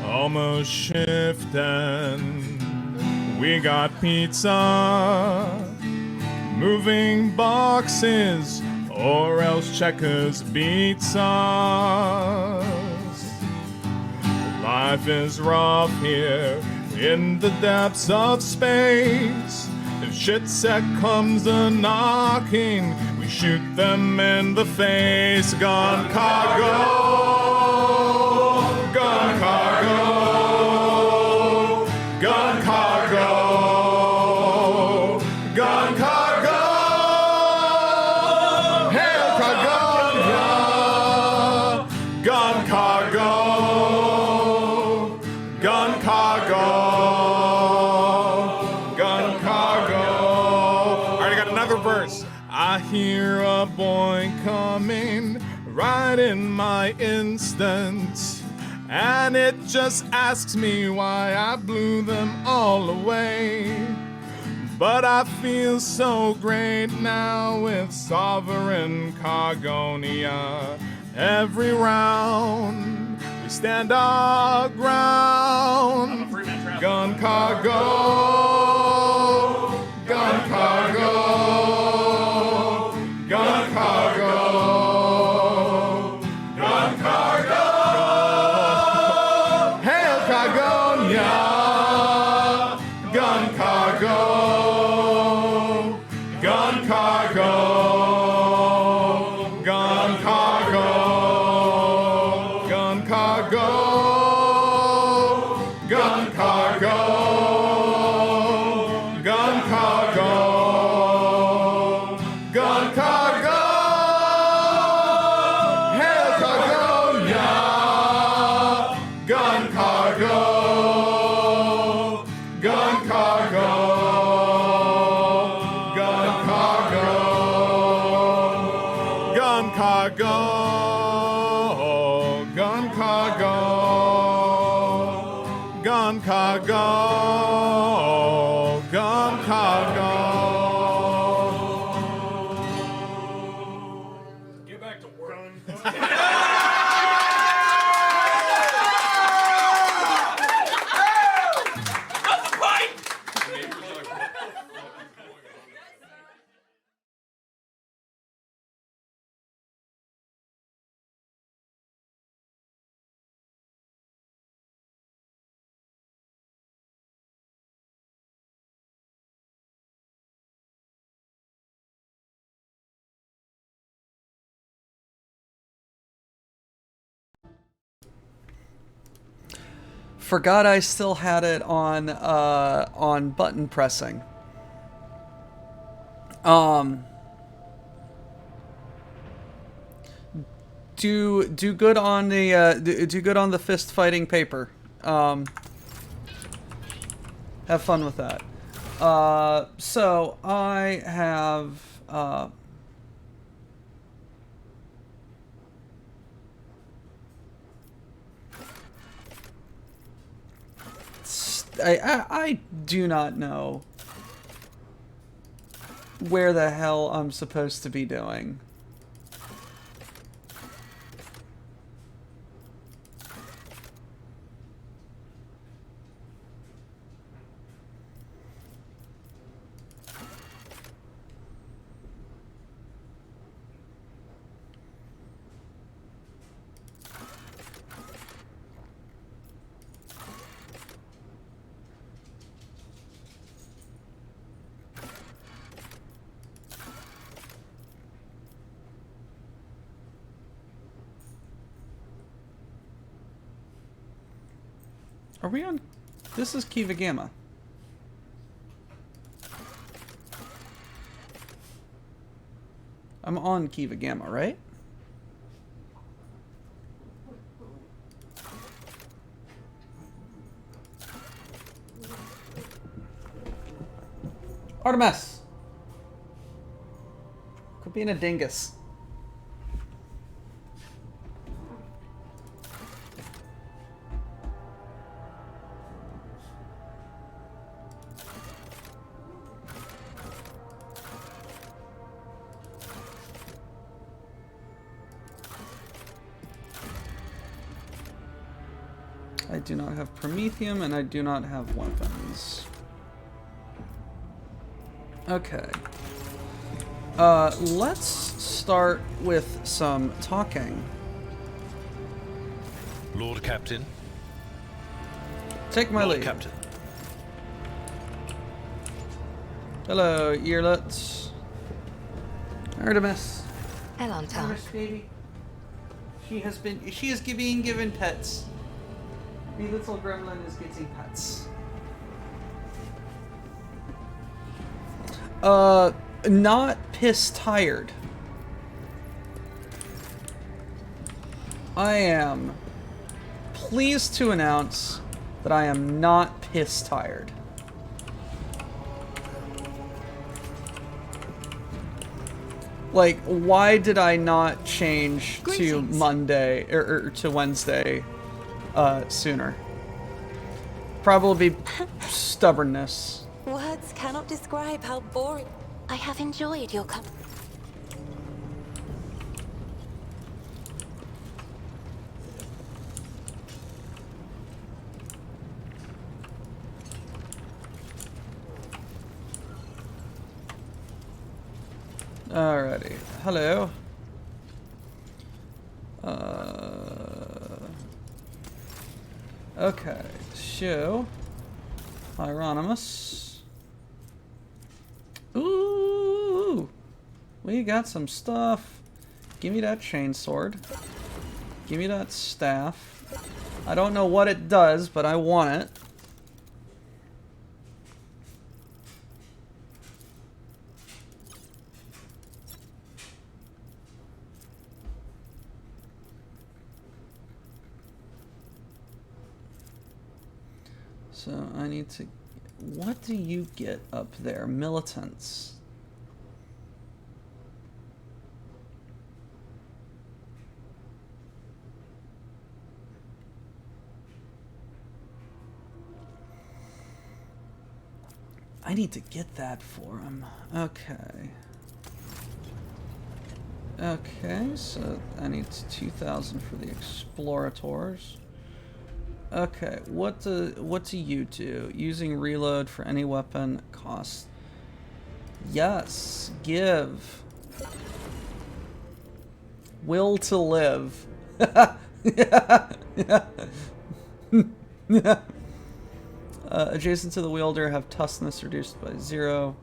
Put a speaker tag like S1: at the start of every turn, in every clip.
S1: almost shifting. We got pizza, moving boxes, or else Checkers beats us. Life is rough here in the depths of space. If shit set comes a knocking, we shoot them in the face. Gun cargo, gun cargo, gun cargo, gun cargo, hail cargo, gun cargo, gun cargo, gun cargo. Alright, I got another verse. I hear a boy coming right in my instant, and it just asks me why I blew them all away. But I feel so great now with sovereign Cargonia. Every round we stand our ground. Gun cargo, gun cargo, gun cargo, gun cargo, hail Cargonia, gun cargo, gun cargo, gun cargo, gun cargo, gun cargo, gun cargo, gun cargo, hail Cargonia, gun cargo, gun cargo, gun cargo, gun cargo, gun cargo, gun cargo, gun cargo.
S2: Get back to work.
S3: Forgot I still had it on button pressing. Do good on the do good on the fist fighting paper. Have fun with that. So I have I do not know where the hell I'm supposed to be doing. Are we on? This is Kiva Gamma. I'm on Kiva Gamma, right? Artemis! Could be in a dingus. I do not have promethium, and I do not have weapons. Okay. Let's start with some talking.
S2: Lord Captain.
S3: Take my
S2: Lord
S3: lead.
S2: Captain.
S3: Hello, earlets. Artemis.
S4: Elanta.
S3: Artemis, baby. She is being given pets. The little gremlin is getting pets. Not piss tired. I am pleased to announce that I am not piss tired. Like, why did I not change to
S4: Greetings.
S3: Monday or to Wednesday sooner? Probably stubbornness.
S4: Words cannot describe how boring. I have enjoyed your company.
S3: Alrighty. Hello. Okay. So, Hieronymus. Ooh! We got some stuff. Give me that chainsword. Give me that staff. I don't know what it does, but I want it. So I need to... What do you get up there? Militants. I need to get that for him. Okay. Okay, so I need 2,000 for the explorators. Okay, what do you do? Using reload for any weapon costs. Yes, give. Will to live. Adjacent to the wielder have toughness reduced by 0.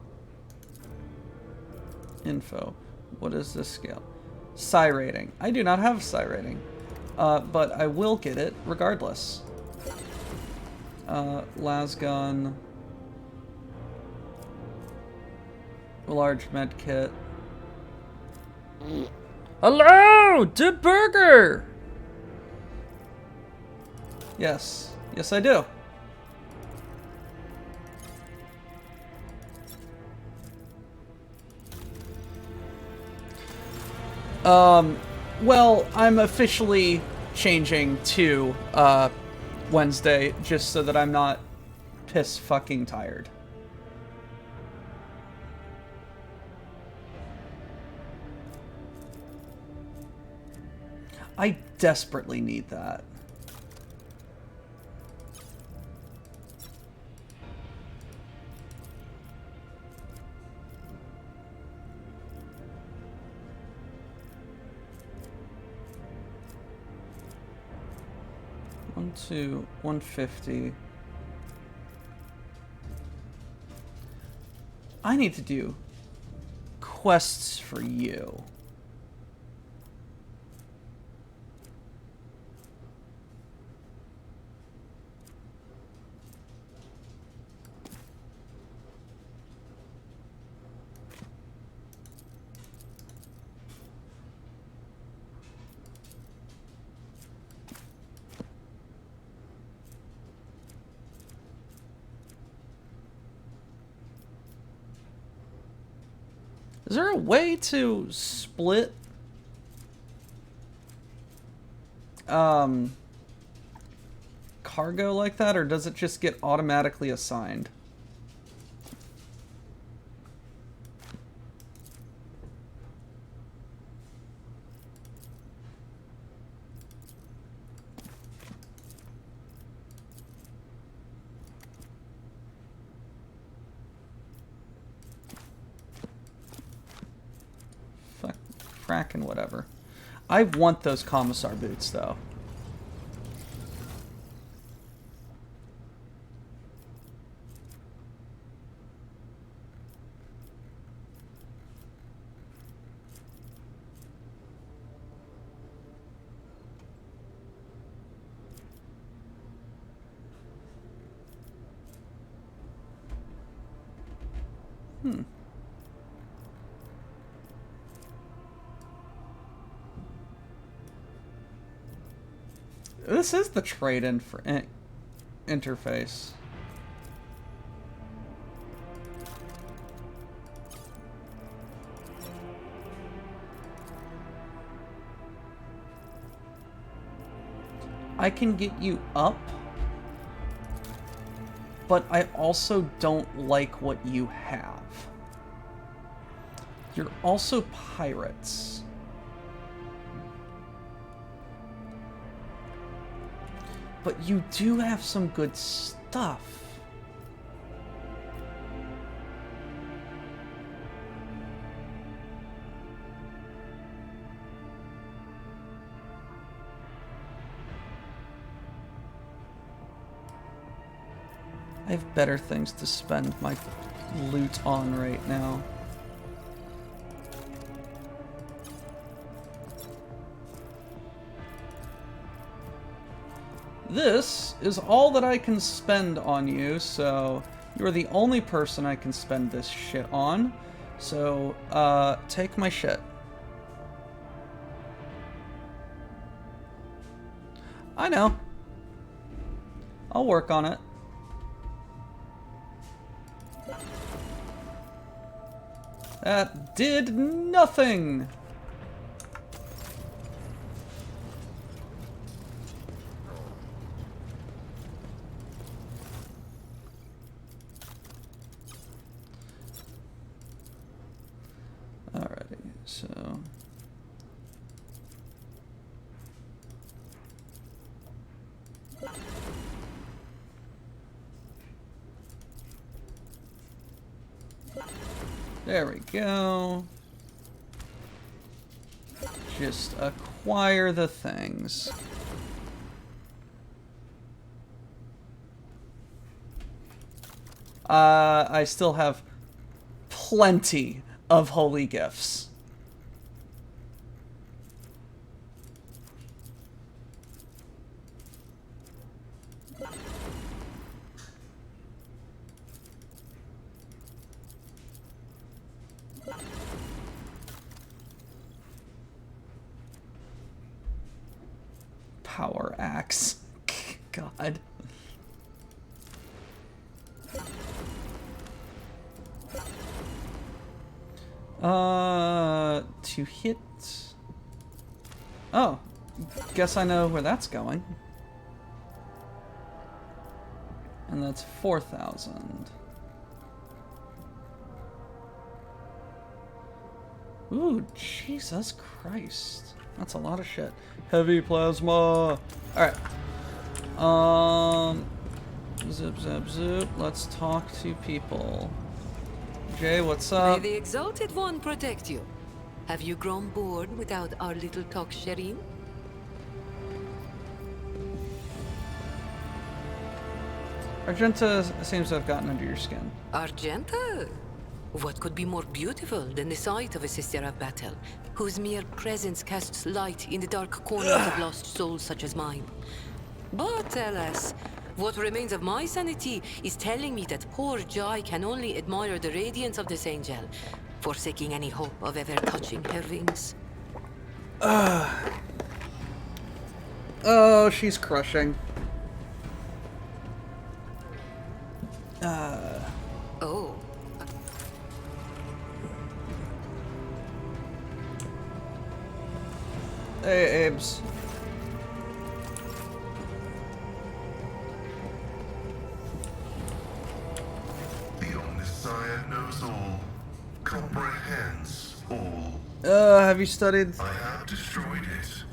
S3: Info. What is this scale? Psi rating. I do not have Psi rating. But I will get it regardless. Lasgun. Large med kit. Hello! De Burger! Yes. Yes, I do. Well, I'm officially changing to, Wednesday, just so that I'm not piss fucking tired. I desperately need that. To 150. I need to do quests for you. Is there a way to split cargo like that, or does it just get automatically assigned? attack and whatever. I want those Commissar boots, though. This is the trade-in for interface. I can get you up, but I also don't like what you have. You're also pirates. But you do have some good stuff. I have better things to spend my loot on right now. This is all that I can spend on you, so you're the only person I can spend this shit on. So, take my shit. I know. I'll work on it. That did nothing! Alrighty, so... There we go. Just acquire the things. I still have plenty of holy gifts. Power axe. God. To hit... Oh, guess I know where that's going. And that's 4,000. Ooh, Jesus Christ. That's a lot of shit. Heavy plasma. Alright. Zip, zip, zip. Let's talk to people. Jay, what's up?
S2: May the Exalted One protect you. Have you grown bored without our little talk, Shireen?
S3: Argenta seems to have gotten under your skin.
S2: Argenta? What could be more beautiful than the sight of a sister of battle, whose mere presence casts light in the dark corners of lost souls such as mine? But alas, what remains of my sanity is telling me that poor Jai can only admire the radiance of this angel, forsaking any hope of ever touching her rings.
S3: Oh, she's crushing.
S2: Oh.
S3: Hey, Abes.
S5: The Omniscient knows all, comprehends all.
S3: Have you studied?
S5: I have destroyed it.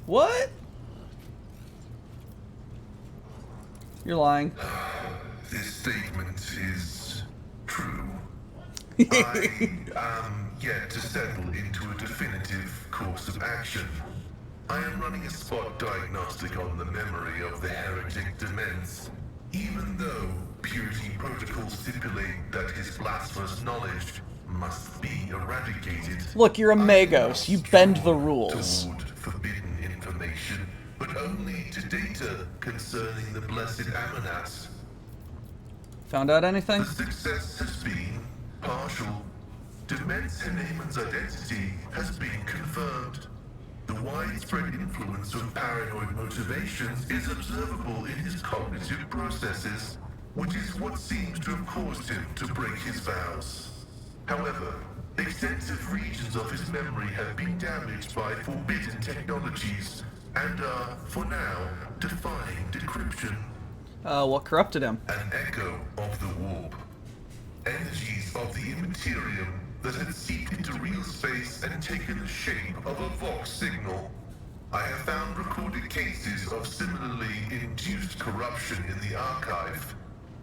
S3: What? You're lying.
S5: This statement is true. I am yet to settle into a definitive course of action. I am running a spot diagnostic on the memory of the heretic Demens, even though purity protocols stipulate that his blasphemous knowledge must be eradicated.
S3: Look, you're a
S5: I am
S3: Magos.
S5: not
S3: You bend the
S5: drawn
S3: rules.
S5: toward forbidden information, but only to data concerning the blessed Amonats.
S3: Found out anything?
S5: The success has been partial. Demens Haneman's identity has been confirmed. The widespread influence of paranoid motivations is observable in his cognitive processes, which is what seems to have caused him to break his vows. However, extensive regions of his memory have been damaged by forbidden technologies and are, for now, defying decryption.
S3: What corrupted him?
S5: An echo of the warp. Energies of the immaterium that had seeped into real space and taken the shape of a Vox signal. I have found recorded cases of similarly induced corruption in the archive.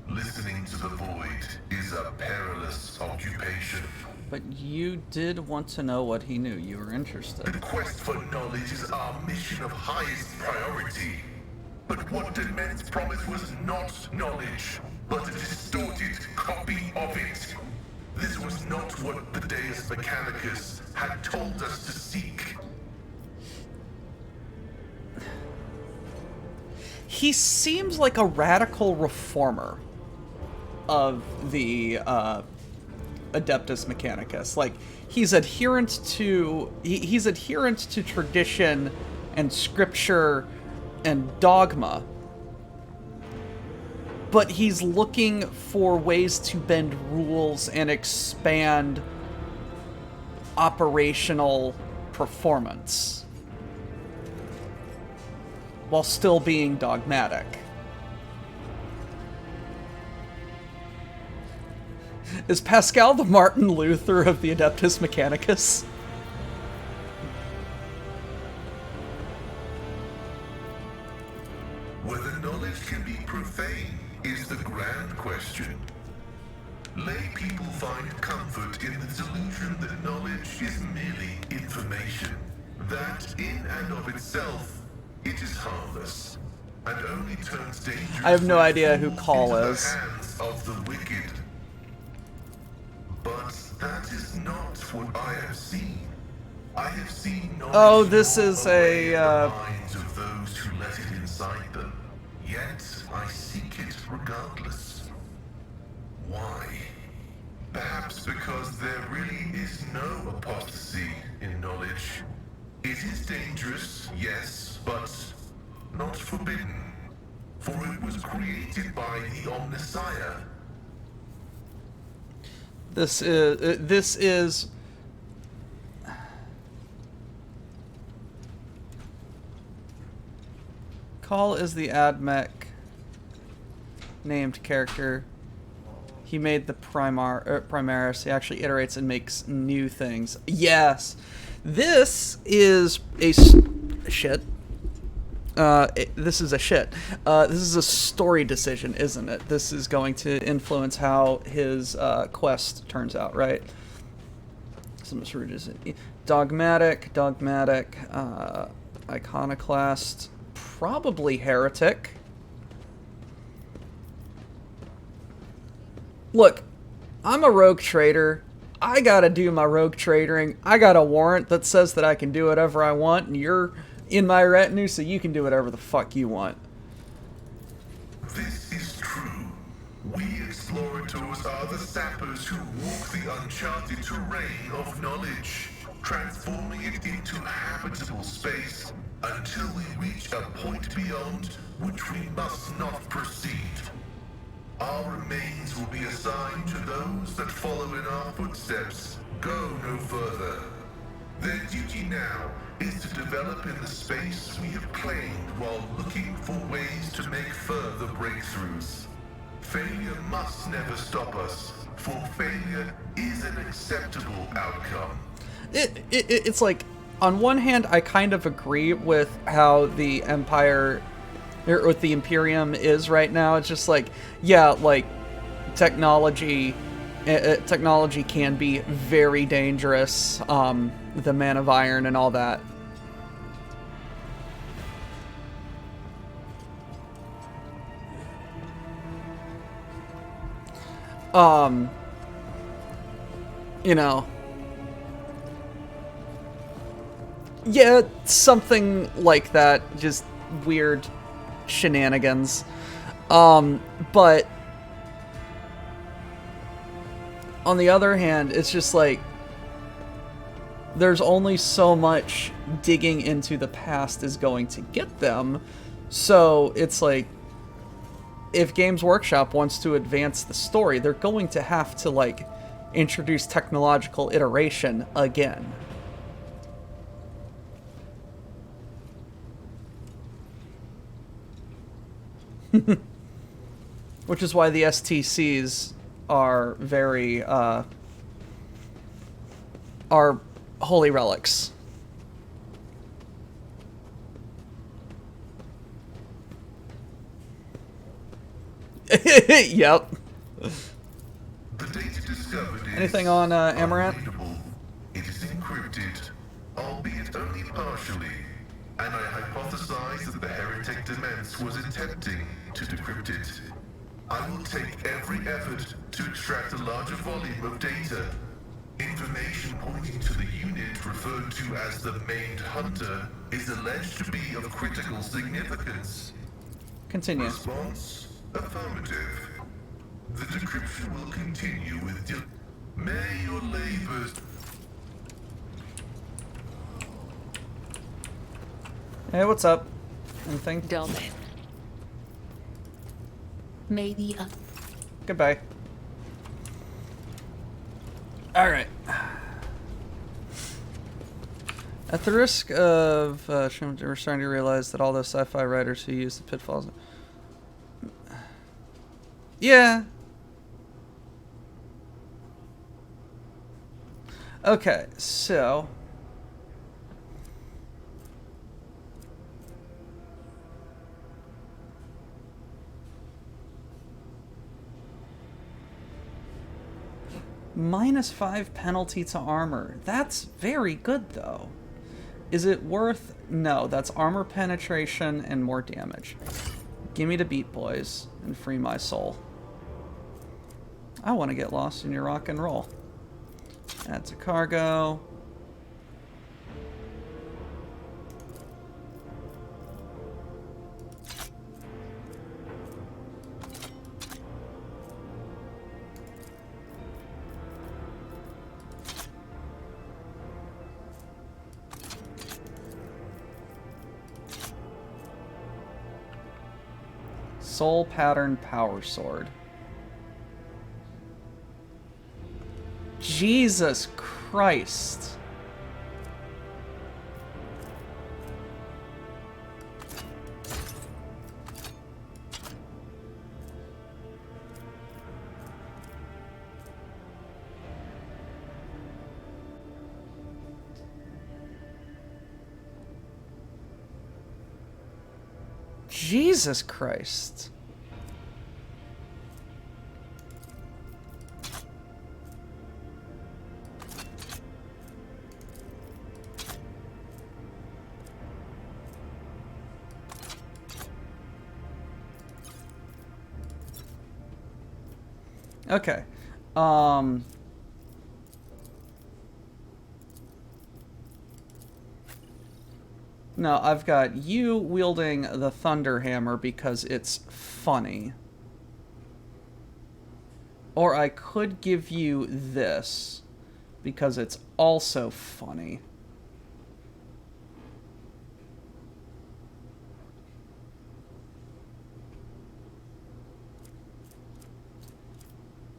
S5: Listening to the void is a perilous occupation.
S3: But you did want to know what he knew. You were interested.
S5: The quest for knowledge is our mission of highest priority. But what Demens promised was not knowledge, but a distorted copy of it. This was not what the Deus Mechanicus had told us to seek.
S3: He seems like a radical reformer of the Adeptus Mechanicus. Like, he's adherent to he's adherent to tradition and scripture and dogma, but he's looking for ways to bend rules and expand operational performance while still being dogmatic. Is Pascal the Martin Luther of the Adeptus Mechanicus?
S5: Whether knowledge can be profane is the grand question. Lay people find comfort in the delusion that knowledge is merely information. That, in and of itself, it is harmless, and only turns dangerous.
S3: I have no
S5: when
S3: idea who
S5: falls
S3: Call
S5: into
S3: is.
S5: the hands of the wicked. But that is not what I have seen. I have seen knowledge.
S3: Oh, this
S5: gnaw
S3: is
S5: away
S3: a,
S5: at the minds of those who let it inside them. Yet I seek it regardless. Why? Perhaps because there really is no apostasy in knowledge. It is dangerous, yes, but not forbidden. For it was created by the Omnissiah.
S3: This is Call is the AdMech named character. He made the Primaris. He actually iterates and makes new things. Yes, this is shit. This is a shit. This is a story decision, isn't it? This is going to influence how his quest turns out, right? So much rude is it? Dogmatic, iconoclast, probably heretic. Look, I'm a rogue trader. I gotta do my rogue trading. I got a warrant that says that I can do whatever I want, and you're in my retinue, so you can do whatever the fuck you want.
S5: This is true. We explorators are the sappers who walk the uncharted terrain of knowledge, transforming it into habitable space until we reach a point beyond which we must not proceed. Our remains will be assigned to those that follow in our footsteps. Go no further. Their duty now is to develop in the space we have claimed while looking for ways to make further breakthroughs. Failure must never stop us, for failure is an acceptable outcome.
S3: It's like, on one hand, I kind of agree with how the Empire, or what the Imperium is right now. It's just like, yeah, like, technology technology can be very dangerous. The Man of Iron and all that. You know. Yeah, something like that. Just weird shenanigans. But on the other hand, it's just like there's only so much digging into the past is going to get them. So it's like if Games Workshop wants to advance the story, they're going to have to like introduce technological iteration again. Which is why the STCs are very, are holy relics. Yep.
S5: The data discovered is
S3: Anything on Amaranth?
S5: unreadable. It is encrypted, albeit only partially, and I hypothesize that the heretic Demence was attempting to decrypt it. I will take every effort to extract a larger volume of data. Information pointing to the unit referred to as the Maimed Hunter is alleged to be of critical significance.
S3: Continue.
S5: Response: affirmative. The decryption will continue with May your labors.
S3: Hey, what's up? Anything?
S2: Done.
S4: Maybe
S3: Goodbye. Alright. At the risk of, we're starting to realize that all those sci-fi writers who use the pitfalls... Yeah. Okay, so... -5 penalty to armor. That's very good, though. Is it worth... No, that's armor penetration and more damage. Gimme the beat, boys, and free my soul. I want to get lost in your rock and roll. Add to cargo. Soul Pattern Power Sword. Jesus Christ. Jesus Christ. Okay. No, I've got you wielding the Thunder Hammer because it's funny. Or I could give you this because it's also funny.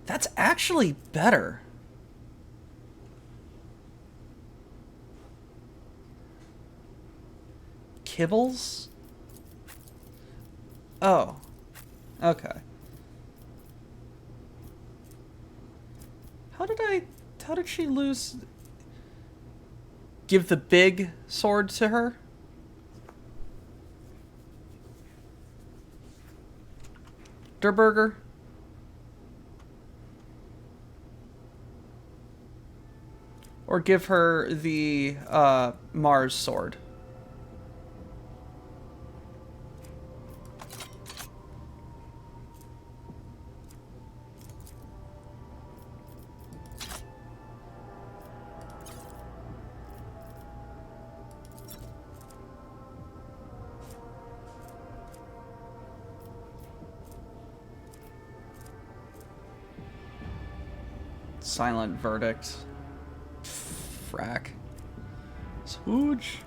S3: That's actually better. Kibbles? Oh. Okay. How did she lose... Give the big sword to her? Der Burger? Or give her the Mars sword. Silent verdict. Frack. Swooge.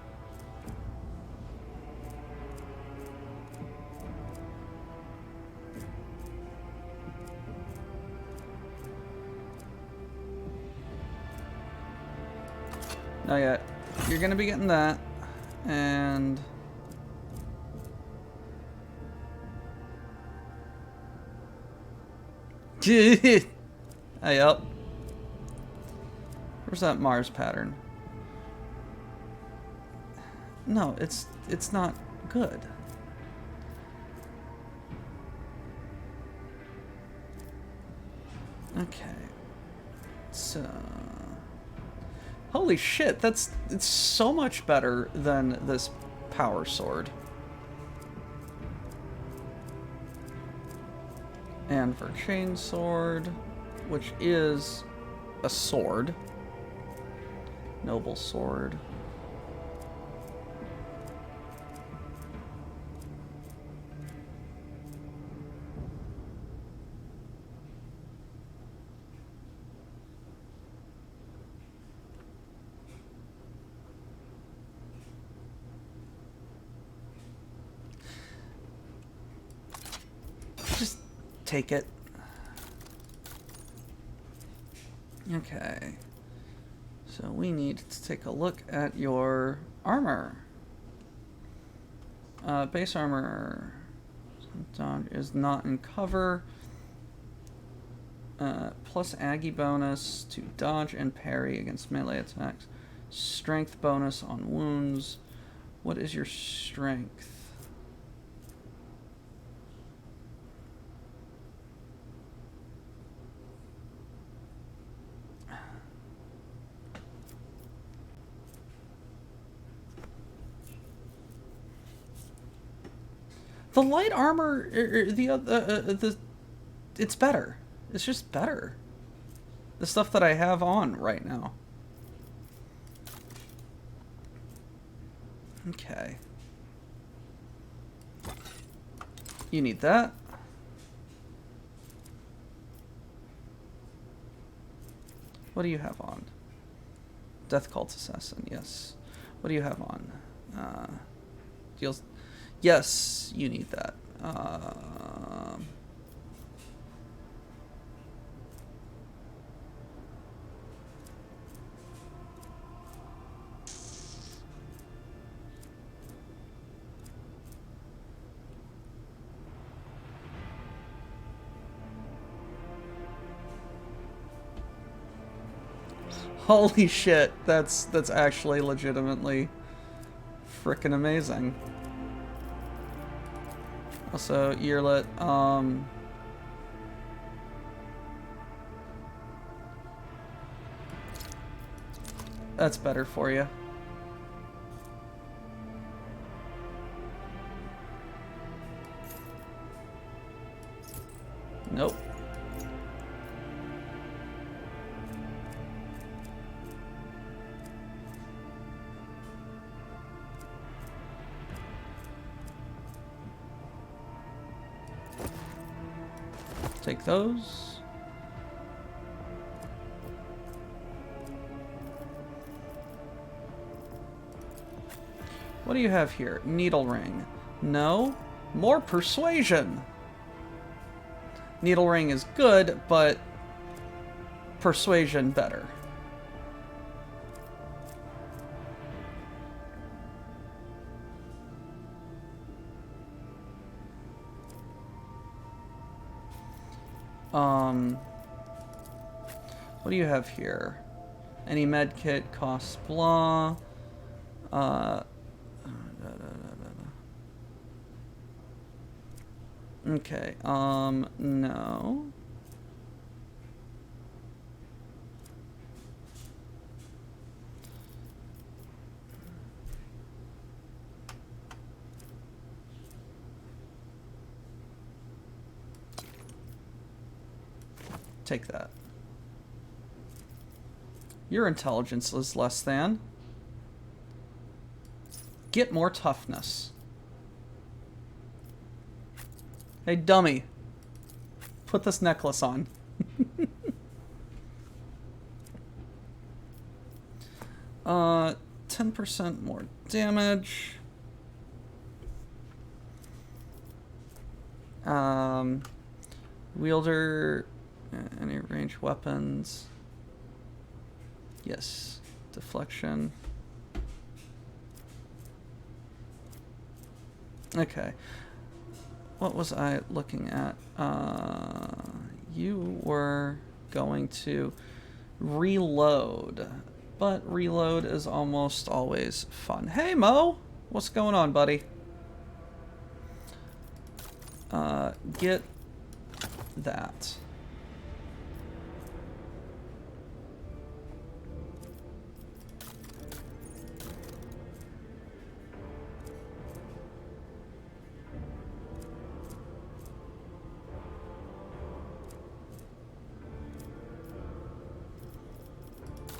S3: Not yet. You're gonna be getting that. And... Hey, up. Where's that Mars pattern? No, it's not good. Okay. So holy shit, it's so much better than this power sword. And for chain sword, which is a sword. Noble sword. Just take it. Okay. So we need to take a look at your armor. Base armor is not in cover. Plus Aggie bonus to dodge and parry against melee attacks. Strength bonus on wounds. What is your strength? The light armor, it's better. It's just better. The stuff that I have on right now. Okay. You need that. What do you have on? Death Cult Assassin, yes. What do you have on? Deals... Yes, you need that. Holy shit, that's actually legitimately frickin' amazing. Also, Earlet, that's better for you. Nope. Take those. What do you have here? Needle ring. No. More persuasion. Needle ring is good, but persuasion better. What do you have here? Any med kit costs blah. Okay, no. Take that. Your intelligence is less than. Get more toughness. Hey, dummy. Put this necklace on. 10% more damage. Wielder, any ranged weapons. Yes, deflection. Okay. What was I looking at? You were going to reload, but reload is almost always fun. Hey, Mo! What's going on, buddy? Get that.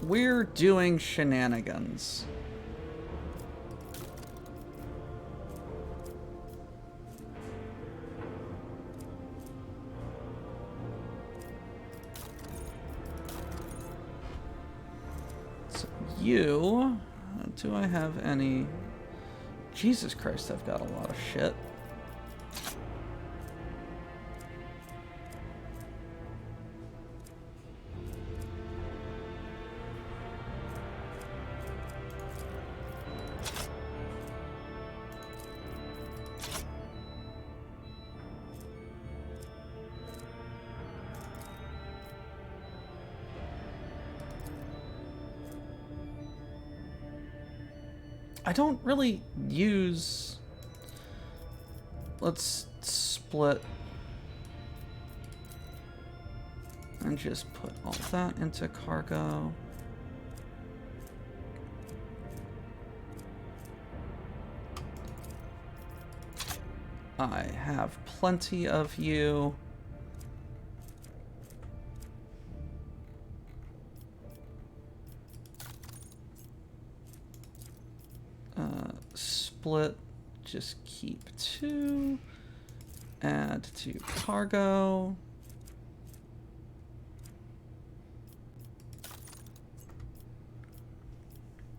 S3: We're doing shenanigans. So you, do I have any? Jesus Christ, I've got a lot of shit. I don't really use... Let's split and just put all that into cargo. I have plenty of you. Split, just keep 2, add to cargo.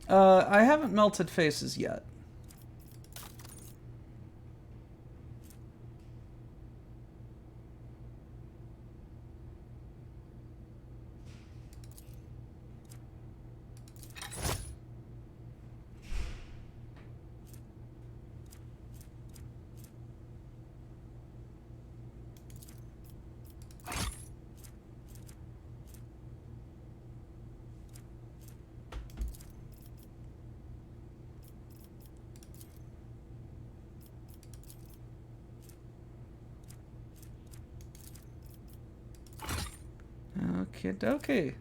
S3: I haven't melted faces yet. Okie dokie.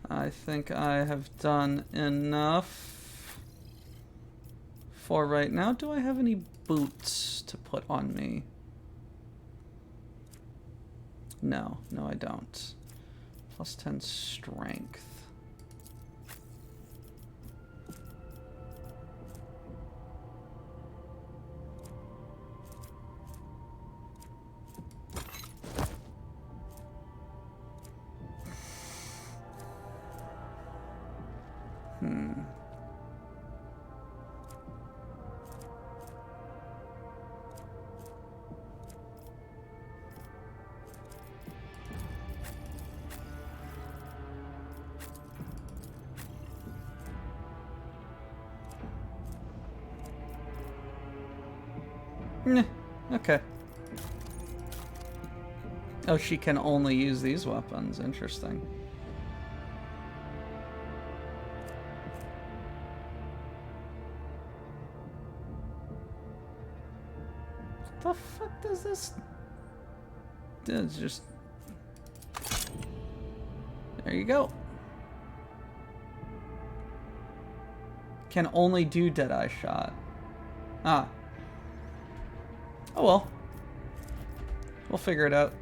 S3: I think I have done enough for right now. Do I have any boots to put on me? No, no I don't. Plus 10 strength. Okay. Oh, she can only use these weapons. Interesting. What the fuck does this... It's just... There you go. Can only do Deadeye Shot. Ah. Oh well. We'll figure it out.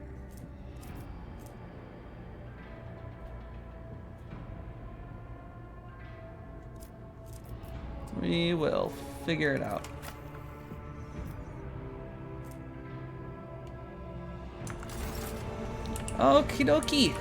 S3: We will figure it out. Okie dokie.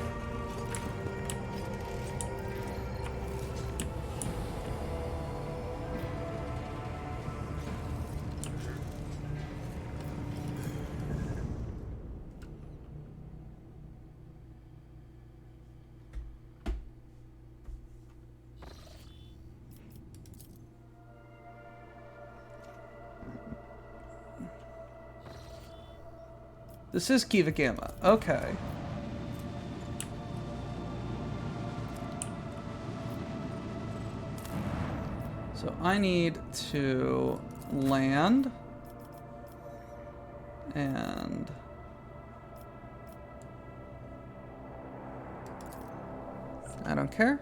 S3: This is Kiva Gamma. Okay. So I need to land and I don't care.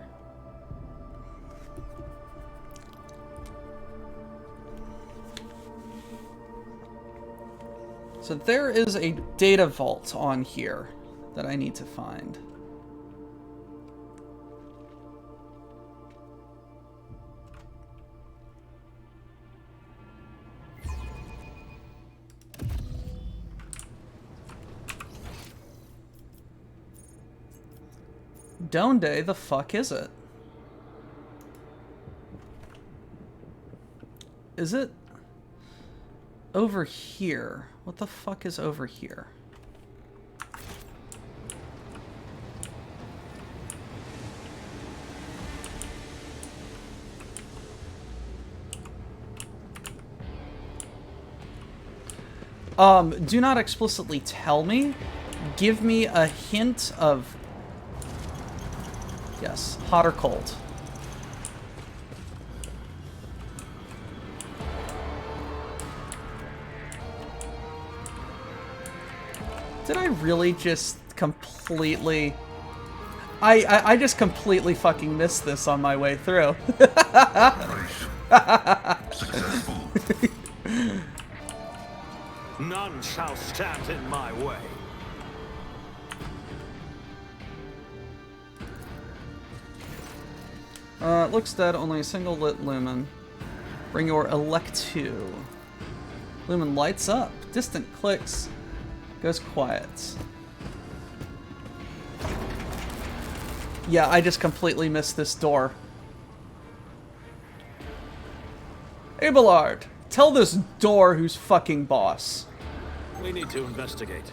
S3: So there is a data vault on here that I need to find. Donde the fuck is it? Is it over here? What the fuck is over here? Do not explicitly tell me. Give me a hint of... Yes, hot or cold. Did I really just completely... I just completely fucking missed this on my way through.
S5: Successful.
S6: None shall stand in my way.
S3: Looks dead, only a single lit lumen. Bring your elect to. Lumen lights up. Distant clicks. Goes quiet. Yeah, I just completely missed this door. Abelard, tell this door who's fucking boss.
S6: We need to investigate.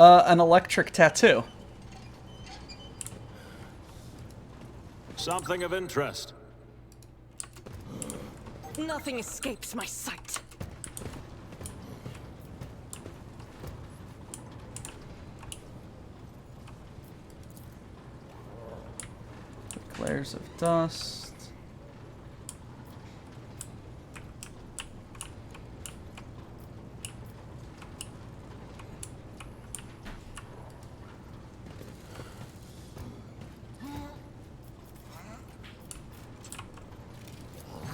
S3: An electric tattoo.
S6: Something of interest.
S4: Nothing escapes my sight.
S3: Layers of dust.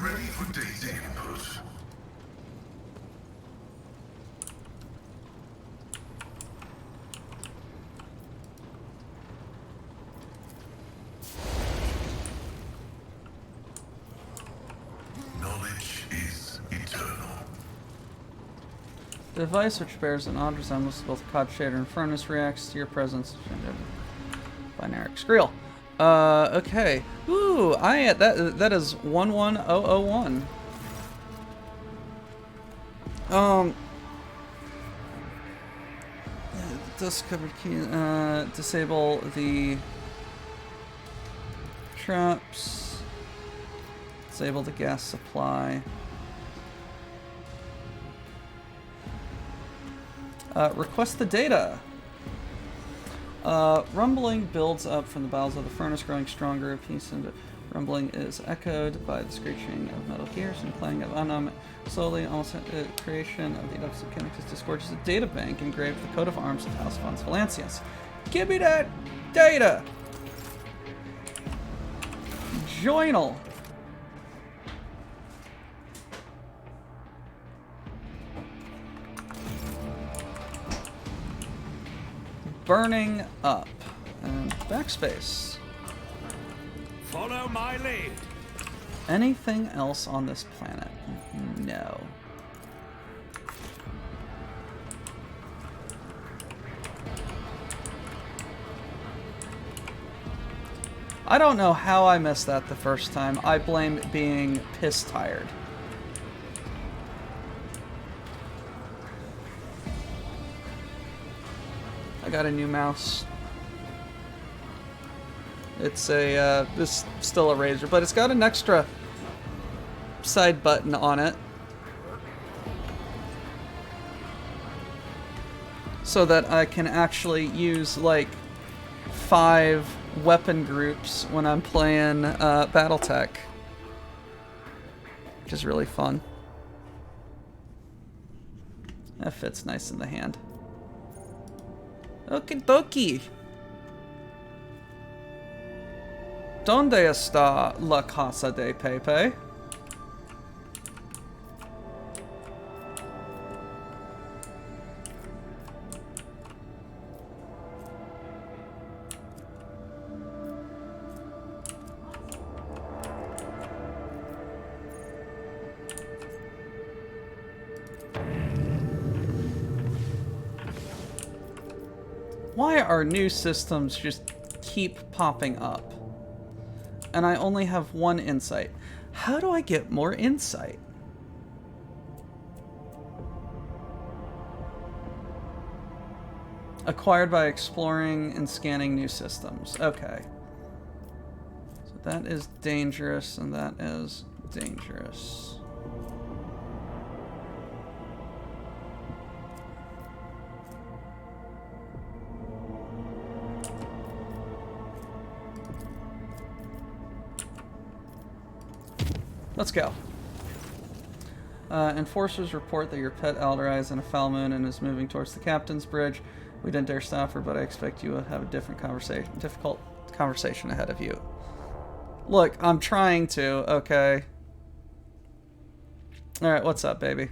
S5: Ready for data input. Knowledge is eternal.
S3: The device, which bears an odd resemblance to both a cod shader and furnace, reacts to your presence. Binary Skrill. Okay. Ooh, that is 11001. Dust covered key. Disable the traps. Disable the gas supply. Request the data. Rumbling builds up from the bowels of the furnace, growing stronger. A piece of rumbling is echoed by the screeching of metal gears and clang of unknown. Slowly, almost the creation of the inductive kinetics disgorges a data bank engraved with the coat of arms of House von Valancius. Give me that Data. Journal. Burning up. And backspace.
S6: Follow my lead.
S3: Anything else on this planet? No. I don't know how I missed that the first time. I blame being piss tired. I got a new mouse. It's a, this still a Razer, but it's got an extra side button on it. So that I can actually use, like, 5 weapon groups when I'm playing Battletech. Which is really fun. That fits nice in the hand. Okie dokie. ¿Dónde está la casa de Pepe? Why are new systems just keep popping up? And I only have 1 insight. How do I get more insight? Acquired by exploring and scanning new systems. Okay. So that is dangerous, and that is dangerous. Let's go. Enforcers report that your pet Alderai is in a foul moon and is moving towards the captain's bridge. We didn't dare stop her, but I expect you will have a difficult conversation ahead of you. Look, I'm trying to, okay. Alright, what's up, baby?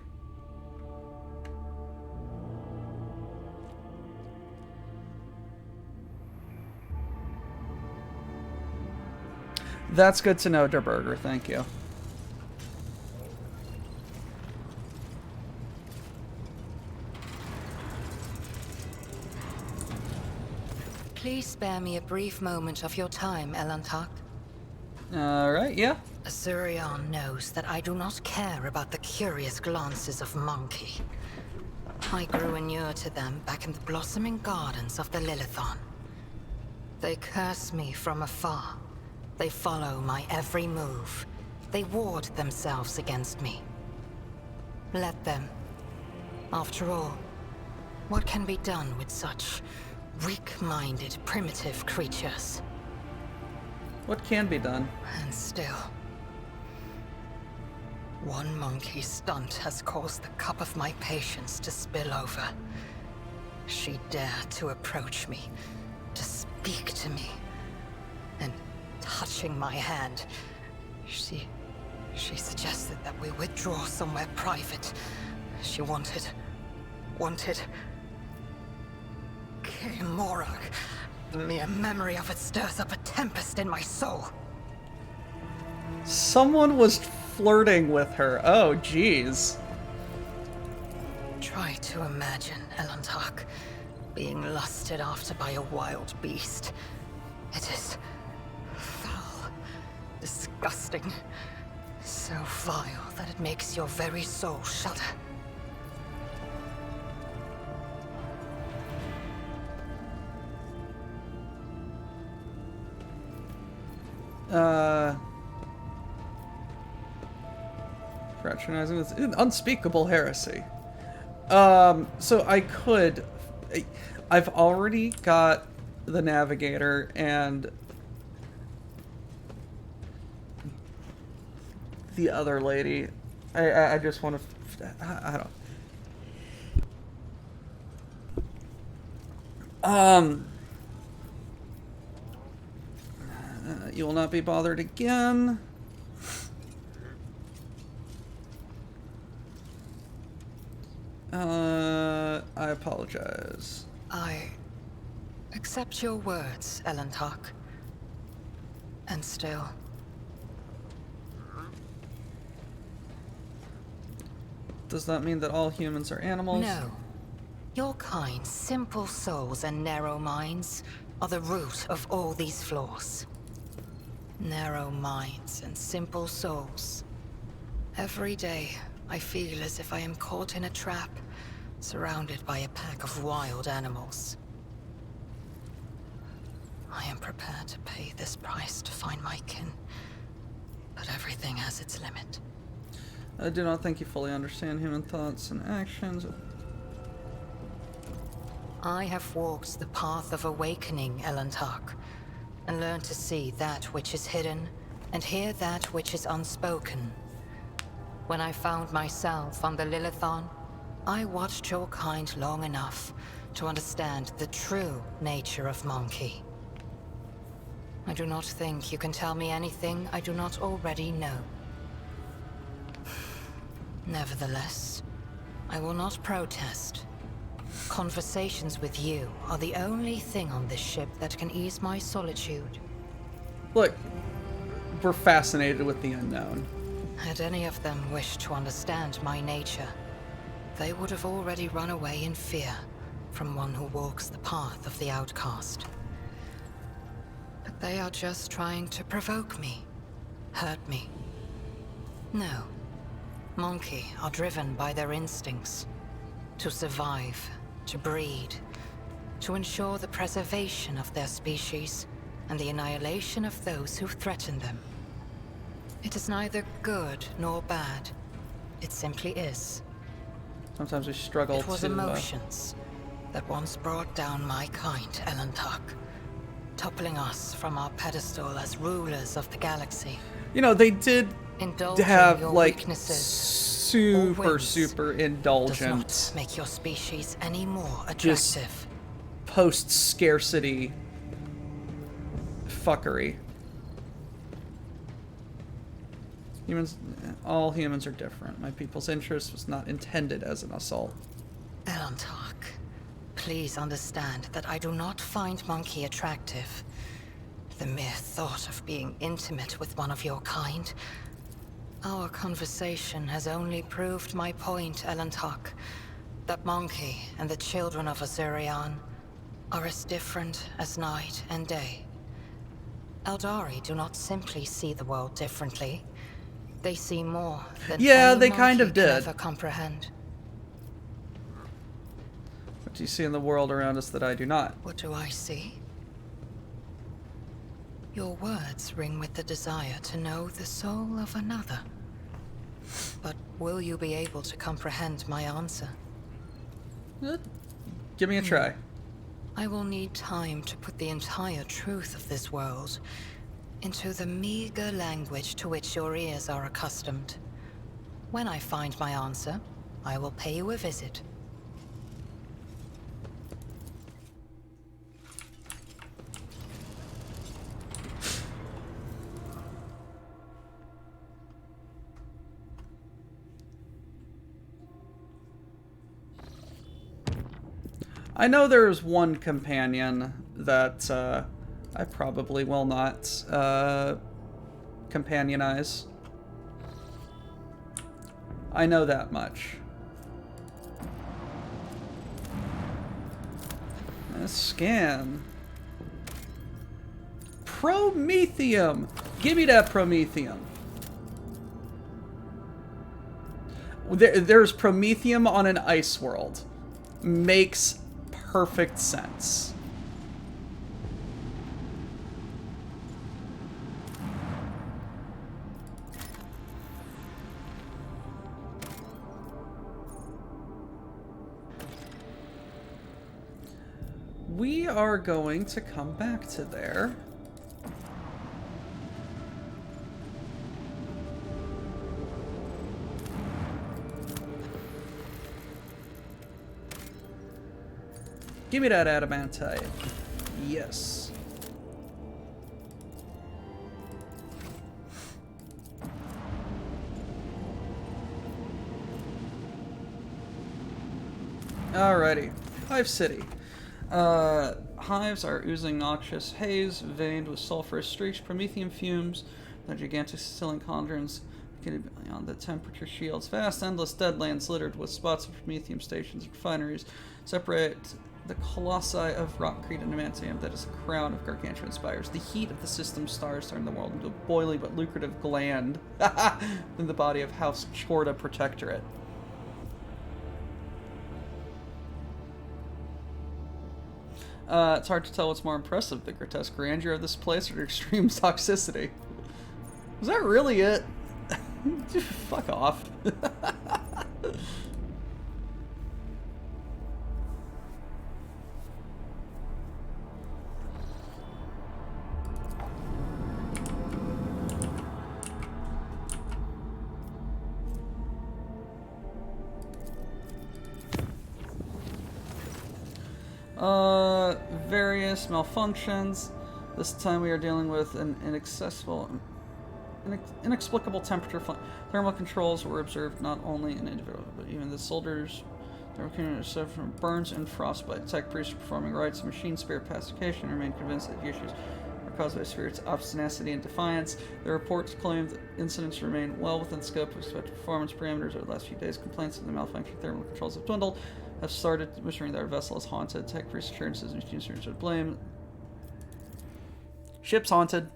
S3: That's good to know, Der Burger, thank you.
S2: Please spare me a brief moment of your time, Elantak.
S3: Alright, yeah.
S2: Azurion knows that I do not care about the curious glances of Monkey. I grew inured to them back in the blossoming gardens of the Lilithon. They curse me from afar. They follow my every move. They ward themselves against me. Let them. After all, what can be done with such weak-minded, primitive creatures?
S3: What can be done?
S2: And still, one monkey stunt has caused the cup of my patience to spill over. She dared to approach me, to speak to me, and touching my hand, she suggested that we withdraw somewhere private. She wanted Morag. The mere memory of it stirs up a tempest in my soul.
S3: Someone was flirting with her. Oh, jeez.
S2: Try to imagine, Elantak, being lusted after by a wild beast. It is foul, disgusting, so vile that it makes your very soul shudder.
S3: Fraternizing with unspeakable heresy. So I could... I've already got the navigator and the other lady. I just want to... I don't... You will not be bothered again. I apologize.
S2: I accept your words, Elentok. And still...
S3: Does that mean that all humans are animals?
S2: No. Your kind, simple souls and narrow minds are the root of all these flaws. Narrow minds and simple souls. Every day, I feel as if I am caught in a trap, surrounded by a pack of wild animals. I am prepared to pay this price to find my kin, but everything has its limit.
S3: I do not think you fully understand human thoughts and actions.
S2: I have walked the path of awakening, Elentok, and learned to see that which is hidden, and hear that which is unspoken. When I found myself on the Lilithon, I watched your kind long enough to understand the true nature of Monkey. I do not think you can tell me anything I do not already know. Nevertheless, I will not protest. Conversations with you are the only thing on this ship that can ease my solitude.
S3: Look, we're fascinated with the unknown.
S2: Had any of them wished to understand my nature, they would have already run away in fear from one who walks the path of the outcast. But they are just trying to provoke me, hurt me. No. Monkey are driven by their instincts. To survive, to breed, to ensure the preservation of their species and the annihilation of those who threaten them. It is neither good nor bad. It simply is.
S3: Sometimes we struggle
S2: It was
S3: to...
S2: emotions that once brought down my kind, Elentok, toppling us from our pedestal as rulers of the galaxy.
S3: You know, they did
S2: Indulging
S3: have,
S2: your
S3: like,
S2: weaknesses
S3: super
S2: does
S3: indulgent
S2: not make your species any more
S3: Just-
S2: attractive.
S3: post-scarcity fuckery. Humans, all humans are different. My people's interest was not intended as an assault.
S2: Elentok, please understand that I do not find Monkey attractive. The mere thought of being intimate with one of your kind. Our conversation has only proved my point, Elentok, that Monkey and the children of Azurion are as different as night and day. Eldari do not simply see the world differently. They see more than
S3: Yeah,
S2: any
S3: they kind
S2: Monkey
S3: of
S2: can
S3: did.
S2: ever comprehend.
S3: What do you see in the world around us that I do not?
S2: What do I see? Your words ring with the desire to know the soul of another. But will you be able to comprehend my answer?
S3: Give me a try.
S2: I will need time to put the entire truth of this world into the meager language to which your ears are accustomed. When I find my answer, I will pay you a visit.
S3: I know there is one companion that I probably will not companionize. I know that much. Let's scan. Promethium! Give me that Promethium. There's Promethium on an ice world. Makes perfect sense. We are going to come back to there. Give me that adamantite. Yes. Alrighty. Hive City. Hives are oozing noxious haze, veined with sulfurous streaks, promethium fumes, the gigantic ceiling cauldrons beyond the temperature shields. Vast, endless deadlands littered with spots of promethium stations and refineries separate the colossi of rockcrete and adamantium that is a crown of gargantuan spires. The heat of the system's stars turn the world into a boiling but lucrative gland in the body of House Chorda Protectorate. It's hard to tell what's more impressive, the grotesque grandeur of this place or the extreme toxicity. Was that really it? Fuck off. Various malfunctions. This time we are dealing with an inexplicable temperature. Thermal controls were observed not only in individuals, but even the soldiers. Thermal community suffered from burns and frostbite. Tech priests performing rites of machine spirit pacification remain convinced that the issues are caused by spirits' obstinacy and defiance. The reports claim that incidents remain well within the scope of expected performance parameters over the last few days. Complaints of the malfunctioning thermal controls have dwindled. Have started wishing that our vessel is haunted. Tech priest assurances and machine would blame. Ship's haunted.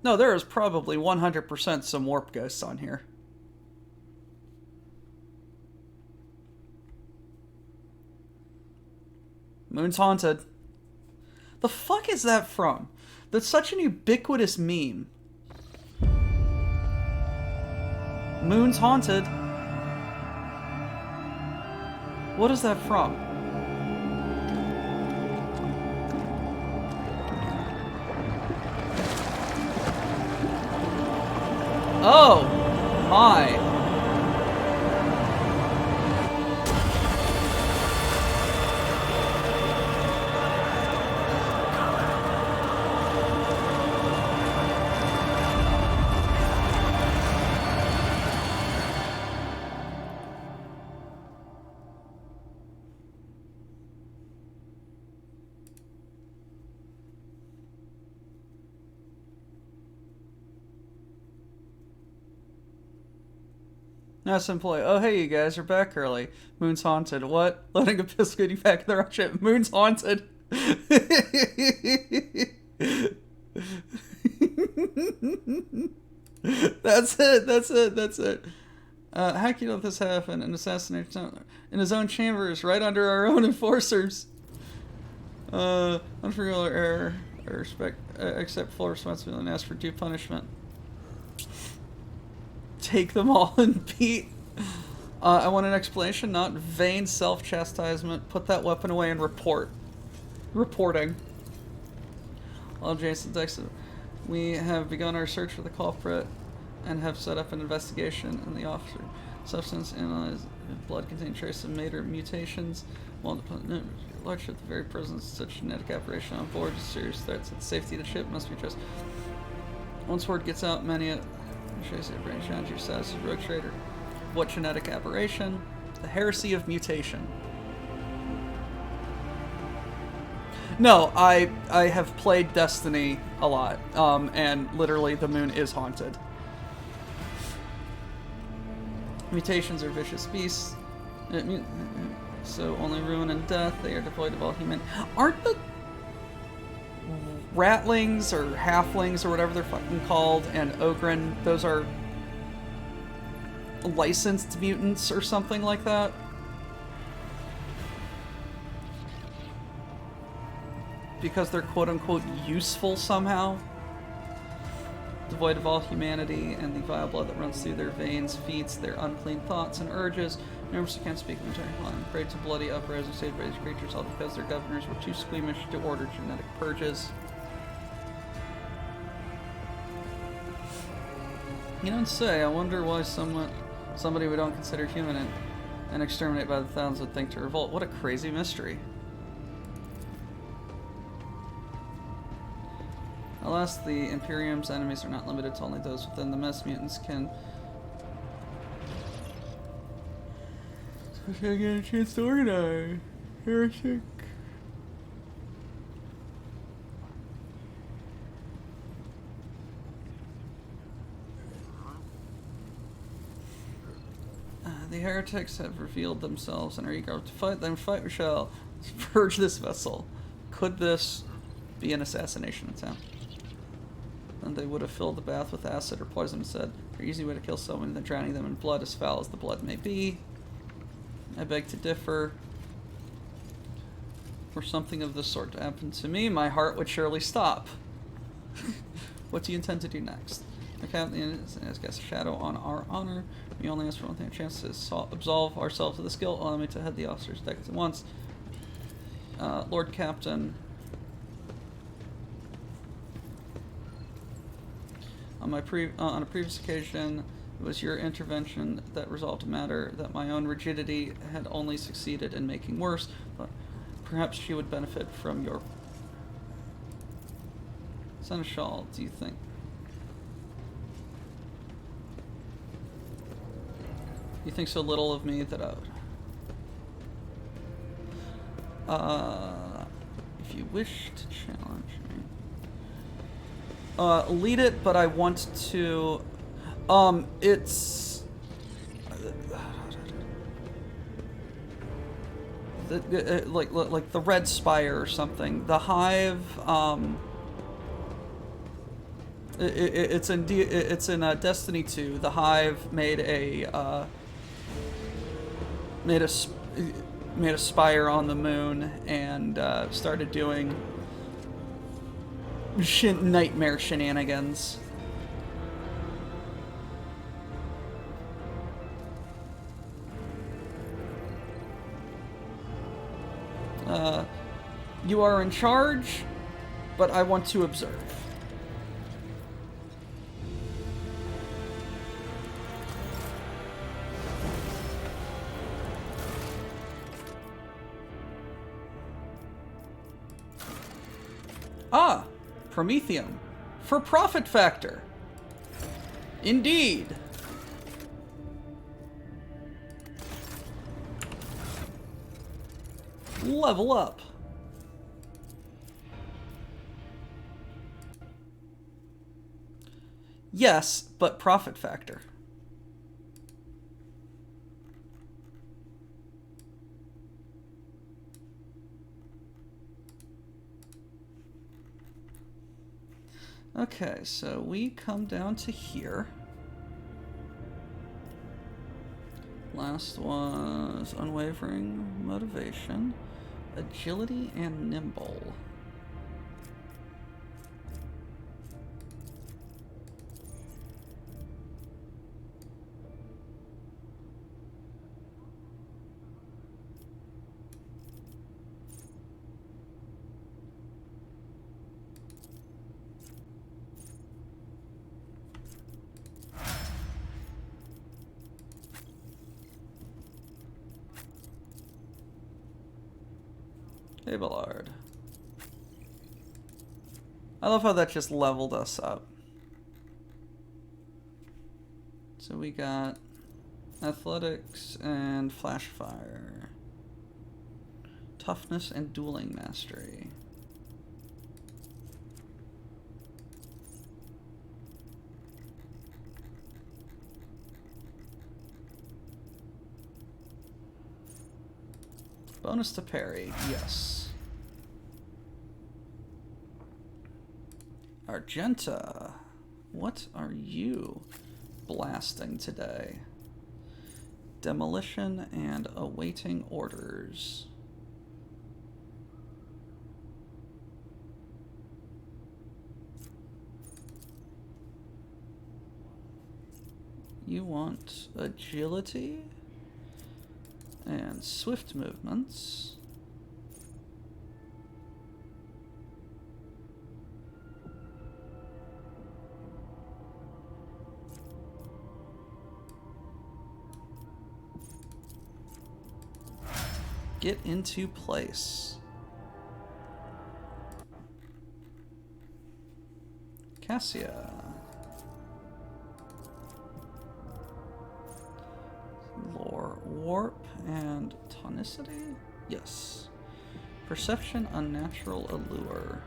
S3: No, there is probably 100% some warp ghosts on here. Moon's haunted. The fuck is that from? That's such an ubiquitous meme. Moon's haunted. What is that from? Oh my. Nice employee. Oh, hey, you guys are back early. Moon's haunted. What? Letting a piss goodie back in the rock ship. Moon's haunted. That's it. That's it. That's it. How can you let this happen? An assassination in his own chambers, right under our own enforcers. Unforgivable error. I accept full responsibility and ask for due punishment. Take them all and beat. I want an explanation, not vain self-chastisement. Put that weapon away and report. Reporting. Well, Jason Dexter, we have begun our search for the culprit and have set up an investigation in the officer. Substance analyzed blood contained traces of major mutations. While large at the very presence of such genetic aberration on board is serious threats to the safety of the ship must be addressed. Once word gets out, many Trace your brain challenge your status as rogue trader. What genetic aberration? The heresy of mutation. No, I have played Destiny a lot, and literally the moon is haunted. Mutations are vicious beasts. So only ruin and death. They are devoid of all human. Aren't the ratlings or halflings or whatever they're fucking called and Ogren, those are licensed mutants or something like that? Because they're quote-unquote useful somehow. Devoid of all humanity, and the vile blood that runs through their veins feeds their unclean thoughts and urges. Numbers who can't speak in entire line, prey to bloody uprising saved by these creatures, all because their governors were too squeamish to order genetic purges. You don't say. I wonder why somebody we don't consider human and exterminate by the thousands would think to revolt. What a crazy mystery. Alas, the Imperium's enemies are not limited to only those within the mess. Mutants can I get a chance to organize. Heretic. The heretics have revealed themselves and are eager to fight them. Fight we shall. Purge this vessel. Could this be an assassination attempt? Then they would have filled the bath with acid or poison instead. An easy way to kill someone than drowning them in blood, as foul as the blood may be. I beg to differ. For something of this sort to happen to me, my heart would surely stop. What do you intend to do next? The captain has cast a shadow on our honor. We only ask for one thing: a chance to absolve ourselves of this guilt. Allow me to head the officers' deck at once. Lord Captain. On a previous occasion, it was your intervention that resolved a matter that my own rigidity had only succeeded in making worse. But perhaps she would benefit from your... Seneschal, do you think? You think so little of me that I would... if you wish to challenge me... lead it, but I want to... it's... like the Red Spire or something. The Hive, it's in Destiny 2. The Hive made a spire on the moon and started doing nightmare shenanigans. You are in charge, but I want to observe. Ah, Prometheum. For profit factor. Indeed. Level up. Yes, but profit factor. Okay, so we come down to here. Last was unwavering motivation, agility, and nimble. Hey, Ballard. I love how that just leveled us up. So we got athletics and flash fire, toughness and dueling mastery. Bonus to parry, yes. Argenta, what are you blasting today? Demolition and awaiting orders. You want agility and swift movements. Get into place. Cassia. Lore for warp and tonicity? Yes. Perception, unnatural allure.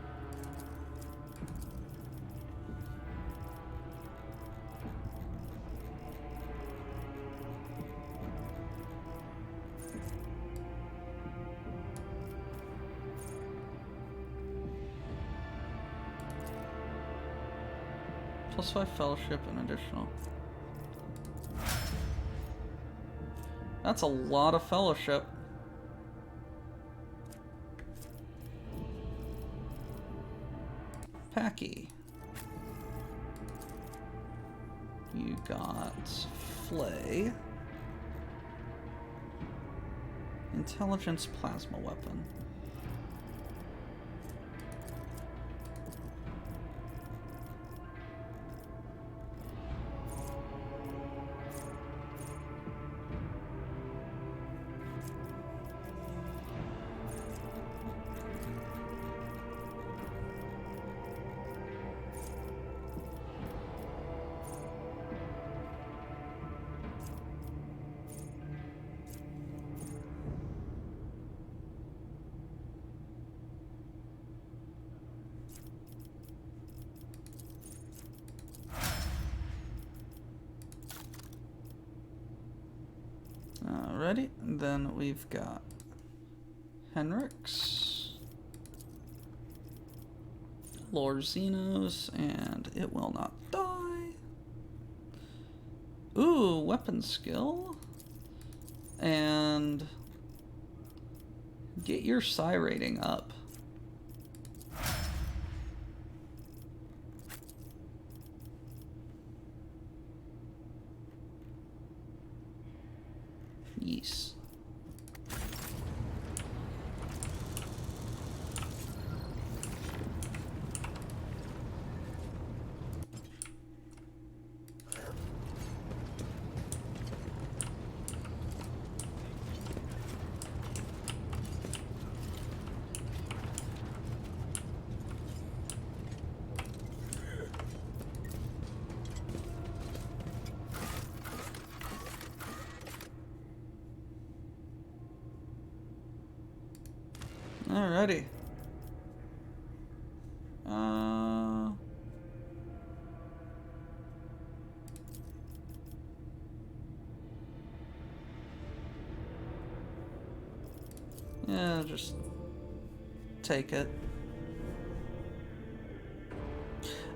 S3: +5 fellowship and additional. That's a lot of fellowship. Packy. You got Flay. Intelligence plasma weapon. Alrighty, and then we've got Henrik's, Lord Xenos, and It Will Not Die. Ooh, weapon skill. And get your psi rating up. Yes. Alrighty. Yeah, just take it.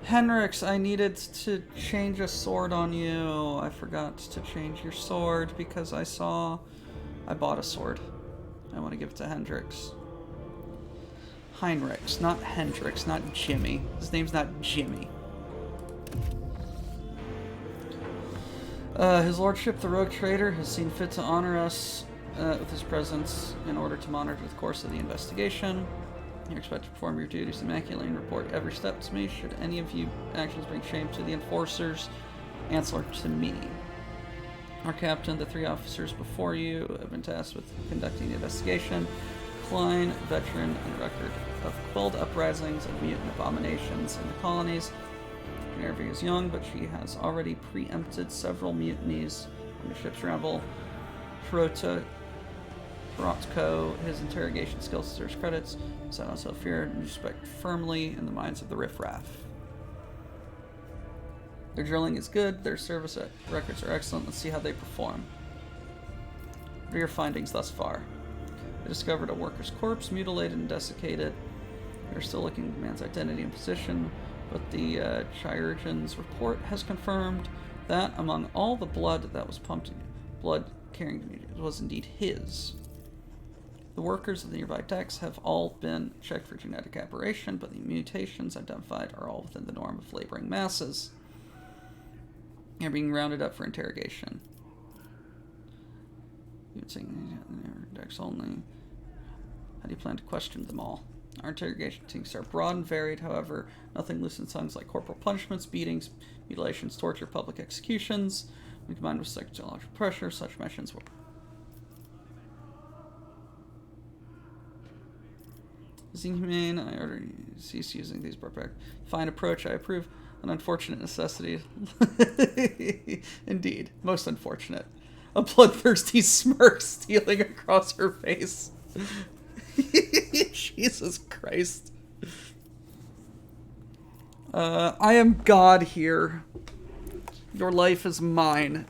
S3: Henrik's, I needed to change a sword on you. I forgot to change your sword because I bought a sword. I want to give it to Hendrix. Heinrichs, not Hendrix, not Jimmy. His name's not Jimmy. His Lordship, the Rogue Trader, has seen fit to honor us with his presence in order to monitor the course of the investigation. You're expected to perform your duties immaculately and report every step to me. Should any of you actions bring shame to the enforcers, answer to me. Our captain, the 3 officers before you, have been tasked with conducting the investigation. Klein, veteran and record of quelled uprisings and mutant abominations in the colonies. Nervi is young, but she has already preempted several mutinies on the ship's rebel. Hirotko, his interrogation skills deserves credits, so also fear and respect firmly in the minds of the riffraff. Their drilling is good, their service records are excellent. Let's see how they perform. What are your findings thus far? They discovered a worker's corpse, mutilated and desiccated. They're still looking at the man's identity and position, but the chirurgeon's report has confirmed that among all the blood that was pumped, blood carrying was indeed his. The workers of the nearby decks have all been checked for genetic aberration, but the mutations identified are all within the norm of laboring masses. They're being rounded up for interrogation. Decks only. How do you plan to question them all? Our interrogation techniques are broad and varied, however, nothing loosens tongues like corporal punishments, beatings, mutilations, torture, public executions. When combined with psychological pressure, such missions will... Is inhumane? I already cease using these barbaric. Fine approach, I approve. An unfortunate necessity. Indeed, most unfortunate. A bloodthirsty smirk stealing across her face. Jesus Christ. I am God here. Your life is mine.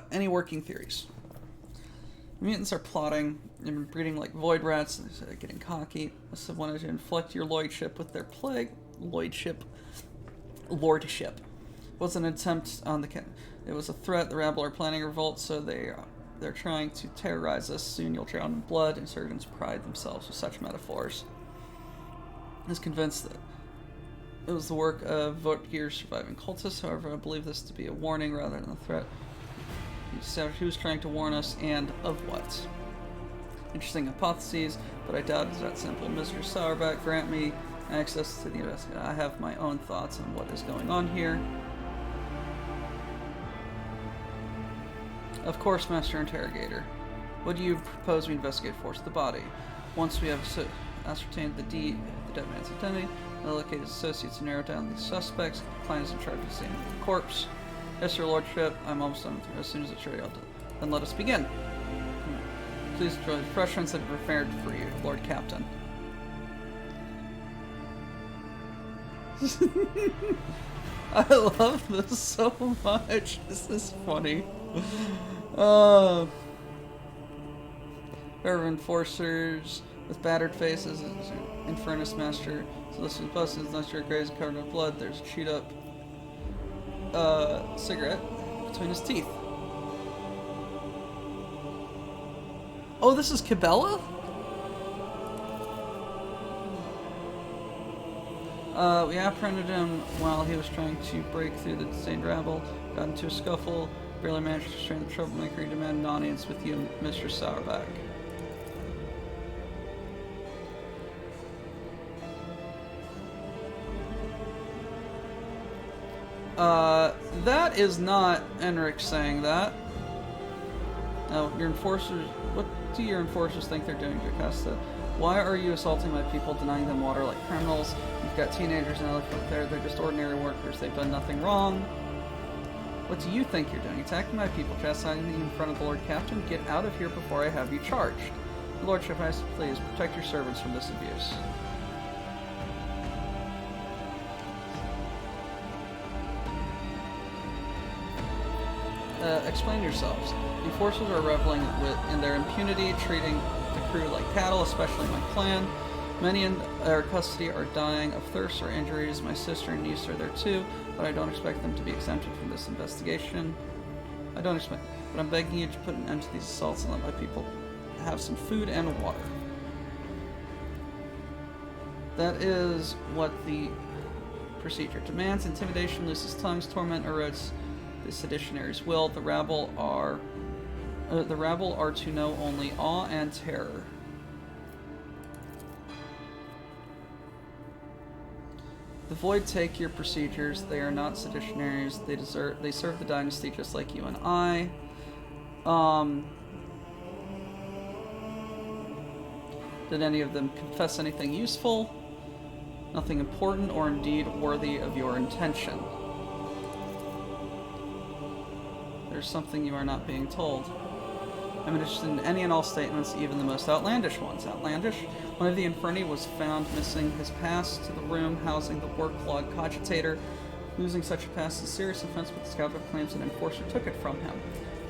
S3: Any working theories? Mutants are plotting and breeding like void rats. They're getting cocky. Must have wanted to inflict your lordship with their plague. Lordship. Was an attempt on the It was a threat. The rabble are planning a revolt, so they're trying to terrorize us. Soon you'll drown in blood. Insurgents pride themselves with such metaphors. I was convinced that it was the work of Vortgir's surviving cultists. However, I believe this to be a warning rather than a threat. He was trying to warn us, and of what? Interesting hypotheses, but I doubt it's that simple. Mr. Sourback, grant me access to the investigation. I have my own thoughts on what is going on here. Of course, Master Interrogator. What do you propose we investigate? Force the body. Once we have ascertained the dead man's identity, allocate his associates and narrow down the suspects. Klein is in charge of examining the corpse. Yes, Your Lordship. I'm almost done with you. As soon as it's ready, then let us begin. Please enjoy the refreshments that are prepared for you, Lord Captain. I love this so much. This is funny. Pair of enforcers with battered faces. Infernus Master. So this is buses. Unless your graves covered in blood, there's a chewed up cigarette between his teeth. Oh, this is Cabela? We apprehended him while he was trying to break through the detained rabble, got into a scuffle, barely managed to restrain the troublemaker. He demanded an audience with you, Mr. Sourback. That is not Enric saying that. No, your enforcers... What do your enforcers think they're doing, Jocasta? Why are you assaulting my people, denying them water like criminals? You've got teenagers and elephant there. They're just ordinary workers. They've done nothing wrong. What do you think you're doing? Attacking my people, chastising me in front of the Lord Captain? Get out of here before I have you charged. Your Lordship, I ask you, please, protect your servants from this abuse. Explain yourselves. The enforcers are reveling in their impunity, treating the crew like cattle, especially my clan. Many in our custody are dying of thirst or injuries. My sister and niece are there too, but I don't expect them to be exempted from this investigation. But I'm begging you to put an end to these assaults and let my people have some food and water. That is what the procedure demands. Intimidation looses tongues, torment erodes the seditionaries' will. The rabble are to know only awe and terror. The Void take your procedures. They are not seditionaries. They serve the dynasty just like you and I. Did any of them confess anything useful? Nothing important or indeed worthy of your intention. There's something you are not being told. I'm interested in any and all statements, even the most outlandish ones. Outlandish? One of the Inferni was found missing his pass to the room housing the work-log cogitator. Losing such a pass is a serious offense, but the scoundrel claims an enforcer took it from him.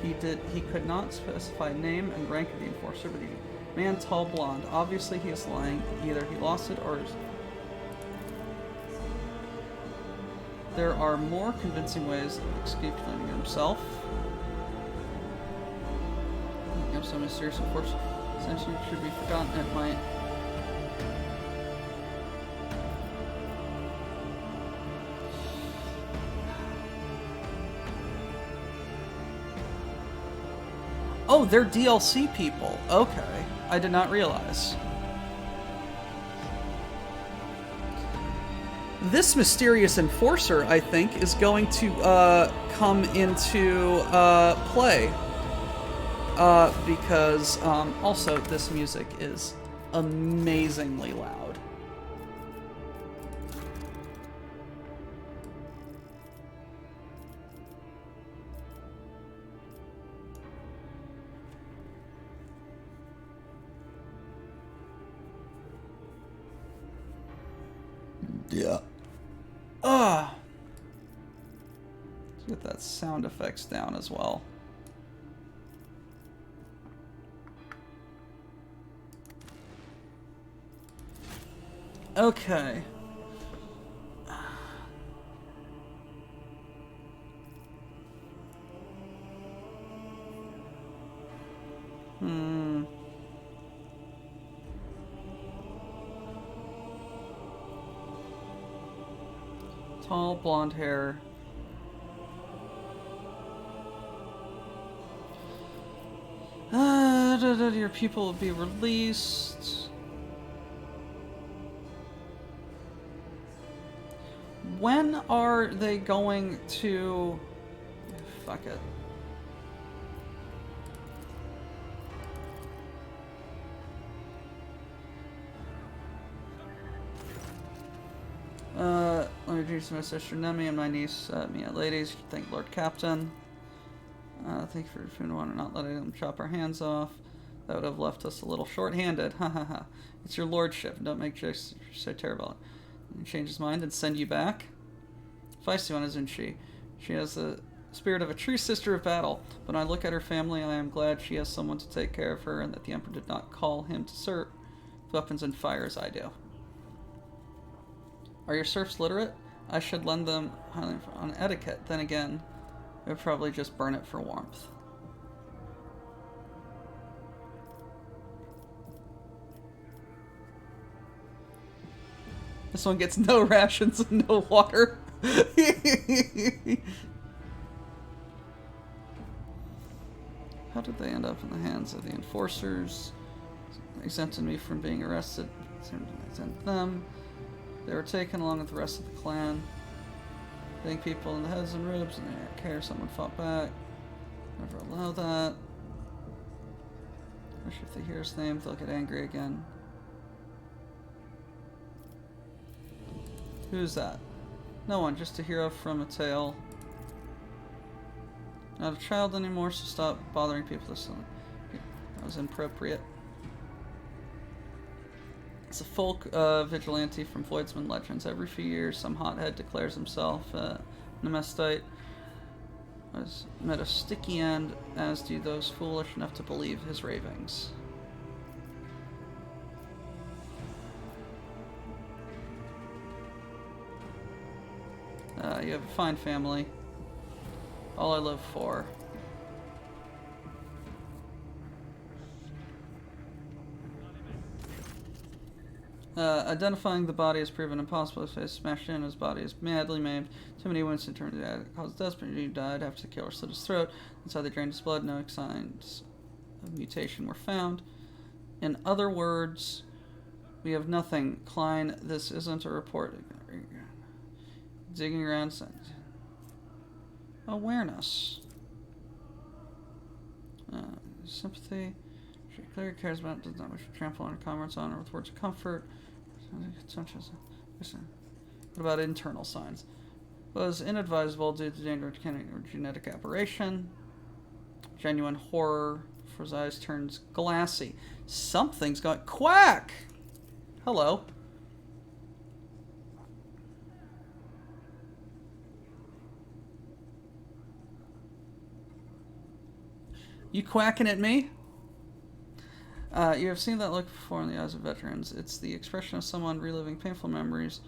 S3: He could not specify name and rank of the enforcer, but he man, tall, blonde. Obviously he is lying. Either he lost it or... There are more convincing ways of escape claiming himself. You have so mysterious enforcer. Essentially should be forgotten at my... Oh, they're DLC people. Okay. I did not realize. This mysterious enforcer, I think, is going to come into play. because also this music is amazingly loud. Yeah. Let's get that sound effects down as well. Okay. Tall, blonde hair. Your people will be released. When are they going to... Fuck it. Let me introduce my sister Nemi and my niece Mia. Ladies, thank Lord Captain. Thank you for your funeral and not letting them chop our hands off. That would have left us a little short-handed. Ha ha ha. It's your lordship. Don't make jokes so terrible. And change his mind and send you back. Feisty one, isn't she? She has the spirit of a true sister of battle. But when I look at her family, I am glad she has someone to take care of her and that the Emperor did not call him to serve weapons and fire as I do. Are your serfs literate? I should lend them on etiquette. Then again, they would probably just burn it for warmth. This one gets no rations and no water. How did they end up in the hands of the enforcers? Exempted me from being arrested. Exempt them. They were taken along with the rest of the clan. Hitting people in the heads and ribs, and they didn't care. Someone fought back. Never allow that. Wish if they hear his name, they'll get angry again. Who's that? No one, just a hero from a tale. Not a child anymore, so stop bothering people this time. That was inappropriate. It's a folk vigilante from Floydsman legends. Every few years, some hothead declares himself Nemestite. Has met a sticky end, as do those foolish enough to believe his ravings. You have a fine family. All I live for. Identifying the body has proven impossible. His face smashed in, his body is madly maimed. Too many wounds turned to that caused death, but he died after the killer slit his throat. Inside they drained his blood, no signs of mutation were found. In other words, we have nothing. Klein, this isn't a report. Digging around. Awareness. Sympathy. She clearly cares about it, does not wish to trample on her comrades' honor with words of comfort. What about internal signs? Was inadvisable due to danger of genetic aberration. Genuine horror for his eyes turns glassy. Something's got quack! Hello. You quacking at me? You have seen that look before in the eyes of veterans. It's the expression of someone reliving painful memories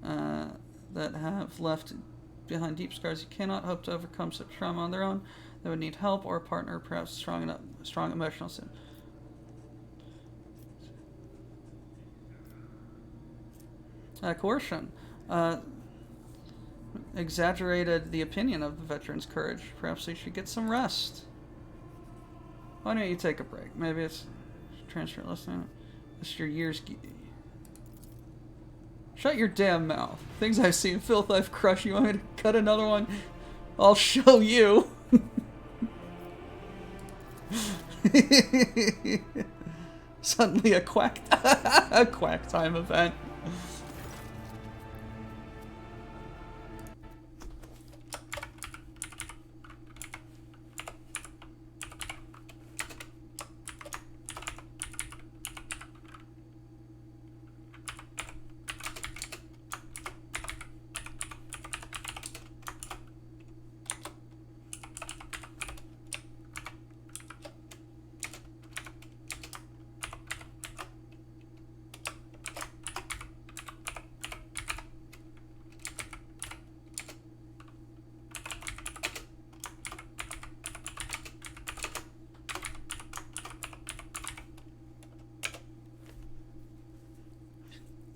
S3: that have left behind deep scars. You cannot hope to overcome such trauma on their own. They would need help or a partner, perhaps strong emotional sin. Coercion. Exaggerated the opinion of the veteran's courage. Perhaps they should get some rest. Why don't you take a break? Maybe it's transfer listening. It's your years. Shut your damn mouth. Things I've seen, filth I've crushed. You want me to cut another one? I'll show you. Suddenly a quack a quack time event.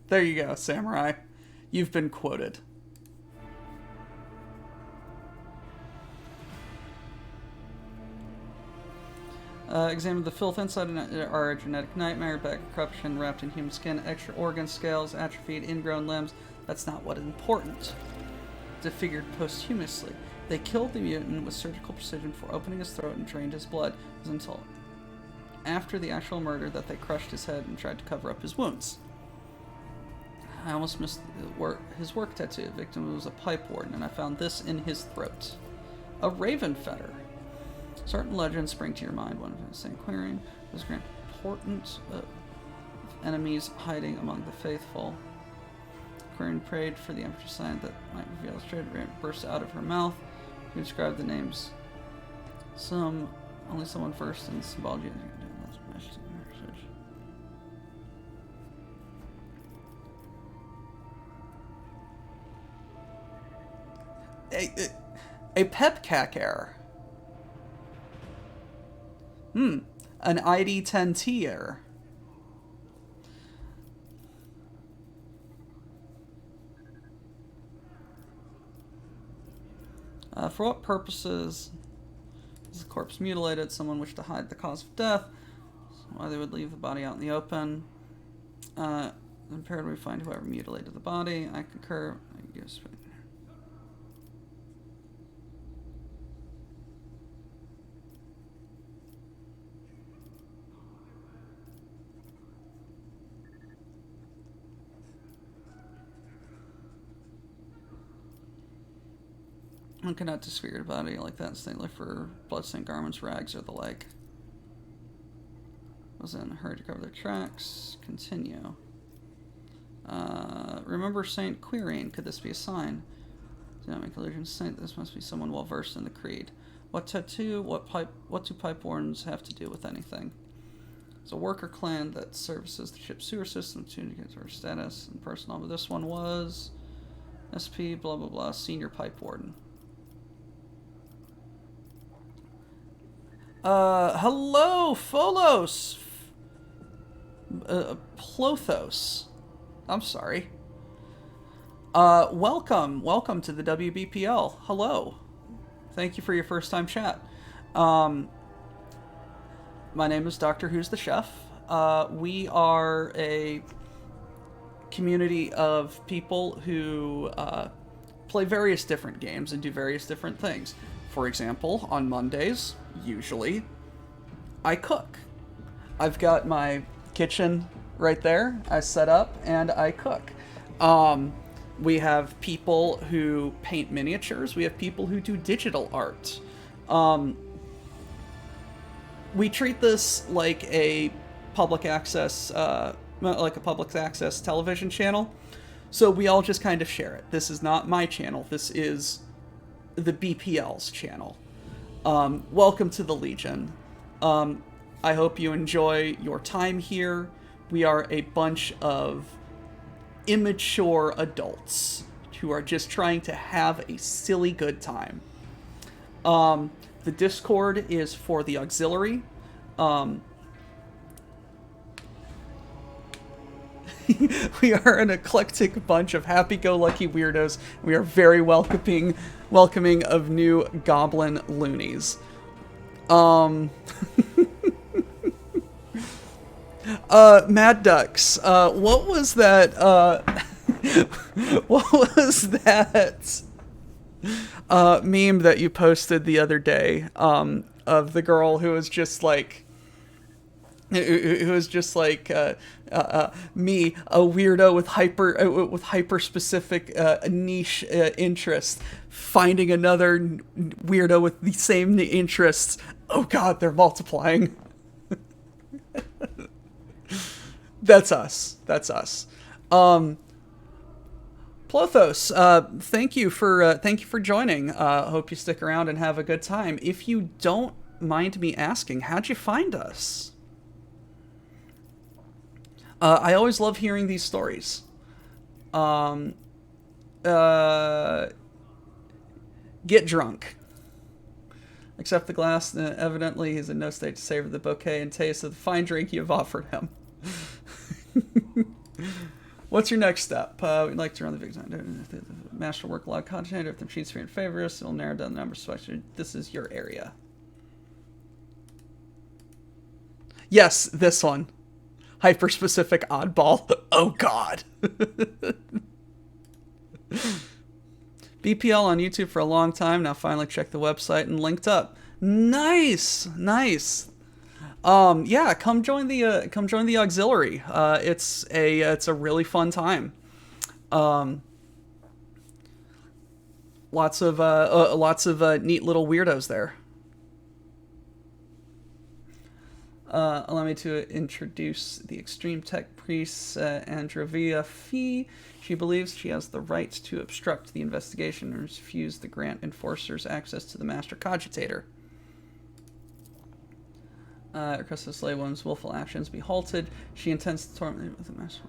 S3: There you go, Samurai. You've been quoted. Examine the filth inside our genetic nightmare, back corruption wrapped in human skin, extra organ scales, atrophied ingrown limbs. That's not what is important. Disfigured posthumously. They killed the mutant with surgical precision before opening his throat and drained his blood. It was until after the actual murder that they crushed his head and tried to cover up his wounds. I almost missed his work tattoo. The victim was a pipe warden, and I found this in his throat. A raven fetter. Certain legends spring to your mind. One of them saying querying was grand important enemies hiding among the faithful. Querying prayed for the Empress sign that might reveal the trade. Burst out of her mouth. She described the names. Only someone versed in symbology. A pepcac error. An ID10T error. For what purposes is the corpse mutilated? Someone wished to hide the cause of death. Why they would leave the body out in the open. Impaired we find whoever mutilated the body. I concur. I guess. One cannot disfigure a body like that and look for bloodstained garments, rags, or the like. Was in a hurry to cover their tracks. Continue. Remember Saint Quirine. Could this be a sign? Do not make illusions. Saint, this must be someone well versed in the creed. What tattoo? What do pipe warrens have to do with anything? It's a worker clan that services the ship's sewer system to indicate our status and personal. But this one was SP blah blah blah senior pipe warden. Hello, Pholos. Plothos. I'm sorry. Welcome to the WBPL. Hello. Thank you for your first time chat. My name is Dr. Who's the Chef. We are a community of people who play various different games and do various different things. For example, on Mondays, usually, I cook. I've got my kitchen right there. I set up and I cook. We have people who paint miniatures. We have people who do digital art. We treat this like a public access, television channel. So we all just kind of share it. This is not my channel. This is the BPL's channel. Welcome to the Legion. I hope you enjoy your time here. We are a bunch of immature adults who are just trying to have a silly good time. The Discord is for the auxiliary. We are an eclectic bunch of happy-go-lucky weirdos. We are very welcoming of new goblin loonies. Mad Ducks, what was that, what was that, meme that you posted the other day, of the girl who was just, like, It was just like me, a weirdo with hyper specific niche interest, finding another weirdo with the same interests. Oh God, they're multiplying. That's us. That's us. Plothos, thank you for joining. Hope you stick around and have a good time. If you don't mind me asking, how'd you find us? I always love hearing these stories. Get drunk. Accept the glass. Evidently, he's in no state to savor the bouquet and taste of the fine drink you have offered him. What's your next step? We'd like to run the big time. The masterwork log content. If the machine's free and favorous, it'll narrow down the number selected. This is your area. Yes, this one. Hyper-specific oddball. Oh, God. BPL on YouTube for a long time. Now finally checked the website and linked up. Nice. Nice. Yeah, come join the auxiliary. It's a really fun time. Lots of neat little weirdos there. Allow me to introduce the extreme tech priest, Androvia Fee. She believes she has the right to obstruct the investigation and refuse the grant enforcers access to the master cogitator. Requests the slave woman's willful actions be halted. She intends to torment with the master.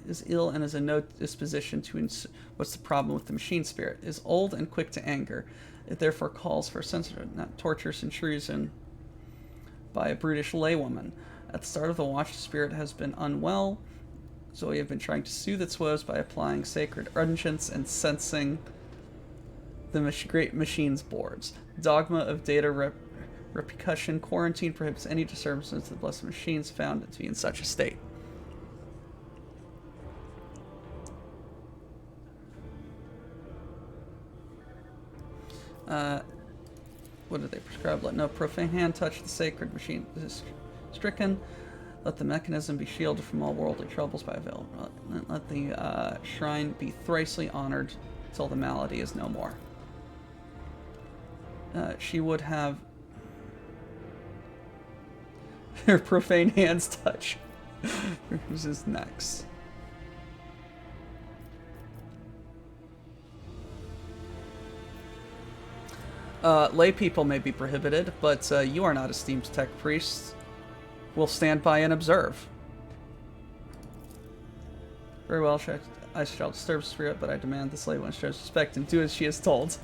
S3: Is ill and is in no disposition to. What's the problem with the machine spirit? Is old and quick to anger. It therefore calls for censorship, not torturous intrusion by a brutish laywoman. At the start of the watch, the spirit has been unwell, so we have been trying to soothe its woes by applying sacred unguents and sensing the great machine's boards. Dogma of data repercussion quarantine prohibits any disturbances to the blessed machines found to be in such a state. What do they prescribe? Let no profane hand touch the sacred machine. Is stricken. Let the mechanism be shielded from all worldly troubles by a veil. Let the shrine be thricely honored till the malady is no more. She would have her profane hands touch. Who's his next? Lay people may be prohibited, but you are not esteemed tech priests. We'll stand by and observe. Very well, I shall disturb spirit, but I demand the slave one shows respect and do as she is told.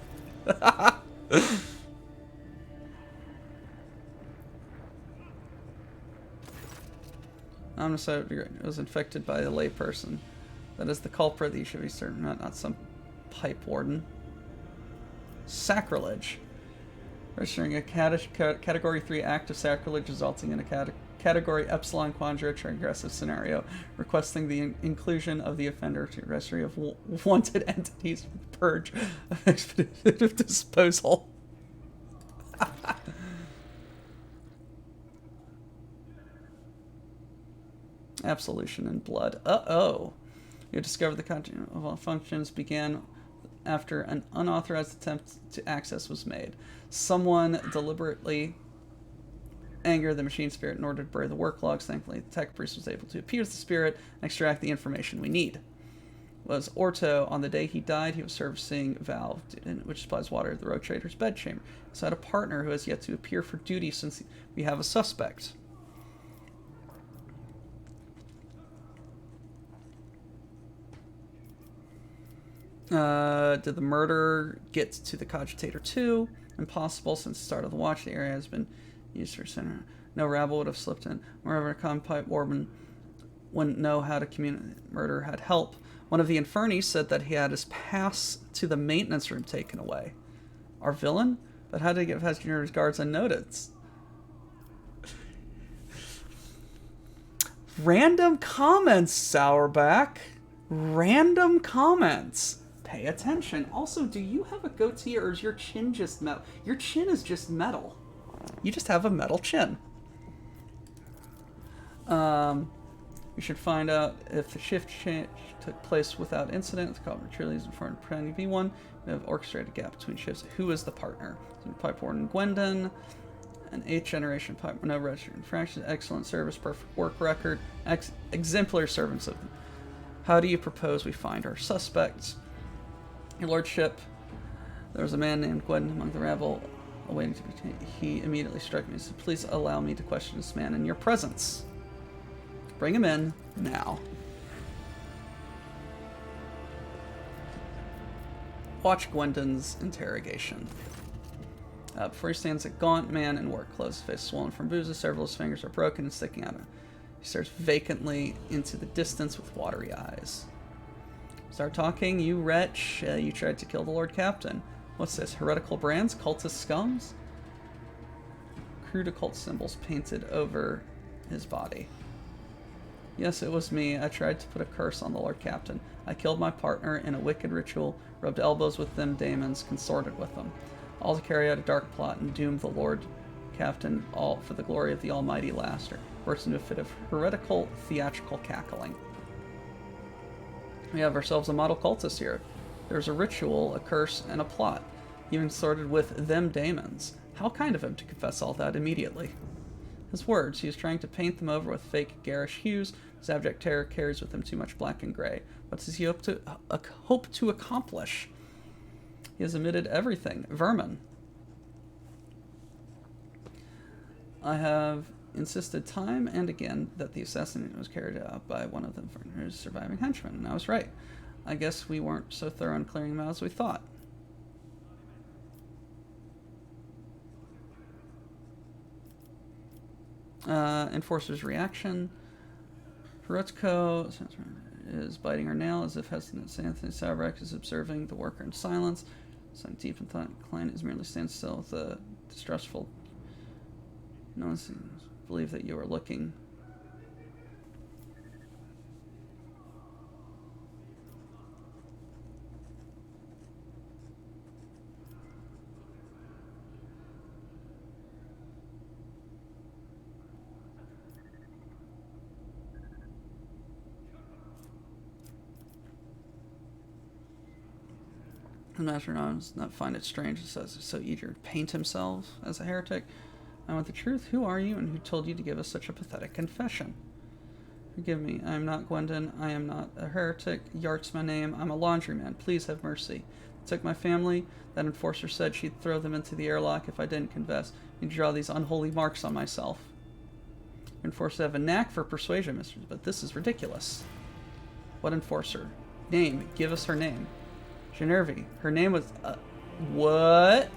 S3: Omnicide was infected by a lay person. That is the culprit that you should be certain, not some pipe warden. Sacrilege. Registering a Category 3 act of sacrilege resulting in a Category Epsilon Quandra transgressive scenario, requesting the inclusion of the offender to registry of wanted entities for the purge of expeditive disposal. Absolution in blood. Uh-oh. You discovered the content of all functions began after an unauthorized attempt to access was made. Someone deliberately angered the machine spirit in order to bury the work logs. Thankfully, the tech priest was able to appease the spirit and extract the information we need. Was Orto. On the day he died, he was servicing valve, which supplies water to the road trader's bedchamber. So I had a partner who has yet to appear for duty since we have a suspect. Did the murder get to the cogitator too? Impossible, since the start of the watch, the area has been used for center. No rabble would have slipped in. Moreover, a common pipe warden wouldn't know how to communicate. Murder had help. One of the Inferni said that he had his pass to the maintenance room taken away. Our villain? But how did he get past Junior's guards unnoticed? Random comments, Sourback. Random comments. Pay attention. Also, do you have a goatee or is your chin just metal? Your chin is just metal. You just have a metal chin. We should find out if the shift change took place without incident. The call truly is informed pretending to be one. We have orchestrated a gap between shifts. Who is the partner? Pipe Warden Gwendon, an 8th generation pipe, no registered infractions, excellent service, perfect work record, exemplary servants of them. How do you propose we find our suspects? Your lordship, there was a man named Gwendon among the rabble awaiting to be taken. He immediately struck me and said, please allow me to question this man in your presence. Bring him in now. Watch Gwendon's interrogation. Before he stands a gaunt man in work clothes, his face swollen from bruises, several of his fingers are broken and sticking out. He stares vacantly into the distance with watery eyes. Start talking, you wretch. You tried to kill the Lord Captain. What's this? Heretical brands? Cultist scums? Crude occult symbols painted over his body. Yes, it was me. I tried to put a curse on the Lord Captain. I killed my partner in a wicked ritual, rubbed elbows with them daemons, consorted with them. All to carry out a dark plot and doom the Lord Captain, all for the glory of the almighty Laster. Burst into a fit of heretical, theatrical cackling. We have ourselves a model cultist here. There's a ritual, a curse, and a plot. Even sorted with them daemons. How kind of him to confess all that immediately. His words, he is trying to paint them over with fake, garish hues. His abject terror carries with him too much black and gray. What does he hope to accomplish? He has omitted everything. Vermin. I have insisted time and again that the assassination was carried out by one of the Werner's surviving henchmen, and I was right. I guess we weren't so thorough in clearing them out as we thought. Enforcer's reaction. Perotko is biting her nail as if hesitant. Anthony Sauerbeck is observing the worker in silence. Sunk deep in thought, Klein is merely standing still with a distrustful. No one seems to believe that you are looking. The master does not find it strange, it says, so eager to paint himself as a heretic. I want the truth. Who are you, and who told you to give us such a pathetic confession? Forgive me. I am not Gwendon. I am not a heretic. Yart's my name. I'm a laundryman. Please have mercy. I took my family. That enforcer said she'd throw them into the airlock if I didn't confess. You draw these unholy marks on myself. Enforcers have a knack for persuasion, mistress, but this is ridiculous. What enforcer? Name. Give us her name. Genervi. Her name was... what?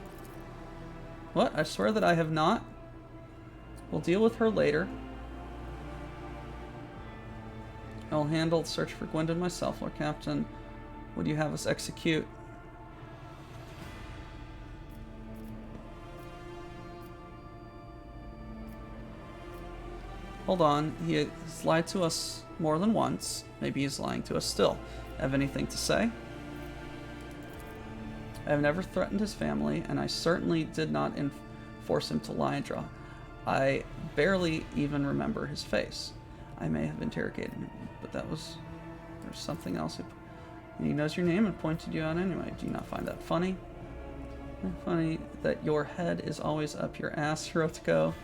S3: What? I swear that I have not. We'll deal with her later. I'll handle the search for Gwendon myself, Lord Captain. Would you have us execute? Hold on. He has lied to us more than once. Maybe he's lying to us still. Have anything to say? I have never threatened his family, and I certainly did not force him to lie and draw. I barely even remember his face. I may have interrogated him, but there's something else. And he knows your name and pointed you out anyway. Do you not find that funny? Funny that your head is always up your ass, Hirotoko.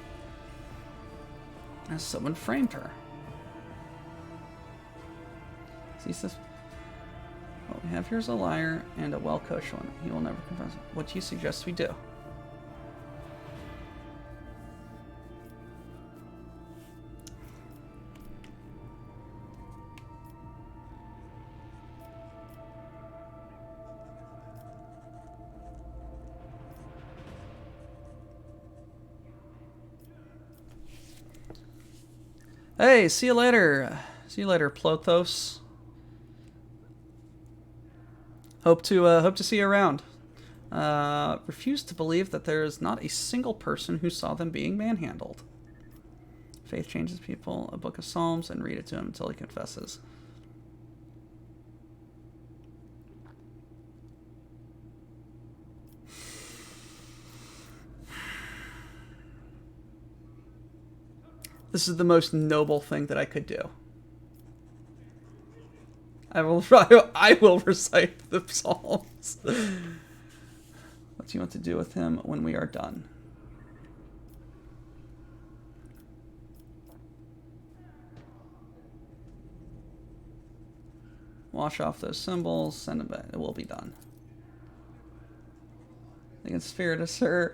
S3: As someone framed her. See, this. What we have here is a liar and a well-coached one. He will never confess. What do you suggest we do? Hey, see you later. See you later, Plothos. Hope to see you around. Refuse to believe that there is not a single person who saw them being manhandled. Faith changes people. A book of Psalms, and read it to him until he confesses. This is the most noble thing that I could do. I will recite the psalms. What do you want to do with him when we are done? Wash off those symbols, send them back. It will be done. I think it's fair to sir.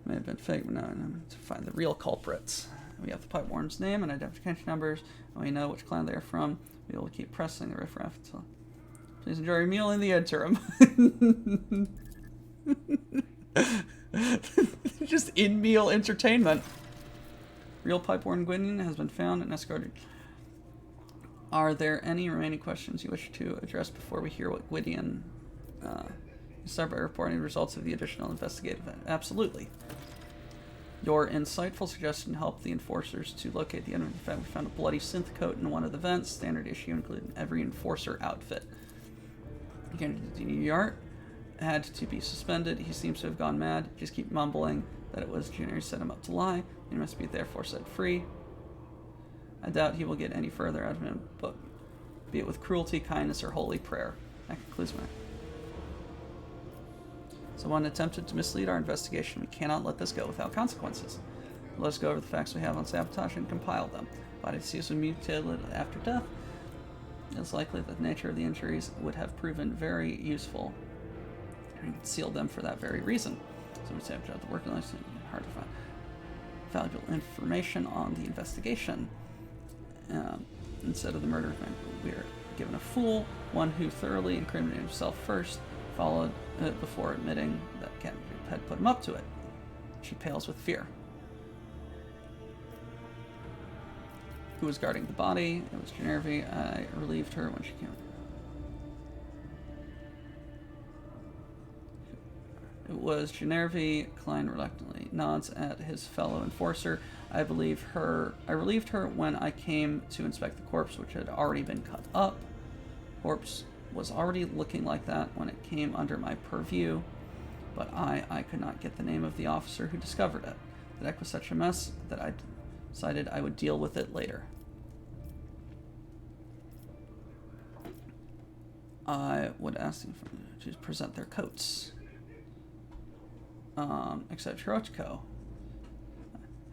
S3: May have been fake, but no, to find the real culprits. We have the pipe warden's name and identification numbers, and we know which clan they are from. We will keep pressing the riffraff until. Please enjoy your meal in the interim. Just in-meal entertainment. Real pipe warden Gwydion has been found and escorted. Are there any remaining questions you wish to address before we hear what Gwydion start by reporting the results of the additional investigative event? Absolutely. Your insightful suggestion helped the enforcers to locate the enemy. In fact, we found a bloody synth coat in one of the vents, standard issue including every enforcer outfit. New York had to be suspended. He seems to have gone mad. Just keep mumbling that it was Junior who set him up to lie. He must be therefore set free. I doubt he will get any further out of him, but be it with cruelty, kindness, or holy prayer. That concludes my. Someone attempted to mislead our investigation. We cannot let this go without consequences. Let us go over the facts we have on sabotage and compile them. Body disease was mutilated after death. It's likely that the nature of the injuries would have proven very useful and concealed them for that very reason. So we sabotaged the working life. Hard to find valuable information on the investigation. Instead of the murder of man, we are given a fool, one who thoroughly incriminated himself first, followed before admitting that Captain had put him up to it. She pales with fear. Who was guarding the body? It was Genervi. I relieved her when she came. It was Genervi. Klein reluctantly nods at his fellow enforcer. I relieved her when I came to inspect the corpse, which had already been cut up. Corpse was already looking like that when it came under my purview, but I could not get the name of the officer who discovered it. The deck was such a mess that I decided I would deal with it later. I would ask them to present their coats. Except Hirochiko.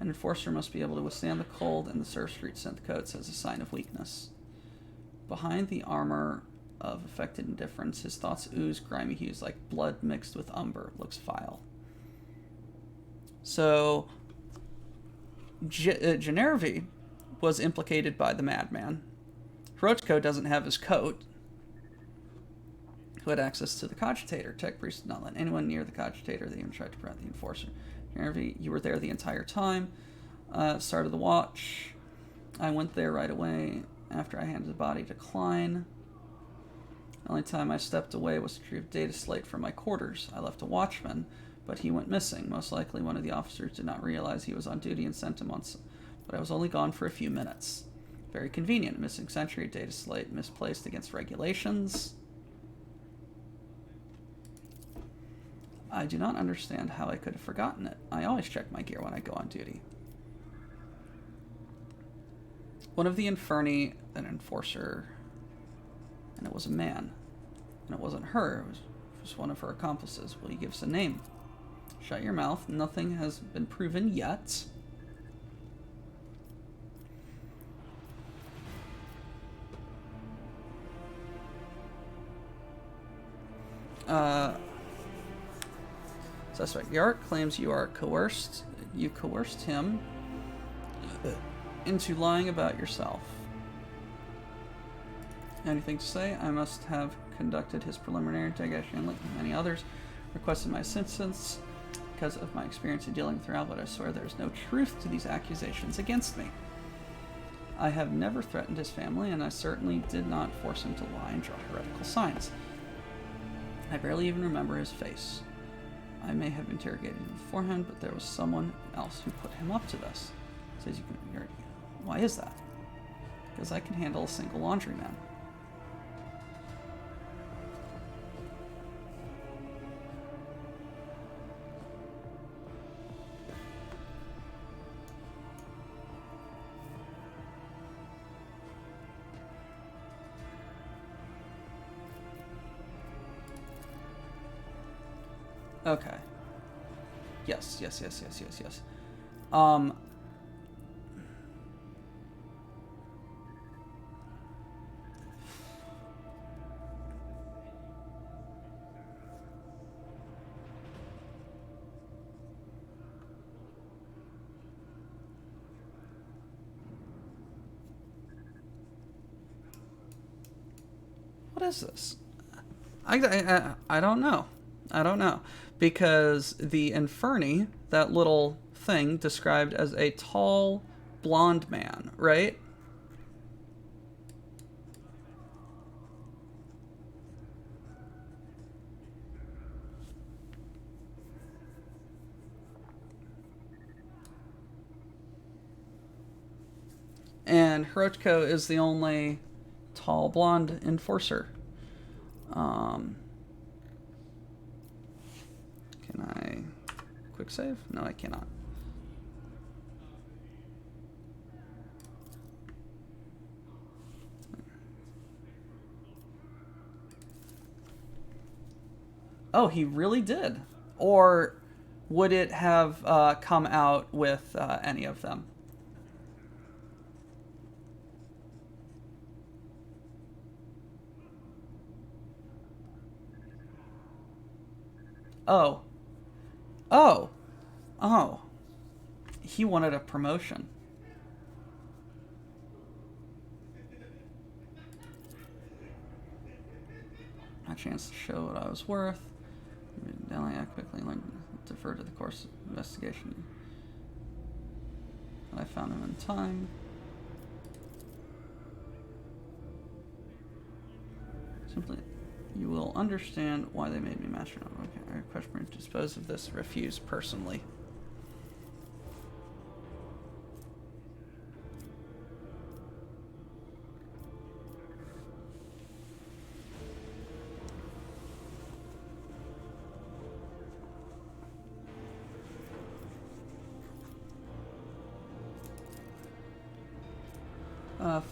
S3: An enforcer must be able to withstand the cold, and the Surf Street synth coats as a sign of weakness. Behind the armor of affected indifference, his thoughts ooze grimy hues like blood mixed with umber. Looks vile. So, Genervi was implicated by the madman. Hirochiko doesn't have his coat. Who had access to the cogitator. Tech priest did not let anyone near the cogitator. They even tried to prevent the enforcer. Genervi, you were there the entire time. Started the watch. I went there right away after I handed the body to Klein. The only time I stepped away was to retrieve data slate from my quarters. I left a watchman, but he went missing. Most likely one of the officers did not realize he was on duty and sent him on. But I was only gone for a few minutes. Very convenient. Missing sentry, data slate misplaced against regulations. I do not understand how I could have forgotten it. I always check my gear when I go on duty. One of the Inferni, an enforcer, and it was a man. And it wasn't her, it was one of her accomplices. Will you give us a name? Shut your mouth. Nothing has been proven yet. Suspect Yark claims you are coerced. You coerced him into lying about yourself. Anything to say? I must have conducted his preliminary interrogation like many others. Requested my assistance because of my experience in dealing with Raoul, but I swear there is no truth to these accusations against me. I have never threatened his family, and I certainly did not force him to lie and draw heretical signs. I barely even remember his face. I may have interrogated him beforehand, but there was someone else who put him up to this. Says you can. Why is that? Because I can handle a single laundryman. Okay. Yes. What is this? I don't know. I don't know. Because the Inferni, that little thing described as a tall, blonde man, right? And Hirochiko is the only tall, blonde enforcer. Can I quick save? No, I cannot. Oh, he really did. Or would it have come out with any of them? Oh. Oh. Oh. He wanted a promotion. A chance to show what I was worth. Evidently, I quickly learned to defer to the course of investigation. I found him in time. Simply, you will understand why they made me master. Okay, I request me to dispose of this refuse personally.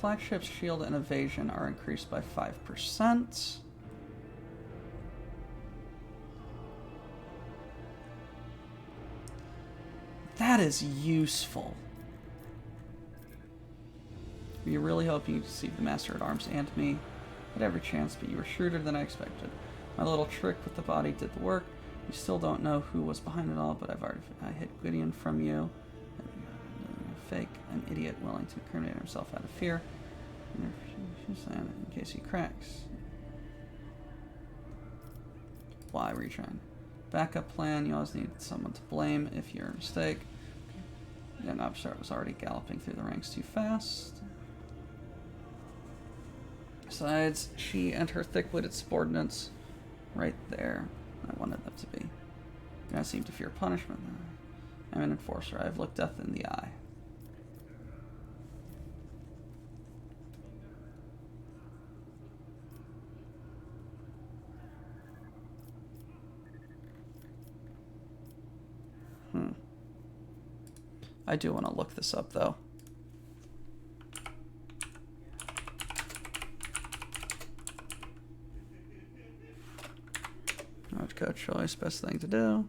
S3: Flagship's shield and evasion are increased by 5%. That is useful. Were you really hoping you deceived the Master at Arms and me? Had every chance, but you were shrewder than I expected. My little trick with the body did the work. You still don't know who was behind it all, but I hid Gwydion from you. Fake, an idiot willing to incriminate himself out of fear. In case he cracks. Why retrying? Backup plan, you always need someone to blame if you're a mistake. Yeah, an upstart was already galloping through the ranks too fast. Besides, she and her thick-witted subordinates right there. I wanted them to be. I seem to fear punishment. I'm an enforcer. I've looked death in the eye. I do want to look this up, though. Not coach choice, best thing to do.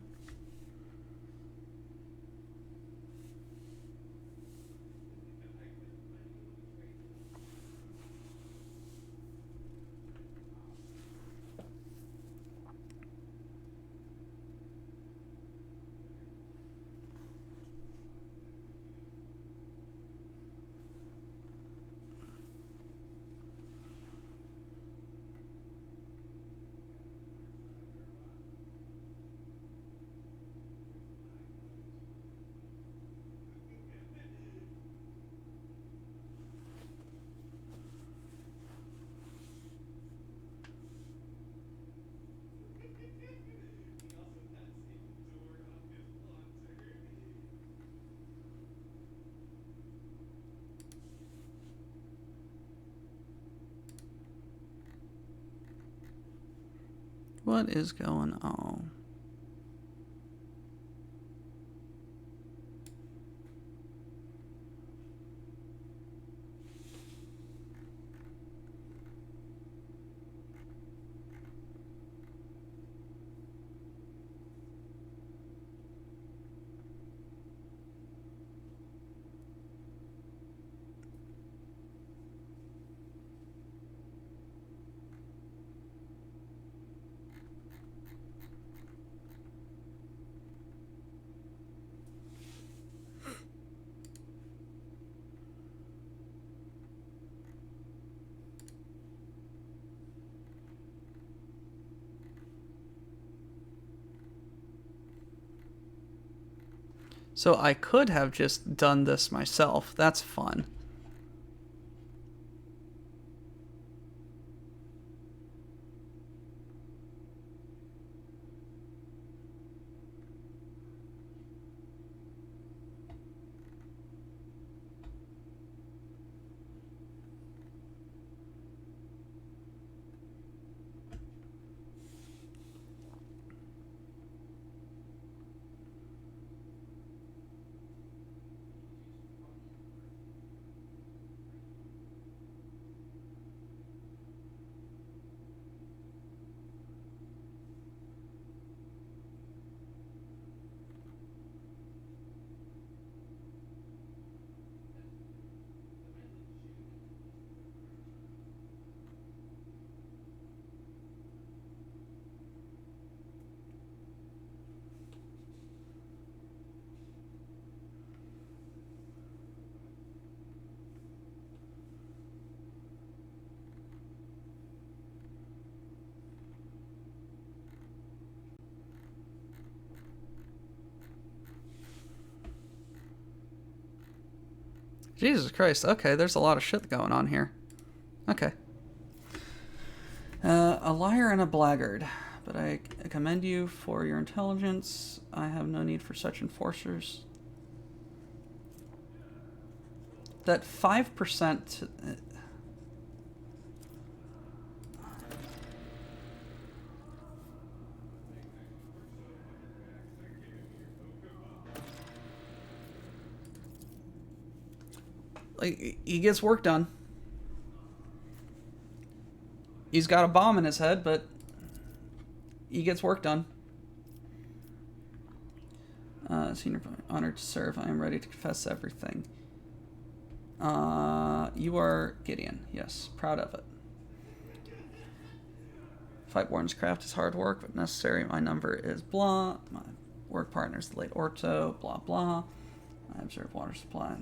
S3: What is going on? So I could have just done this myself. That's fun. Jesus Christ. Okay, there's a lot of shit going on here. Okay. A liar and a blackguard. But I commend you for your intelligence. I have no need for such enforcers. That 5%... Like, he gets work done. He's got a bomb in his head, but he gets work done. Senior, honored to serve. I am ready to confess everything. You are Gideon. Yes, proud of it. Fight Warden's craft is hard work, but necessary. My number is blah. My work partner is the late Orto. Blah blah. I observe water supply.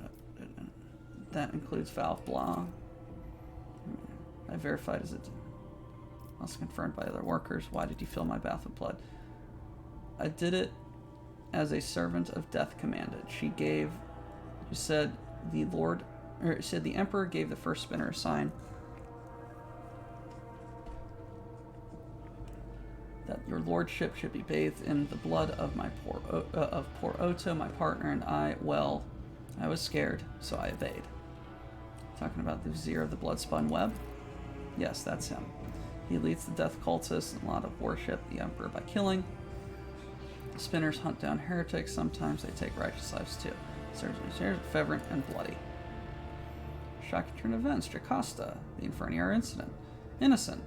S3: That includes valve blah. I verified as it was confirmed by other workers. Why did you fill my bath with blood? I did it as a servant of death commanded. She said the emperor gave the first spinner a sign that your lordship should be bathed in the blood of poor Otto, my partner, and I. Well, I was scared, so I obeyed. Talking about the Vizier of the Bloodspun Web? Yes, that's him. He leads the death cultists and a lot of worship the Emperor by killing. Spinners hunt down heretics. Sometimes they take righteous lives too. Serves fervent and bloody. Shocking turn of events. Jocasta, the Infernier incident. Innocent.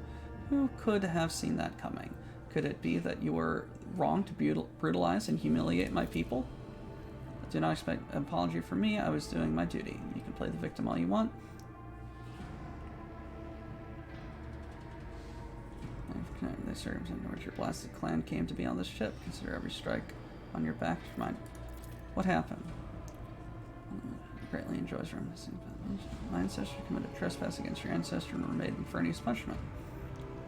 S3: Who could have seen that coming? Could it be that you were wrong to brutalize and humiliate my people? Do not expect an apology from me. I was doing my duty. You can play the victim all you want. The circumstance in which your blasted clan came to be on this ship. Consider every strike on your back. Mind what happened. Greatly enjoys reminiscing. My ancestor committed trespass against your ancestor and were made infernal punishment.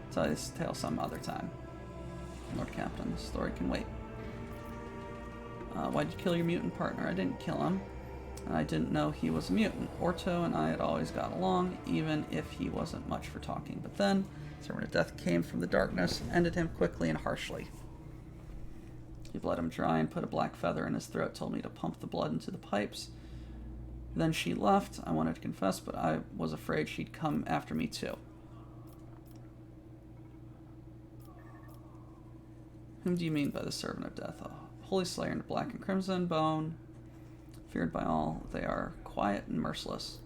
S3: I'll tell you this tale some other time. Lord Captain, this story can wait. Why'd you kill your mutant partner? I didn't kill him. I didn't know he was a mutant. Orto and I had always got along, even if he wasn't much for talking. But then, Servant of Death came from the darkness and ended him quickly and harshly. He bled him dry and put a black feather in his throat, told me to pump the blood into the pipes. Then she left. I wanted to confess, but I was afraid she'd come after me too. Whom do you mean by the Servant of Death? Holy Slayer in black and crimson bone, feared by all. They are quiet and merciless.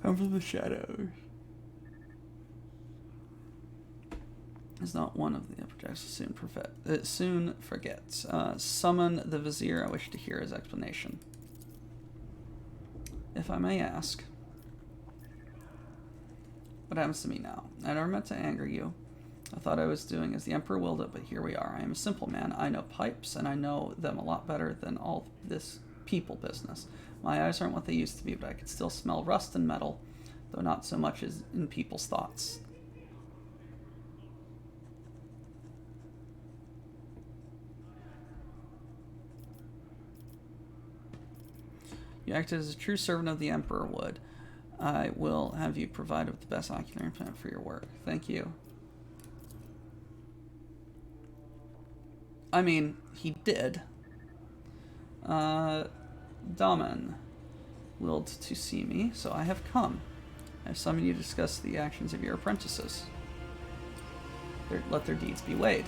S3: Come from the shadows. Is not one of the projects soon forgets. Summon the Vizier. I wish to hear his explanation. If I may ask, what happens to me now? I never meant to anger you. I thought I was doing as the Emperor willed it, but here we are. I am a simple man. I know pipes, and I know them a lot better than all this people business. My eyes aren't what they used to be, but I can still smell rust and metal, though not so much as in people's thoughts. You acted as a true servant of the Emperor would. I will have you provided with the best ocular implant for your work. Thank you. I mean, he did. Daman willed to see me, so I have come. I have summoned you to discuss the actions of your apprentices. Let their deeds be weighed.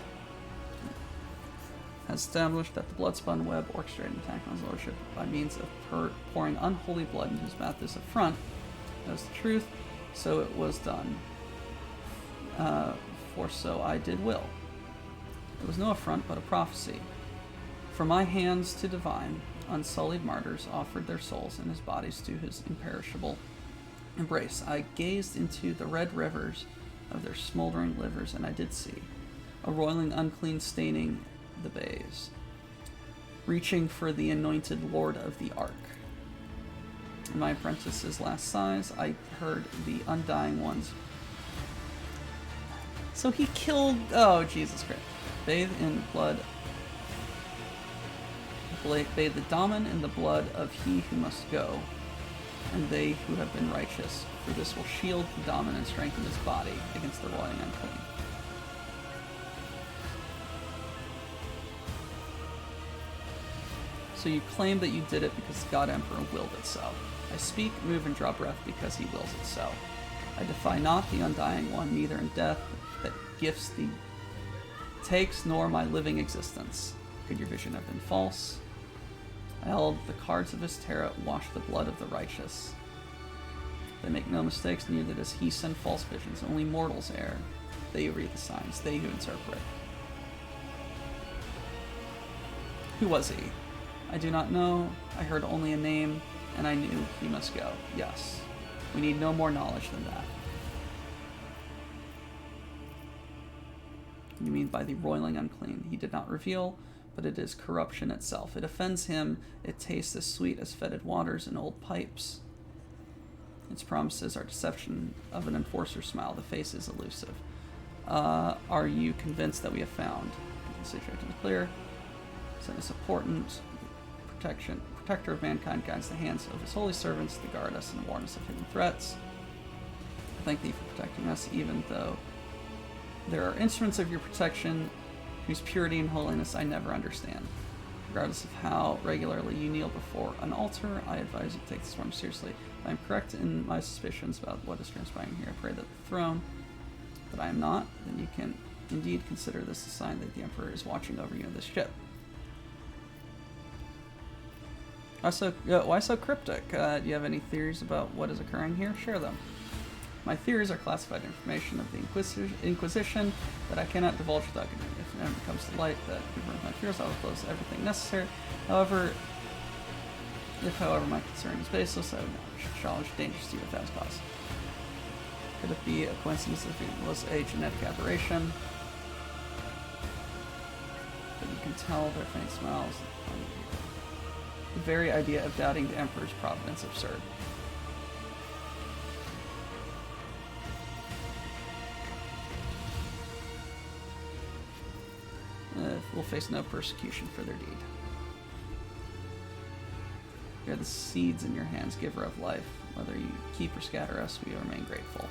S3: Has established that the blood-spun web orchestrated an attack on his lordship by means of pouring unholy blood into his mouth is affront. That is the truth, so it was done. For so I did will. It was no affront, but a prophecy. From my hands to divine, unsullied martyrs offered their souls and his bodies to his imperishable embrace. I gazed into the red rivers of their smoldering livers, and I did see a roiling unclean staining the bays, reaching for the anointed lord of the ark. In my apprentice's last sighs, I heard the undying ones. So he killed... Oh, Jesus Christ. Bathe in blood... Bathe the Daman in the blood of he who must go, and they who have been righteous, for this will shield the Daman and strengthen his body against the roiling unclean. So you claim that you did it because the God Emperor willed it so. I speak, move, and draw breath because he wills it so. I defy not the undying one, neither in death that gifts the takes, nor my living existence. Could your vision have been false? I held the cards of his tarot, wash the blood of the righteous. They make no mistakes, neither does he send false visions. Only mortals err. They who read the signs, they who interpret. Who was he? I do not know. I heard only a name, and I knew he must go. Yes. We need no more knowledge than that. You mean by the roiling unclean? He did not reveal, but it is corruption itself. It offends him. It tastes as sweet as fetid waters and old pipes. Its promises are deception of an enforcer's smile. The face is elusive. Are you convinced that we have found? The situation is clear. Sentence important. Protector of mankind guides the hands of his holy servants to guard us and warn us of hidden threats. I thank thee for protecting us, even though there are instruments of your protection whose purity and holiness I never understand. Regardless of how regularly you kneel before an altar, I advise you to take this form seriously. If I am correct in my suspicions about what is transpiring here, I pray that the throne, but I am not, then you can indeed consider this a sign that the Emperor is watching over you in this ship. Why so cryptic? Do you have any theories about what is occurring here? Share them. My theories are classified information of the Inquisition that I cannot divulge without getting. If it ever comes to light that confirms my fears, I will close everything necessary. However, my concern is baseless, I would not challenge dangerous to you without cause. Could it be a coincidence if it was a genetic aberration? But you can tell their faint smiles. The very idea of doubting the Emperor's providence absurd. Will face no persecution for their deed. You are the seeds in your hands, giver of life. Whether you keep or scatter us, we remain grateful.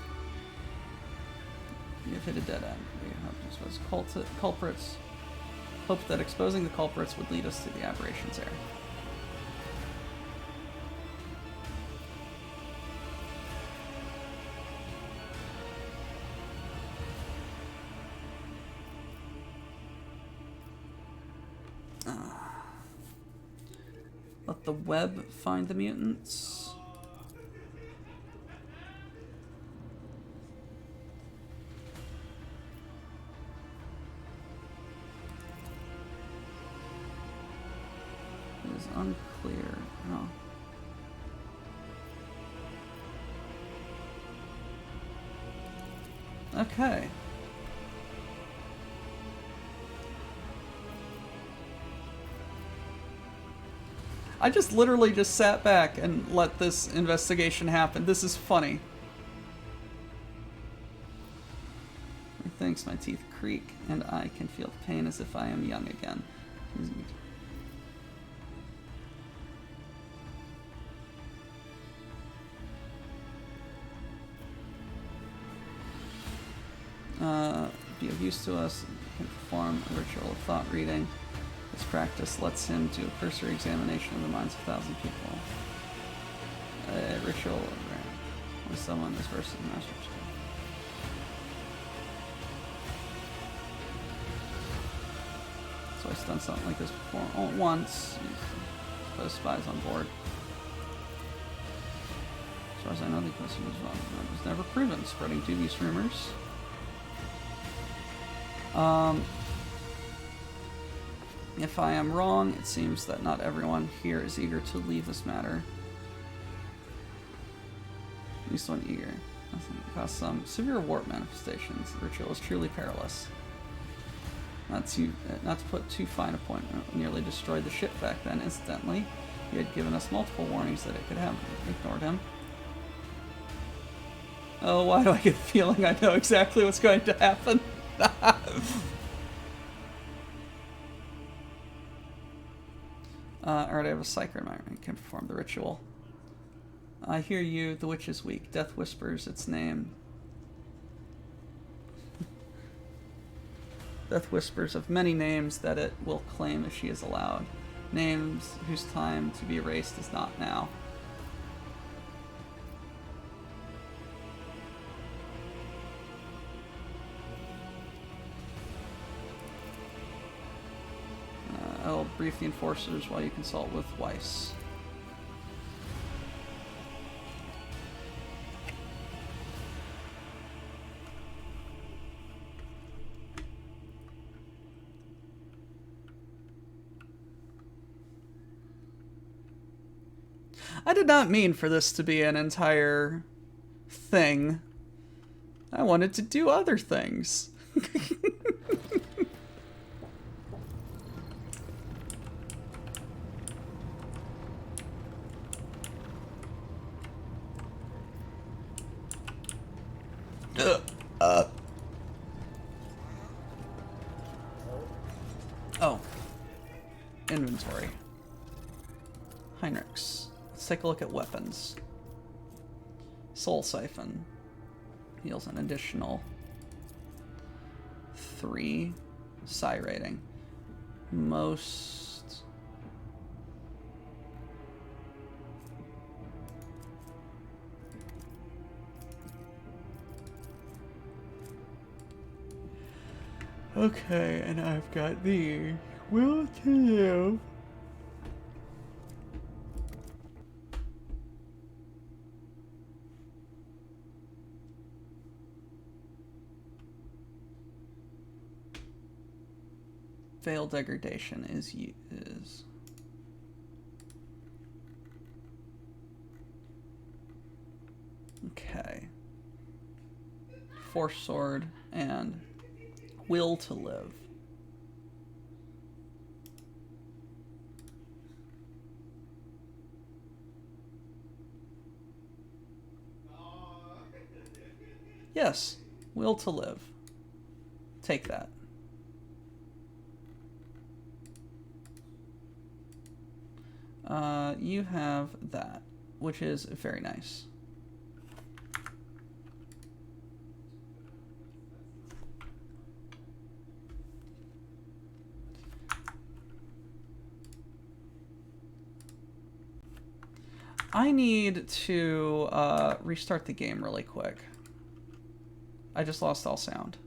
S3: We have hit a dead end. We have to expose culprits. Hope that exposing the culprits would lead us to the aberration's heir. Let the web find the mutants. It is unclear. Oh. Okay. I just literally just sat back and let this investigation happen. This is funny. Methinks my teeth creak, and I can feel the pain as if I am young again. of use to us and can perform a ritual of thought reading. This practice lets him do a cursory examination of the minds of 1,000 people. A ritual of rank. When someone is versed in master skill. So I've done something like this before. Oh, once. Put spies on board. As far as I know, the question was never proven, spreading dubious rumors. If I am wrong, it seems that not everyone here is eager to leave this matter. At least one eager. It caused some severe warp manifestations. The ritual is truly perilous. Not to put too fine a point, it nearly destroyed the ship back then instantly. He had given us multiple warnings that it could happen. We ignored him. Oh, why do I get the feeling I know exactly what's going to happen? Alright, I have a psyker in my ring. Can perform the ritual. I hear you. The witch is weak. Death whispers its name. Death whispers of many names that it will claim if she is allowed. Names whose time to be erased is not now. I'll brief the enforcers while you consult with Weiss. I did not mean for this to be an entire thing. I wanted to do other things. Oh. Inventory. Heinrichs. Let's take a look at weapons. Soul Siphon. Heals an additional 3 psi rating. Most... Okay, and I've got the Will to Live. Veil Degradation is okay. Force Sword and Will to Live. Yes, Will to Live. Take that. You have that, which is very nice. I need to restart the game really quick. I just lost all sound.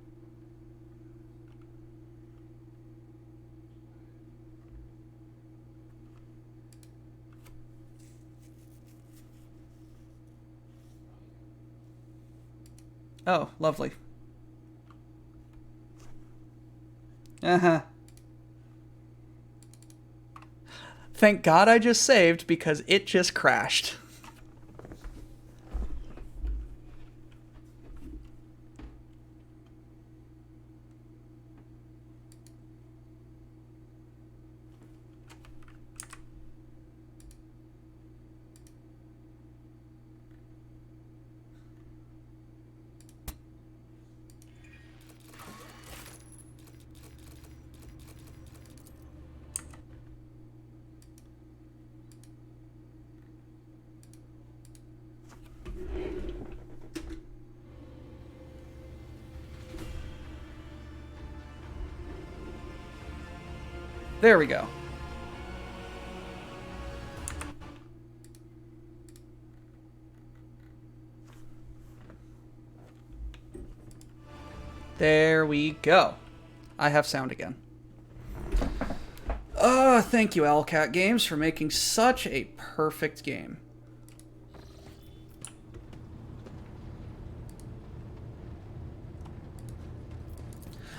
S3: Oh, lovely. Uh-huh. Thank God I just saved because it just crashed. There we go. There we go. I have sound again. Thank you, Owlcat Games, for making such a perfect game.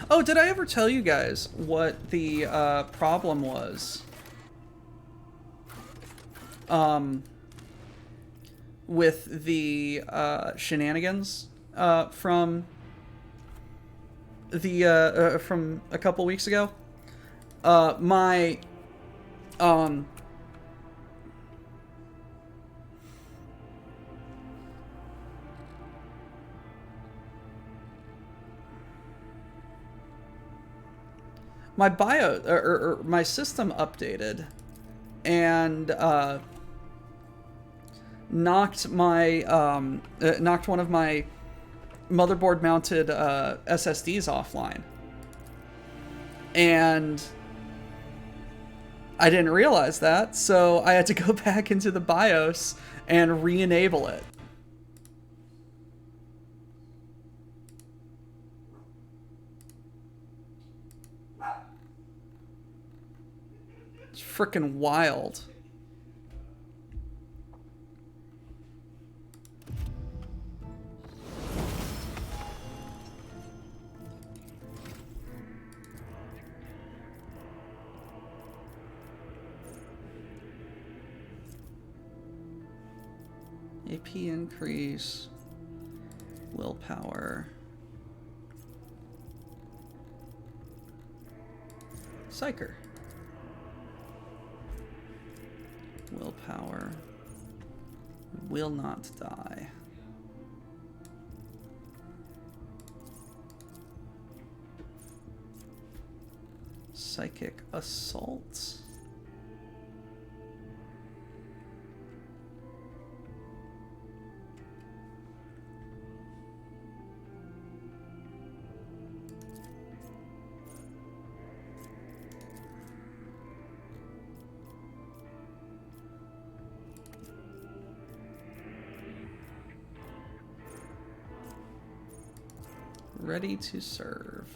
S3: Oh, did I ever tell you guys what the problem was? With the shenanigans from the from a couple weeks ago. My my bio or my system updated and knocked my knocked one of my motherboard mounted SSDs offline, and I didn't realize that, so I had to go back into the BIOS and re-enable it. It's freaking wild. AP increase, willpower, Psyker, willpower, will not die. Psychic assault. Ready to serve.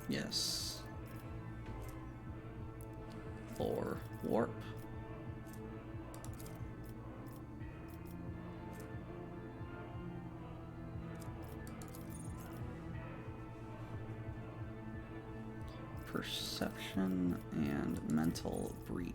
S3: Yes. Or warp. Perception and mental breach.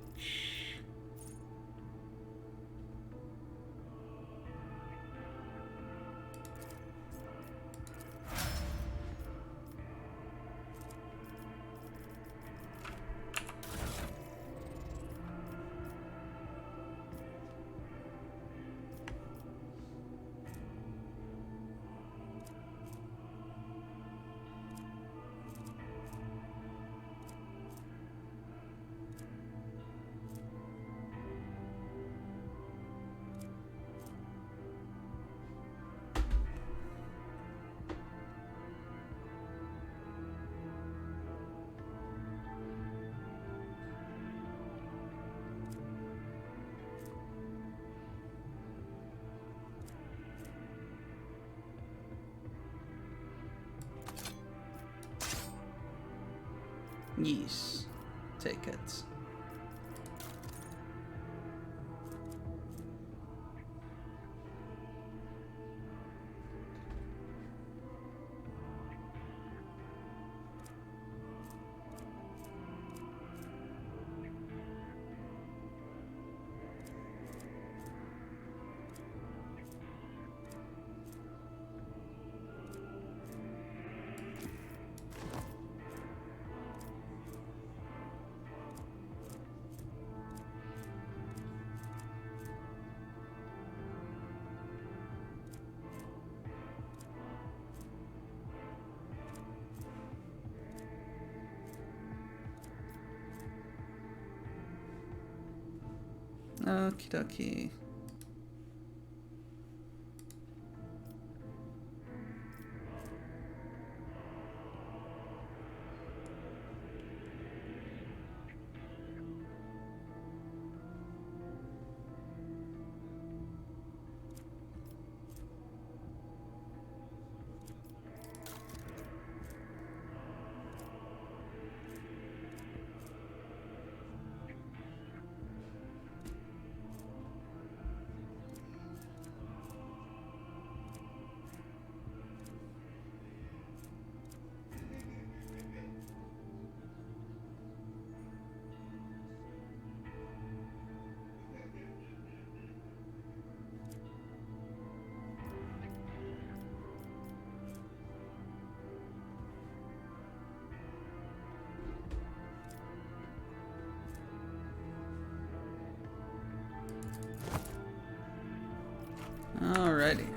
S3: Yes, take it. Okie dokie. Alrighty.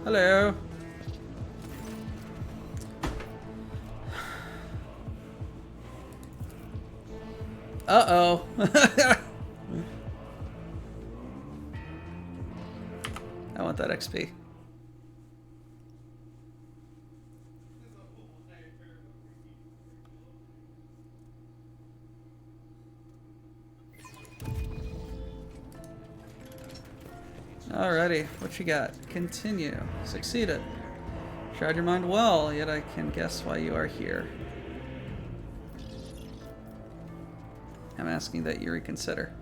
S3: Hello. Uh-oh. I want that XP. Alrighty, what you got? Continue. Succeeded. Tried your mind well, yet I can guess why you are here. I'm asking that you reconsider.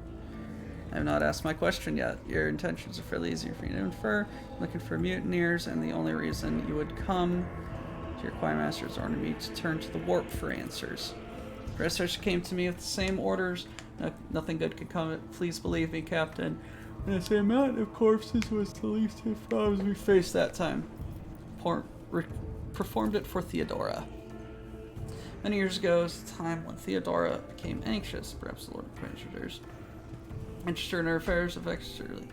S3: I have not asked my question yet. Your intentions are fairly easy for you to infer. Looking for mutineers, and the only reason you would come to your choir masters ordered me to turn to the warp for answers. Dressers came to me with the same orders. Nothing good could come of it. Please believe me, Captain. And the amount of corpses was the least of problems we faced that time. Performed it for Theodora. Many years ago was the time when Theodora became anxious, perhaps the Lord of Inquisitors. Interested in her affairs effectually.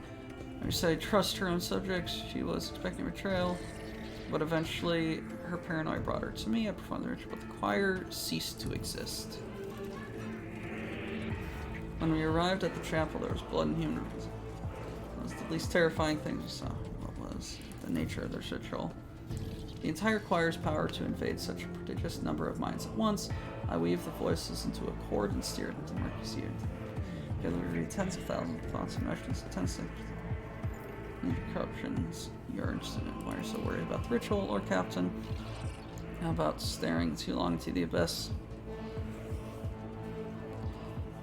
S3: I said trust her own subjects. She was expecting betrayal, but eventually her paranoia brought her to me. I performed the ritual, but the choir ceased to exist. When we arrived at the chapel, there was blood and human remains. It was the least terrifying thing we saw. What was the nature of their ritual? The entire choir's power to invade such a prodigious number of minds at once. I weaved the voices into a chord and steered into Mercury's youth. Together we read tens of thousands of thoughts and emotions, intensive corruptions. You're interested in why you're so worried about the ritual, Lord Captain. How about staring too long into the abyss?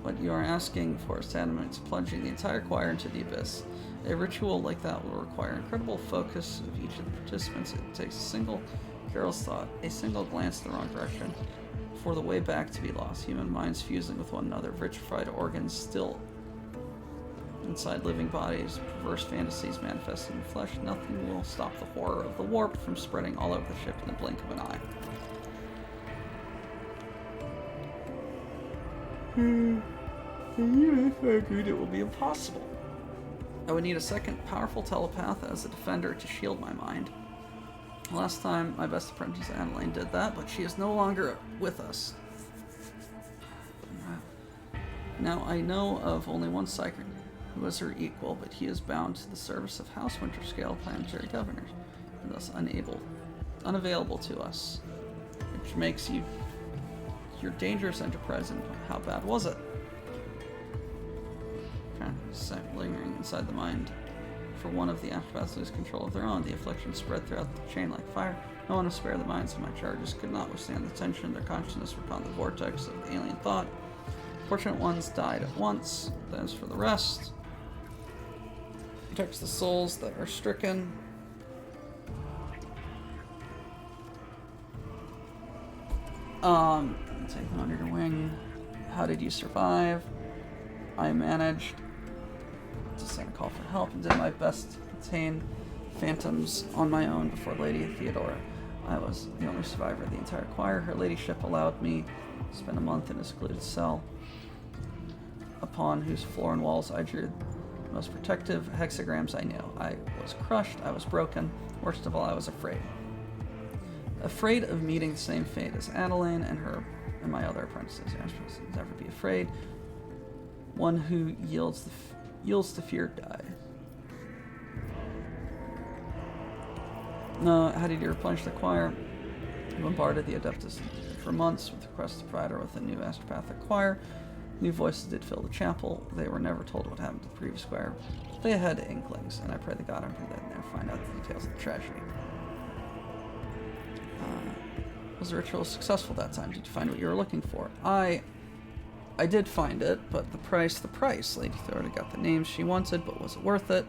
S3: What you are asking for is tantamount to plunging the entire choir into the abyss. A ritual like that will require incredible focus of each of the participants. It takes a single careless thought, a single glance in the wrong direction, for the way back to be lost. Human minds fusing with one another, vitrified organs still inside living bodies, perverse fantasies manifesting in the flesh. Nothing will stop the horror of the warp from spreading all over the ship in the blink of an eye. Even if I agreed, it will be impossible. I would need a second powerful telepath as a defender to shield my mind. Last time, my best apprentice Annalene did that, but she is no longer with us. Now I know of only one Psychic who was her equal, but he is bound to the service of House Winterscale planetary governors, and thus unavailable to us, which makes you your dangerous enterprise. And how bad was it? Lingering inside the mind. For one of the acrobats lose control of their own, the affliction spread throughout the chain like fire. No one to spare the minds of my charges could not withstand the tension. Their consciousness were caught in the vortex of alien thought. Fortunate ones died at once. As for the rest, protects the souls that are stricken. Take them under your wing. How did you survive? I managed to send a call for help and did my best to contain phantoms on my own before Lady Theodora. I was the only survivor of the entire choir. Her ladyship allowed me to spend a month in a secluded cell. upon whose floor and walls I drew the most protective hexagrams I knew. I was crushed, I was broken. Worst of all, I was afraid. Afraid of meeting the same fate as Adeline and her and my other apprentices. You're not supposed to never be afraid. One who yields to fear die. How did you replenish the choir? You bombarded the Adeptus for months with requests to provide her with a new astropathic choir. New voices did fill the chapel. They were never told what happened to the previous choir. They had inklings, and I pray to God they'd never find out the details of the tragedy. Was the ritual successful that time? Did you find what you were looking for? I did find it, but the price. Lady already got the names she wanted, but was it worth it?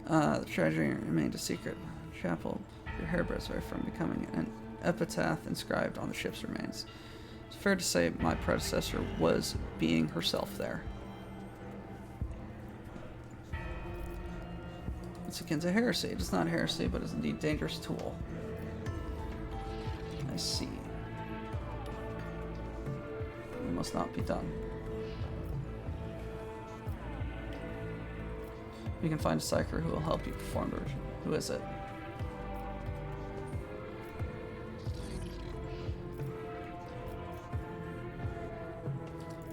S3: The treasury remained a secret. Chapel, your hairbreadth away from becoming an epitaph inscribed on the ship's remains. It's fair to say my predecessor was being herself there. It's akin to heresy. It is not heresy, but is indeed a dangerous tool. I see. It must not be done. You can find a psyker who will help you perform the ritual. Who is it?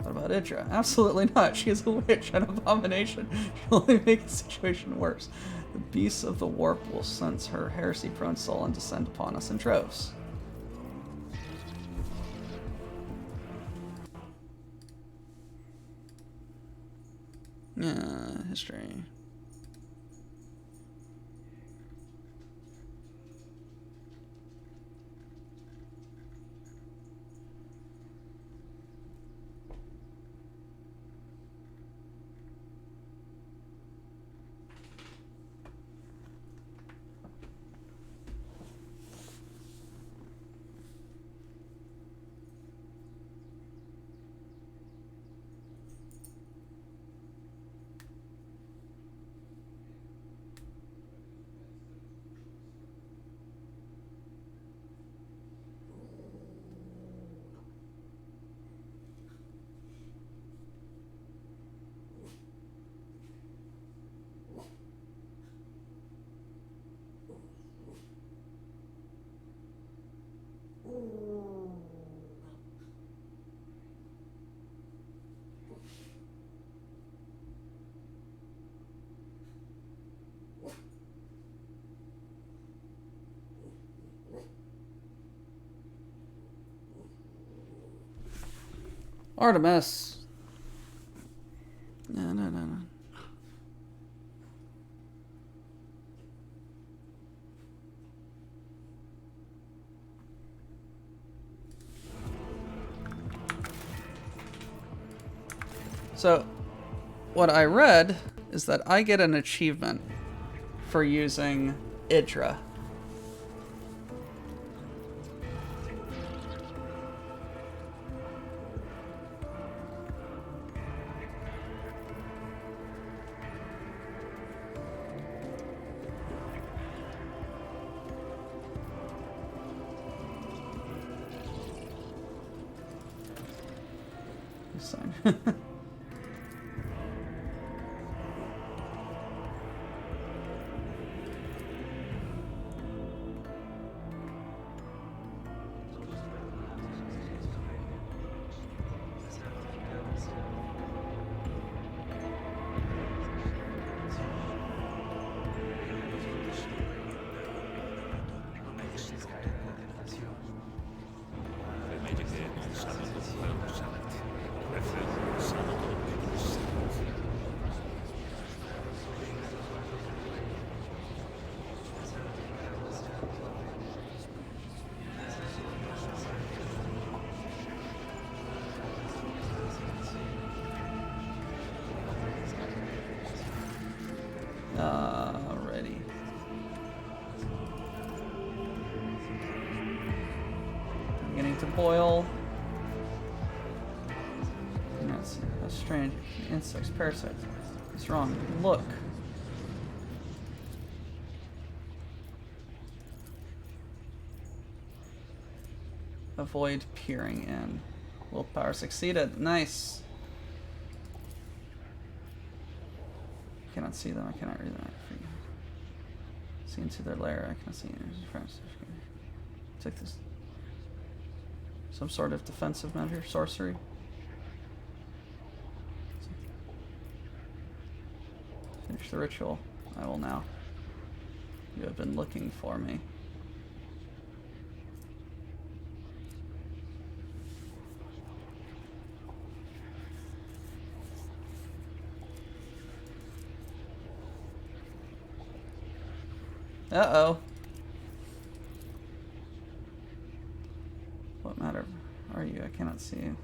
S3: What about Idra? Absolutely not. She is a witch, an abomination. She'll only make the situation worse. The beasts of the warp will sense her heresy-prone soul and descend upon us in droves. History. Artemis. No. So, what I read is that I get an achievement for using Idra. Sign. Alrighty. Beginning to boil. That's strange. Insects, parasites. What's wrong? Look. Avoid peering in. Willpower succeeded. Nice. I cannot see them. I cannot read them. See into their lair. I cannot see any friends. Take this. Some sort of defensive measure. Sorcery. Finish the ritual. I will now. You have been looking for me. Uh-oh. What matter are you? I cannot see you.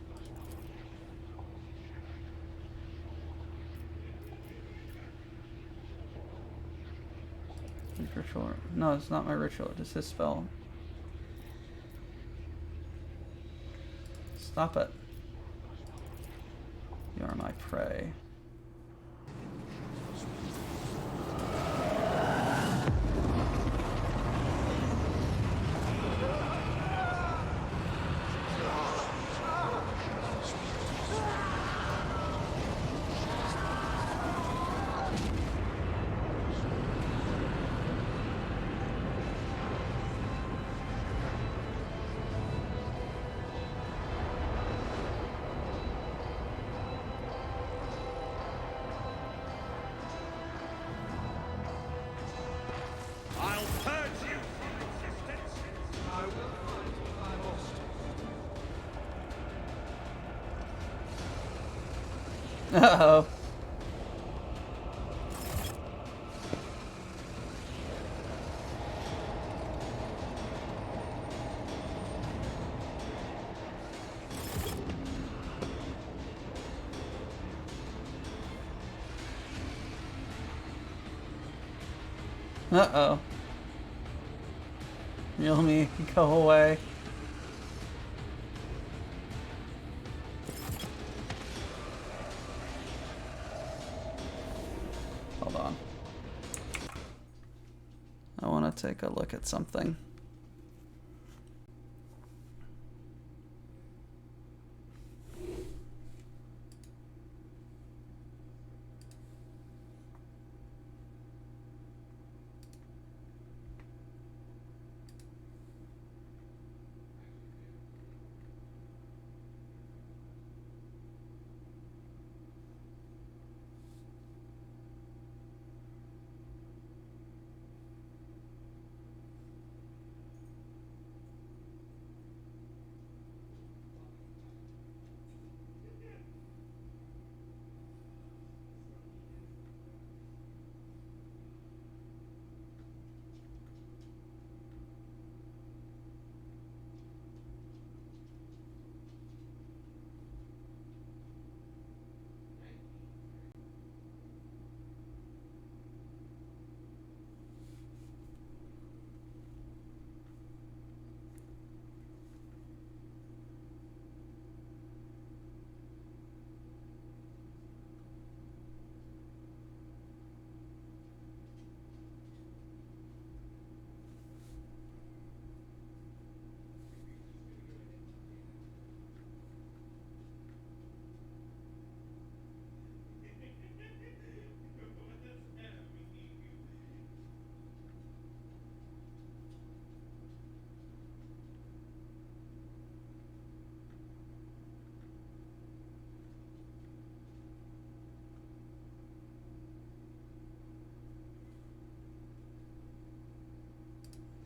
S3: Ritual. No, it's not my ritual. It's his spell. Stop it. You are my prey.
S6: I'll purge you from existence. I will find what I lost.
S3: Uh-oh. Uh-oh. Yumi, go away. Hold on. I want to take a look at something.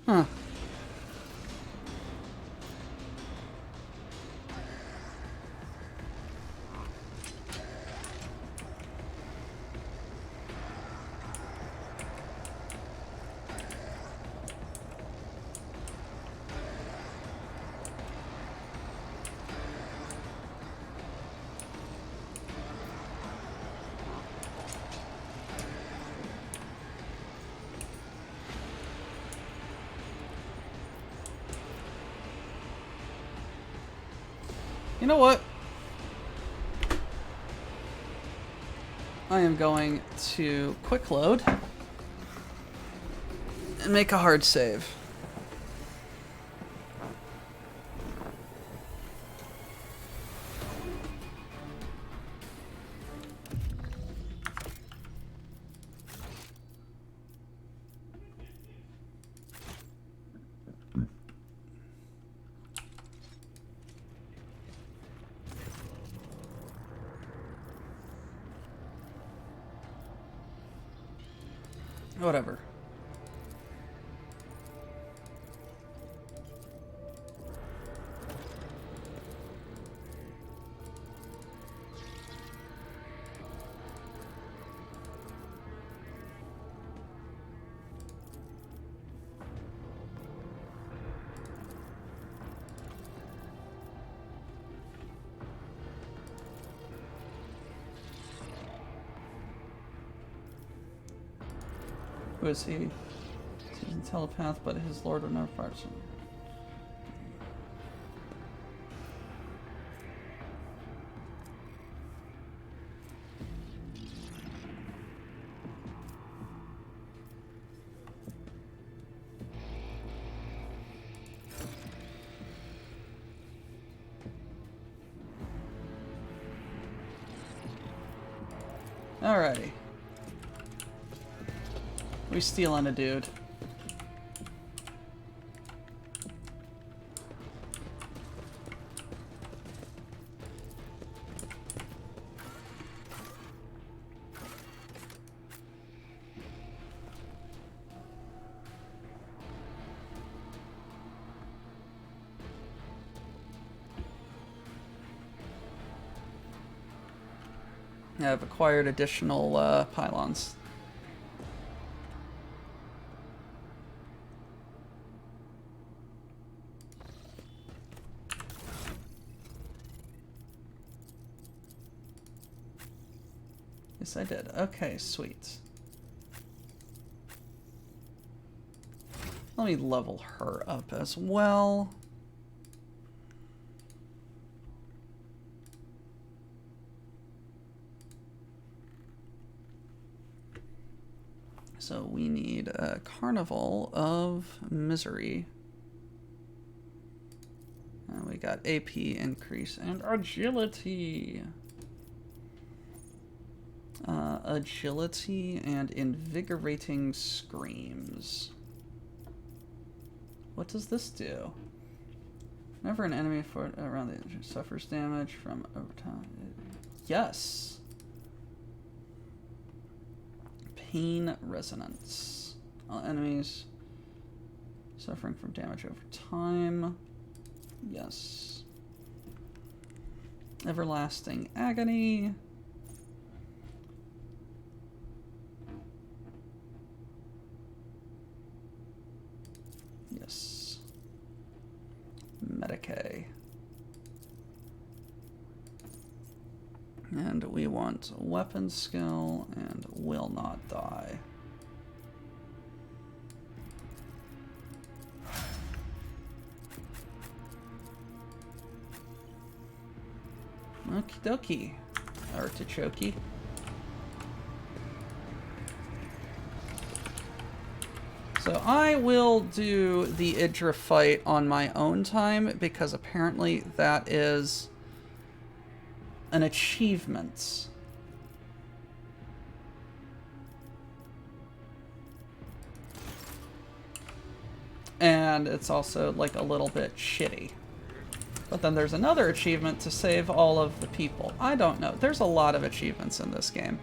S3: Huh. You know what? I am going to quick load and make a hard save. Whatever. Who is he? He's a telepath, but his lord would never fire him. Alrighty. We stealing a dude. I've acquired additional pylons. Yes, I did. Okay, sweet. Let me level her up as well. So we need a Carnival of Misery. And we got AP increase and agility. Agility and invigorating screams. What does this do? Whenever an enemy around the engine suffers damage from overtime. Yes. Pain resonance. All enemies suffering from damage over time. Yes. Everlasting agony. Yes. Medicae. And we want weapon skill and will not die. Okie dokie. Artichoke. So I will do the Idra fight on my own time because apparently that is an achievement. And it's also like a little bit shitty. But then there's another achievement to save all of the people. I don't know. There's a lot of achievements in this game.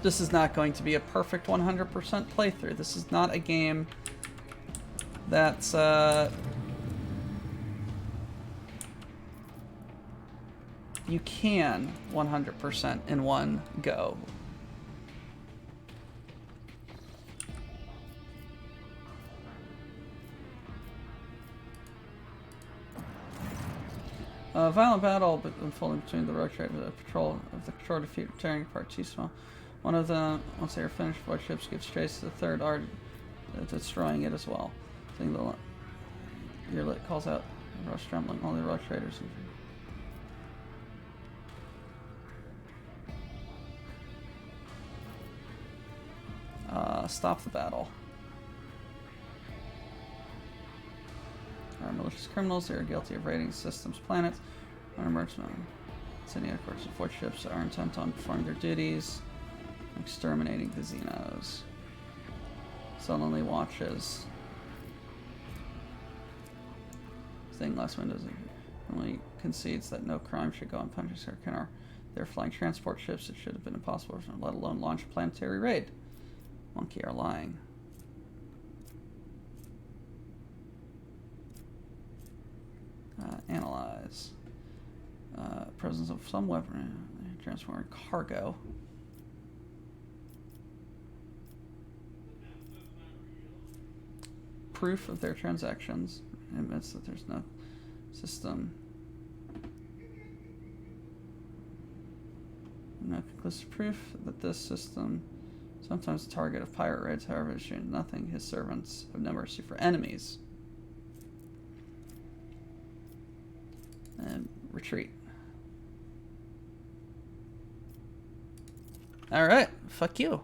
S3: This is not going to be a perfect 100% playthrough. This is not a game that's you can 100% in one go. Violent battle unfolding between the rogue traders and the patrol of the control defeat tearing apart too small. One of them, once they are finished, both ships gives chase to the third, are destroying it as well. Your lit calls out, rush trembling, only rogue traders. Stop the battle. Are malicious criminals. They are guilty of raiding systems, planets, on merchantmen. Sending of course, support ships are intent on performing their duties, exterminating the Xenos. Sullenly watches. Stained glass windows. Only concedes that no crime should go unpunished or can They're flying transport ships. It should have been impossible, let alone launch a planetary raid. Monkey are lying. Analyze. Presence of some weapon. Transporting cargo. Proof of their transactions. It admits that there's no system. No conclusive proof that this system sometimes a target of pirate raids, however, it's shown nothing. His servants have no mercy for enemies. And retreat. Alright, fuck you.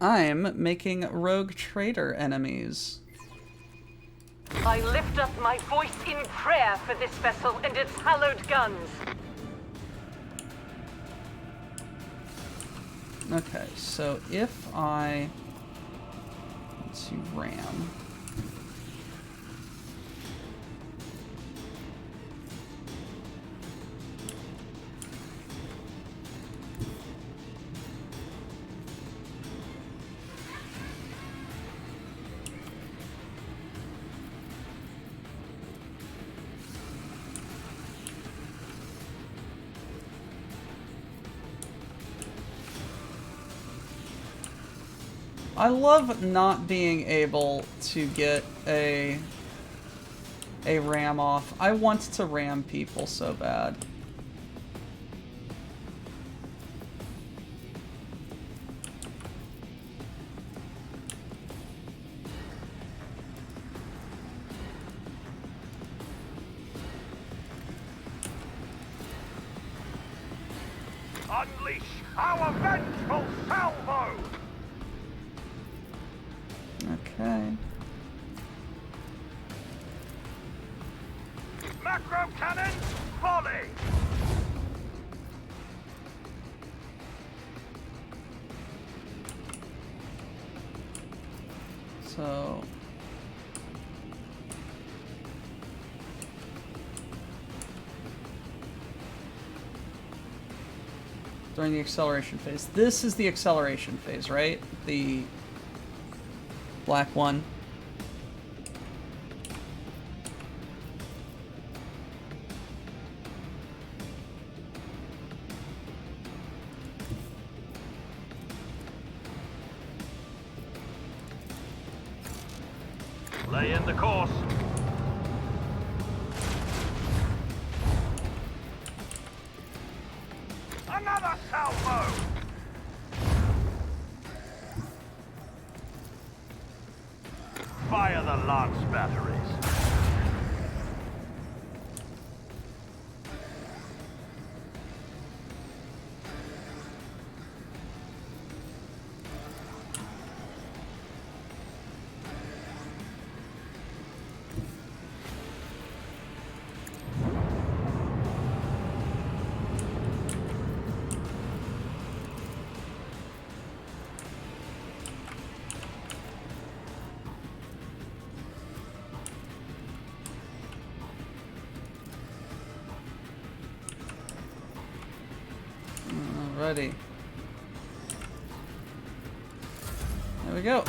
S3: I'm making rogue trader enemies.
S7: I lift up my voice in prayer for this vessel and its hallowed guns.
S3: Okay, so if I... Let's see, ram. I love not being able to get a ram off. I want to ram people so bad.
S6: Unleash our vengeful salvo!
S3: Okay.
S6: Macro cannons, volley!
S3: So... during the acceleration phase. This is the acceleration phase, right? The black one.
S6: Lay in the course. Another salvo! Fire the lance batteries.
S3: Alrighty. There we go.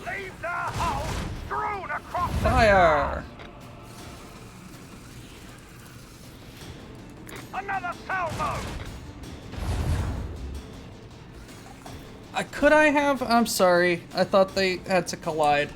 S6: Leave their hulls strewn across the
S3: Fire!
S6: Another salvo!
S3: Could I have... I'm sorry. I thought they had to collide.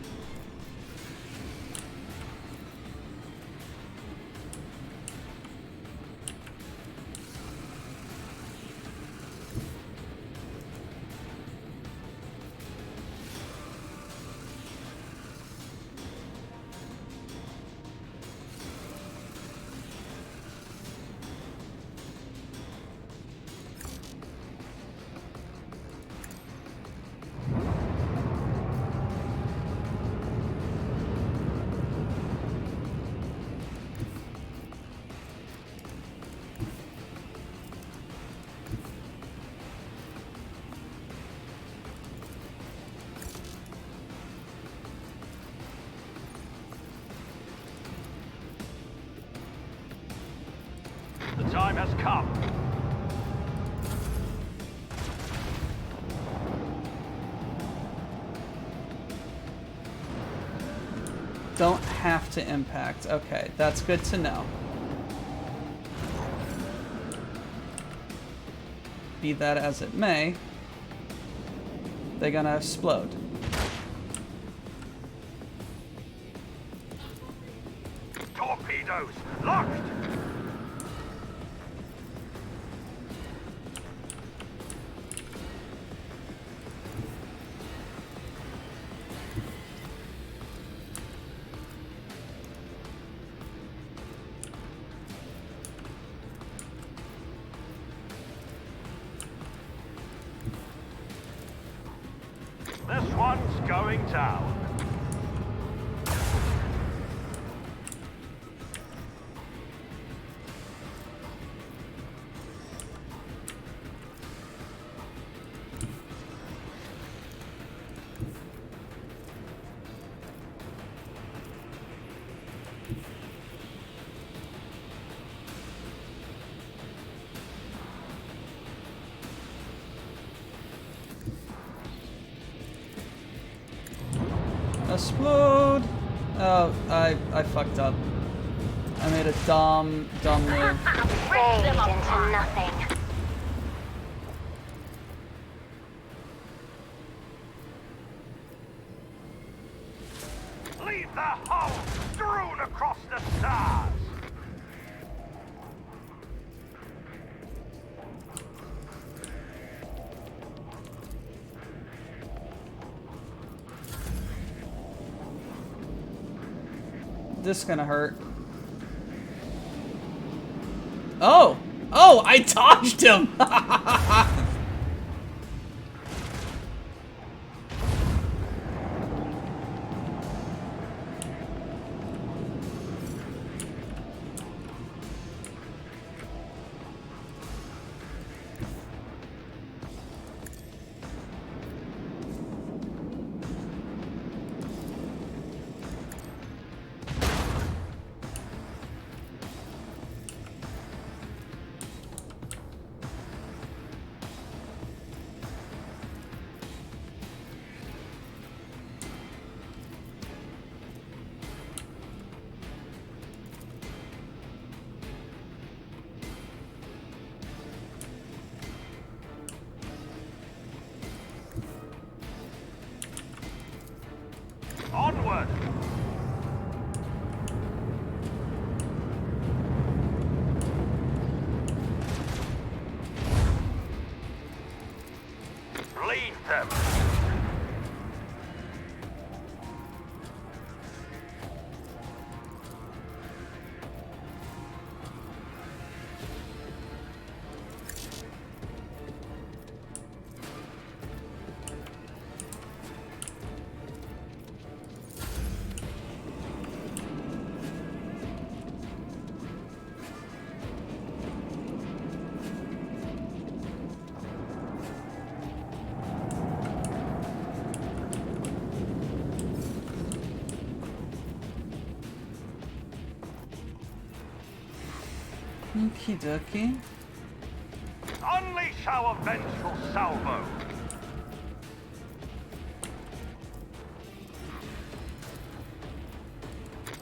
S6: come.
S3: Don't have to impact. Okay, that's good to know. Be that as it may, they're gonna explode.
S6: Torpedoes locked. This one's going down.
S3: Explode! Oh, I fucked up. I made a dumb move.
S4: Fade into nothing.
S6: Leave the hull strewn across the stars.
S3: This is gonna hurt. Oh! Oh, I dodged him!
S6: Onward. Lead them.
S3: Okie dokie.
S6: Unleash our vengeful salvo.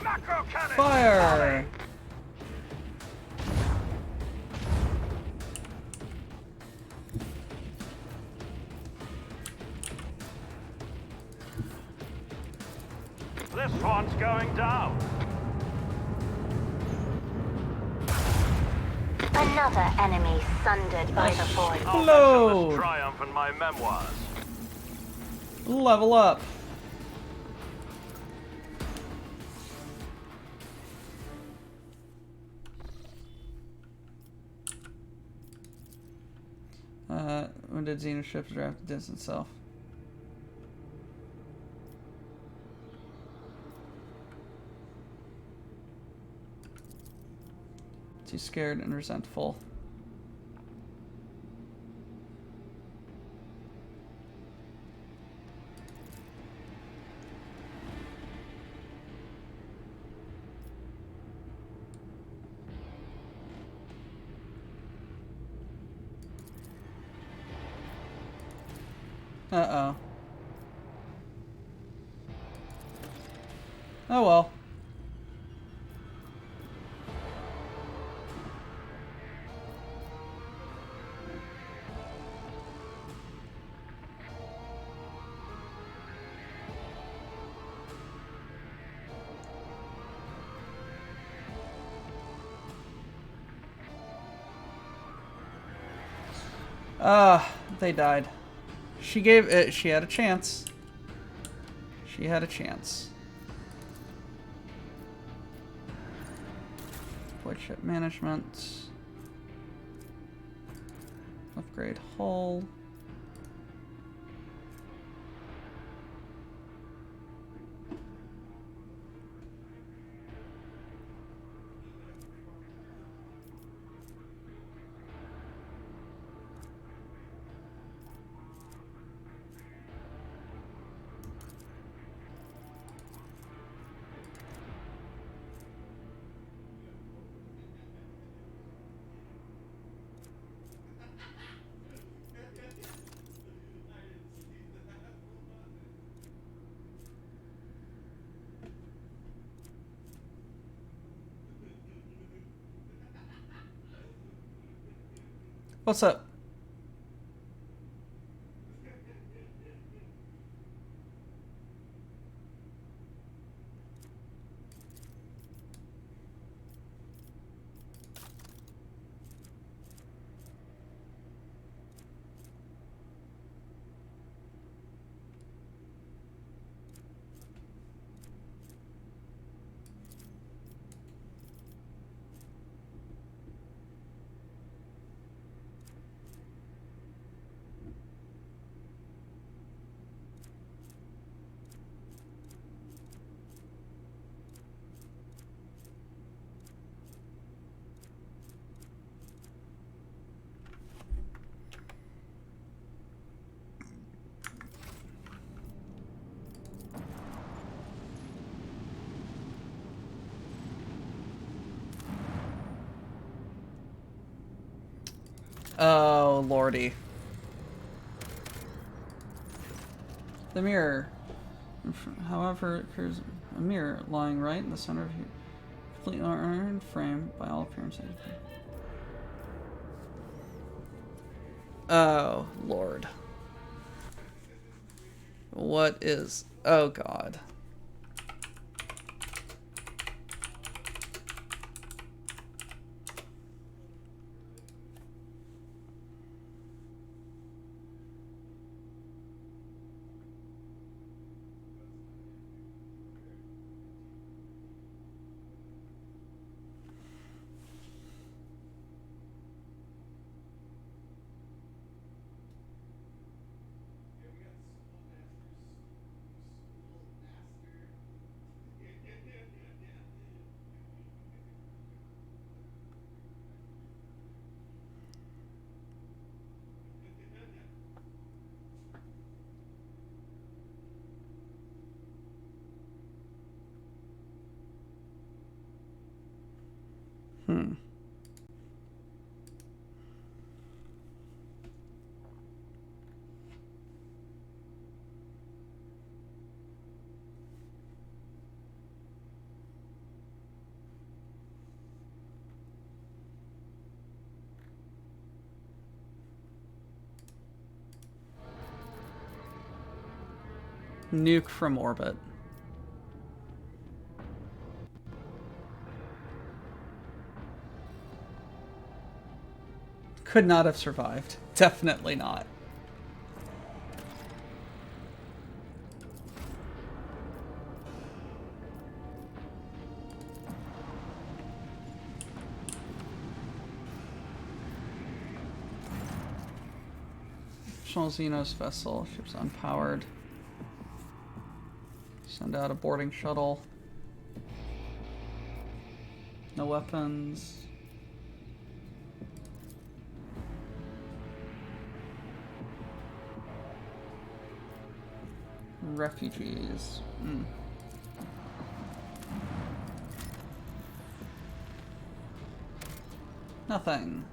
S6: Macro cannon.
S3: Fire!
S6: This one's going down.
S4: Another enemy sundered by the void.
S6: I'll
S3: Hello.
S6: mention this triumph in my memoirs.
S3: Level up. When did Xeno ships draft distance itself? Too scared and resentful. Uh-oh. Oh well. They died. She gave it, she had a chance. She had a chance. Void ship management. Upgrade hull. What's up? Oh, lordy. The mirror. However, it appears a mirror lying right in the center of your completely iron frame by all appearances. Oh, Lord. What is... Oh, God. Hmm. Nuke from orbit. Could not have survived. Definitely not. Xenos vessel. Ship's unpowered. Send out a boarding shuttle. No weapons. Refugees. Nothing.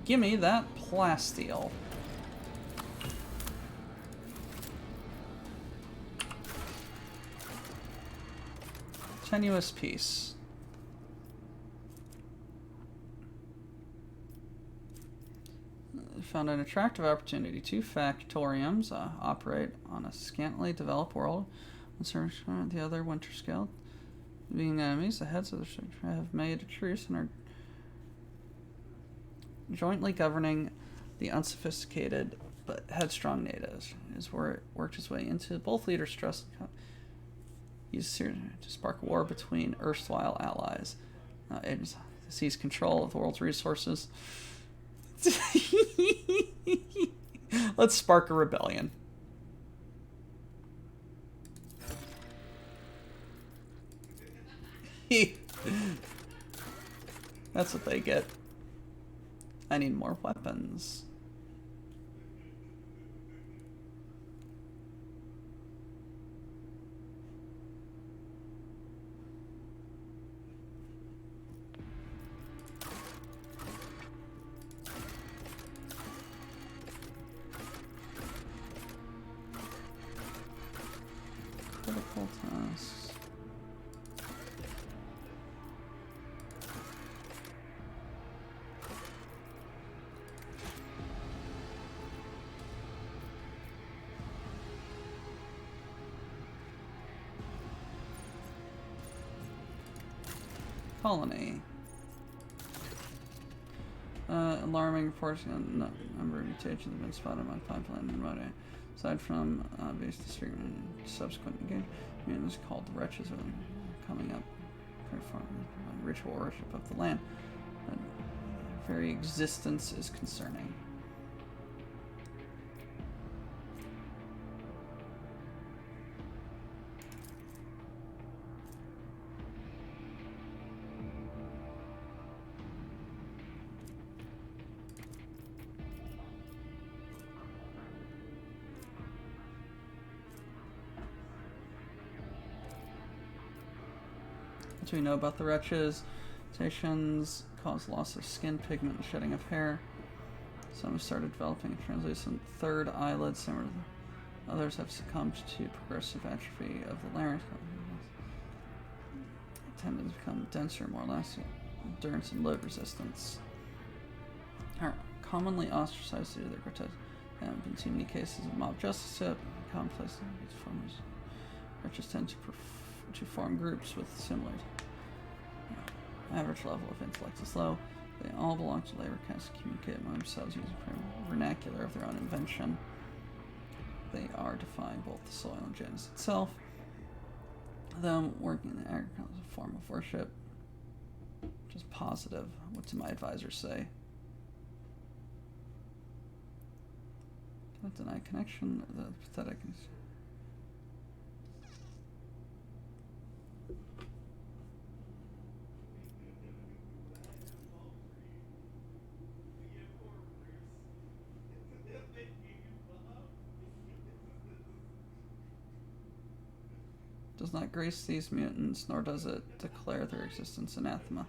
S3: Gimme that plasteel. Tenuous piece. Found an attractive opportunity. 2 factoriums operate on a scantily developed world. The other winter scale. Being enemies, the heads of the structure have made a truce and are jointly governing the unsophisticated but headstrong natives. Is where it worked its way into both leaders' trust. Used to spark a war between erstwhile allies. It seize control of the world's resources. Let's spark a rebellion. That's what they get. I need more weapons. Critical tasks. Colony. Alarming reports on a number of mutations have been spotted on my pipeline in Mode. Aside from base disfigurement and subsequent engagement, is called the Wretches are coming up perform ritual worship of the land. But their very existence is concerning. What do we know about the Wretches? Mutations cause loss of skin pigment and shedding of hair. Some have started developing a translucent third eyelid, similar to others have succumbed to progressive atrophy of the larynx. Tend to become denser, more lasting endurance and load resistance. Are commonly ostracized due to their grotesque. There have been too many cases of mob justice yet. Commonplace formers. Wretches tend to form groups with similar average level of intellect is low. They all belong to labor castes and communicate among themselves using vernacular of their own invention. They are defying both the soil and genus itself. Them working in the agriculture is a form of worship. Which is positive. What do my advisors say? Don't deny connection. The pathetic is. Does not grace these mutants, nor does it declare their existence anathema.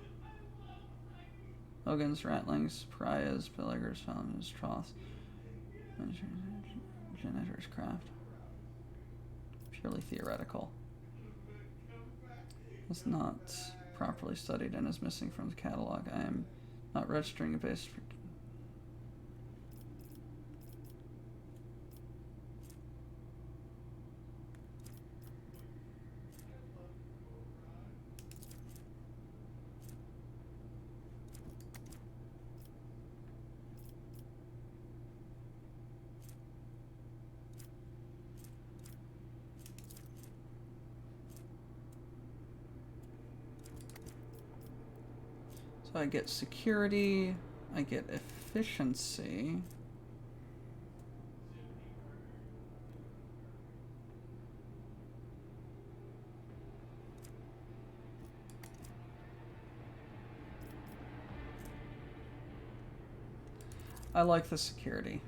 S3: Hogans, ratlings, pariahs, beggars, founders, troughs, janitor's craft. Purely theoretical. Is not properly studied and is missing from the catalog. I am not registering a base for. So I get security, I get efficiency. I like the security.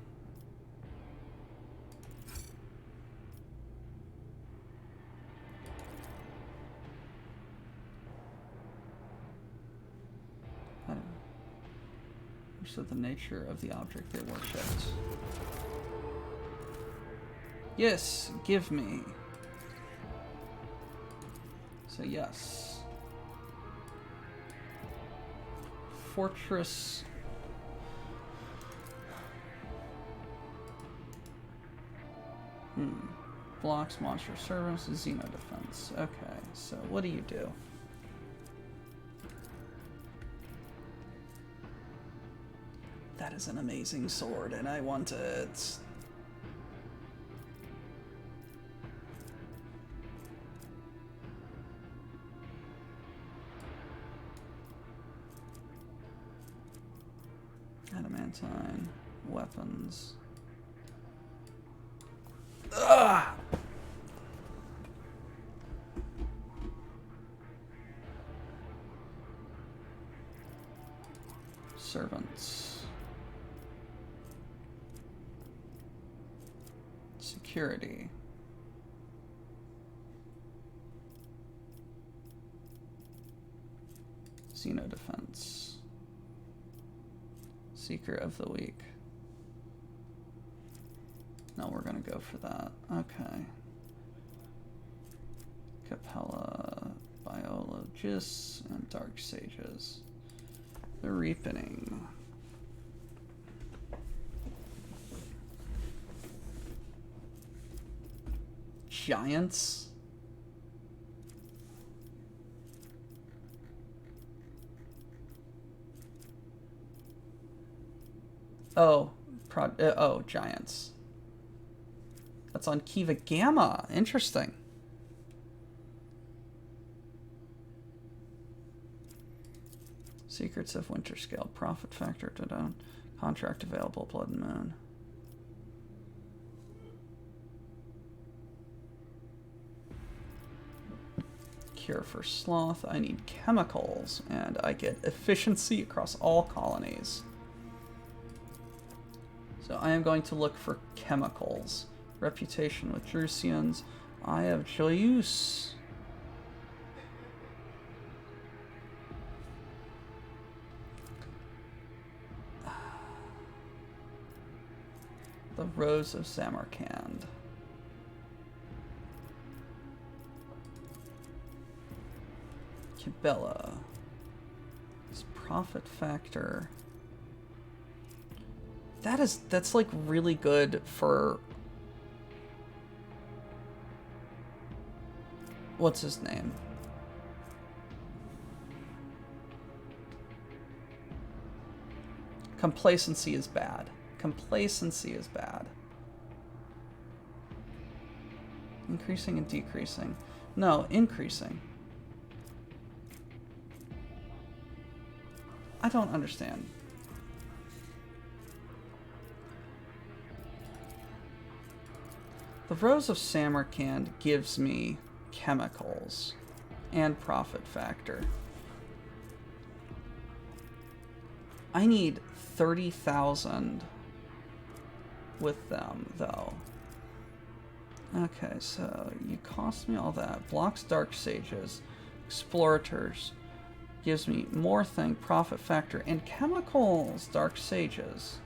S3: regardless of the nature of the object they worshipped. Yes, give me. So yes. Fortress. Blocks monster service, Xeno defense. Okay, so what do you do? That is an amazing sword, and I want it. Adamantine, weapons. Ugh! Servants. Security. Xeno defense. Seeker of the week. No, we're gonna go for that. Okay. Capella, Biologists, and Dark Sages. The Reapening. Giants? Oh, giants. That's on Kiva Gamma. Interesting. Secrets of Winter Scale. Profit factor to down. Contract available. Blood and Moon. Cure for Sloth. I need chemicals. And I get efficiency across all colonies. So I am going to look for chemicals. Reputation with Drusians. Eye of Joyous. The Rose of Samarkand. Kibella. This profit factor. That's like really good for what's his name? Complacency is bad. Complacency is bad. Increasing and decreasing. No, increasing. I don't understand. The Rose of Samarkand gives me chemicals and profit factor. I need 30,000 with them, though. Okay, so you cost me all that. Blocks Dark Sages, Explorators, gives me more thing, profit factor, and chemicals, Dark Sages.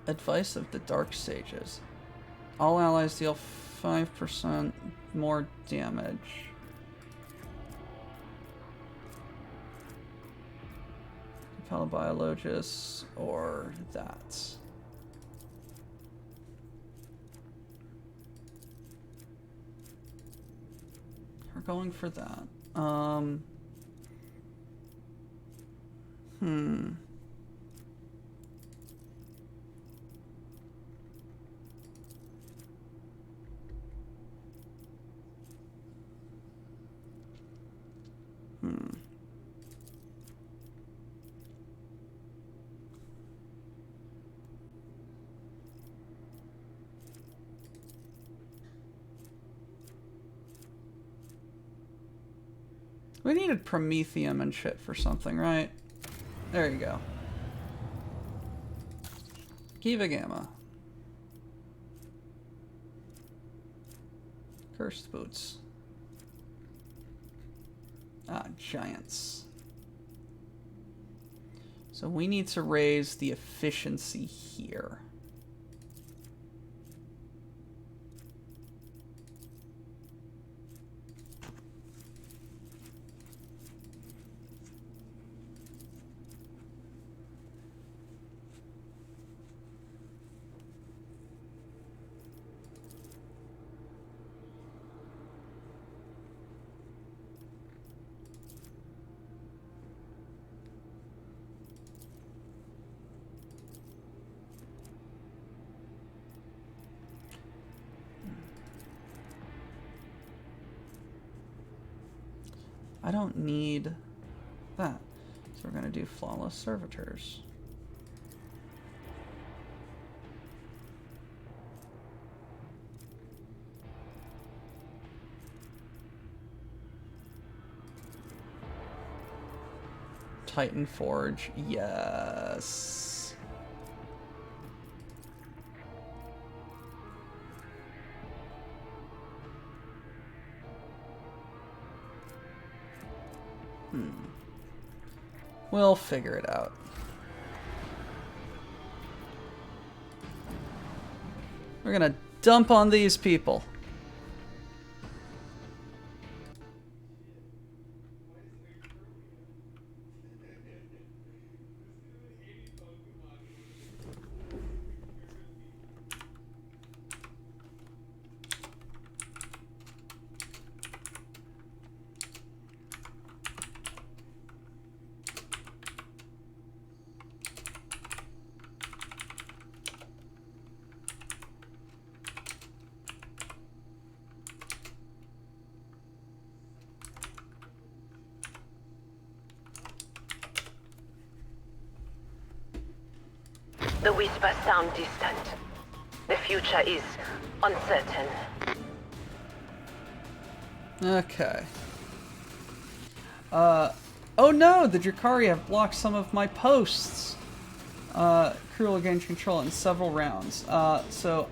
S3: Advice of the Dark Sages. All allies deal 5% more damage. Compel Biologists, or that. We're going for that. We needed Promethium and shit for something, right? There you go. Kiva Gamma. Cursed Boots. Ah, Giants. So we need to raise the efficiency here. I don't need that. So we're going to do flawless servitors. Titan Forge, yes. We'll figure it out. We're gonna dump on these people.
S7: The whispers sound distant. The future is uncertain.
S3: Okay. Oh no, the Drakari have blocked some of my posts. Crew will gain control in several rounds. So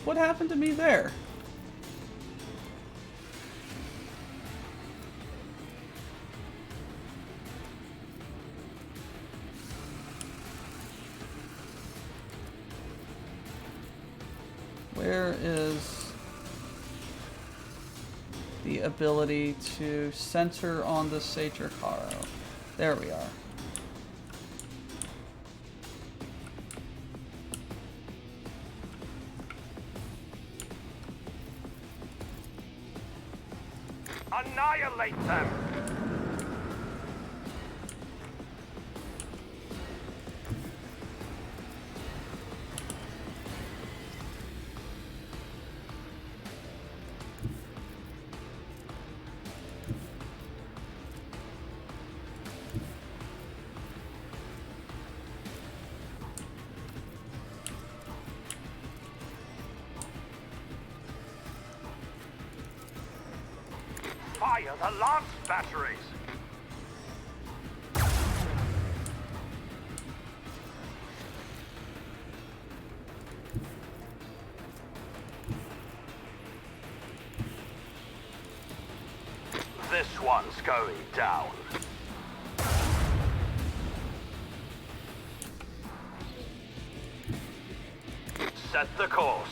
S3: what happened to me there? Where is the ability to center on the Satyr Caro? There we are.
S6: Annihilate them! Fire the lance batteries! This one's going down. Set the course.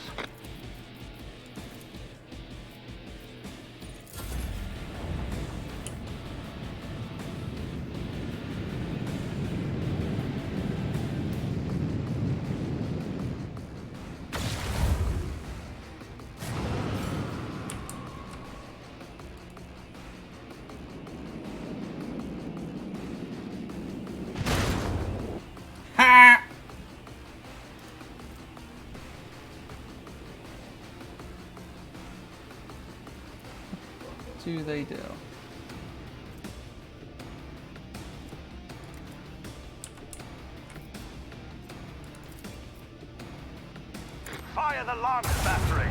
S3: Ha! What do they do?
S6: Fire the lance batteries!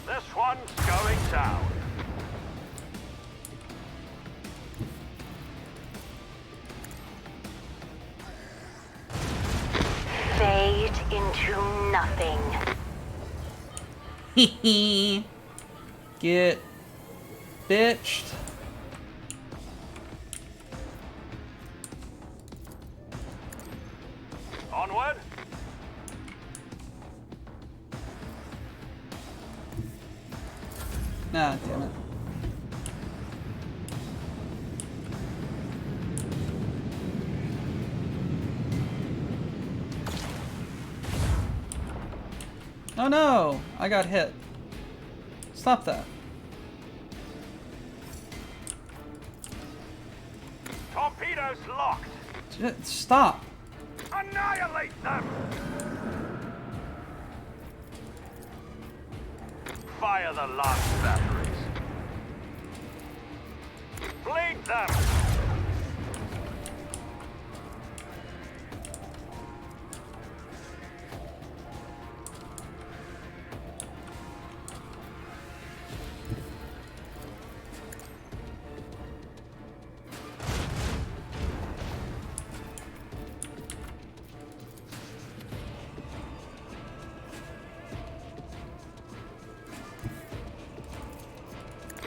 S6: This one's going down.
S7: Fade into nothing.
S3: Get bitched.
S6: Onward.
S3: Ah, damn it. Oh no! I got hit. Stop that.
S6: Torpedoes locked.
S3: Stop.
S6: Annihilate them. Fire the last batteries. Bleed them.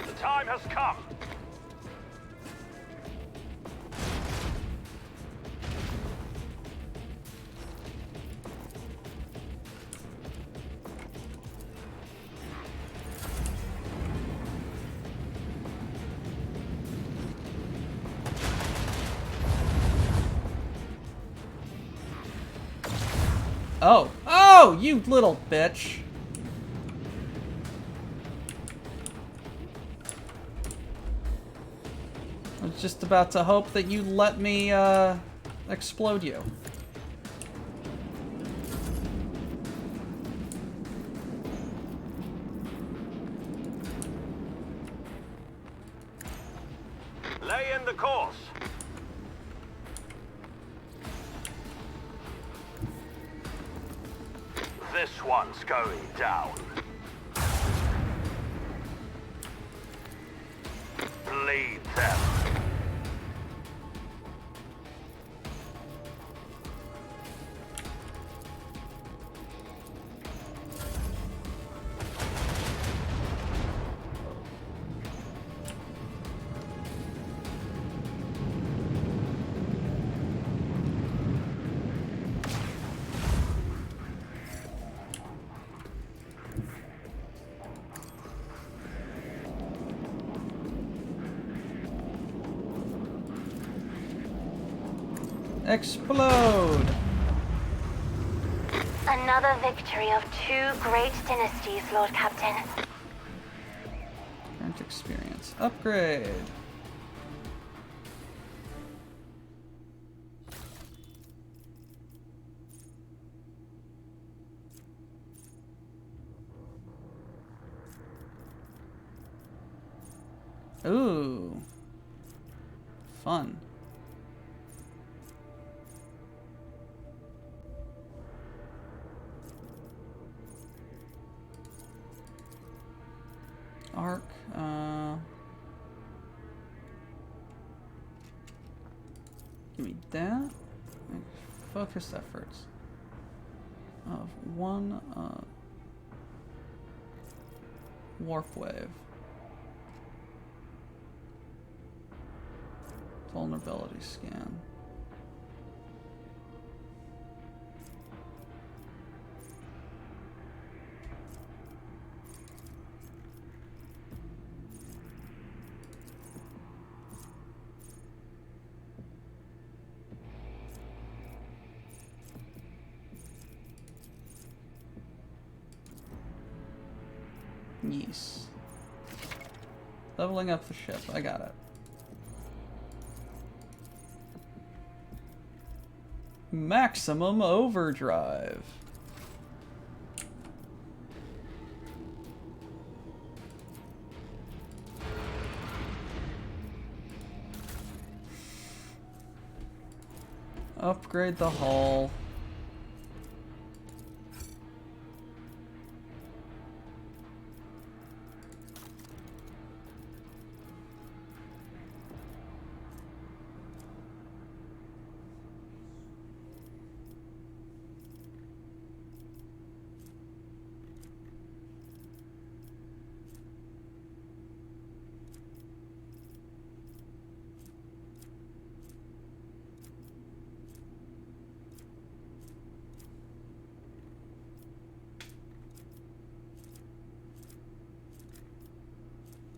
S6: The time has come.
S3: Oh. Oh, you little bitch. I was just about to hope that you let me, explode you.
S6: Lay in the course. This one's going down. Bleed them.
S3: Explode!
S4: Another victory of 2 great dynasties, Lord Captain.
S3: Current experience. Upgrade. Ooh. Fun. Arc, give me that. Focused efforts of 1 warp wave. Vulnerability scan. Yes. Leveling up the ship. I got it. Maximum overdrive. Upgrade the hull.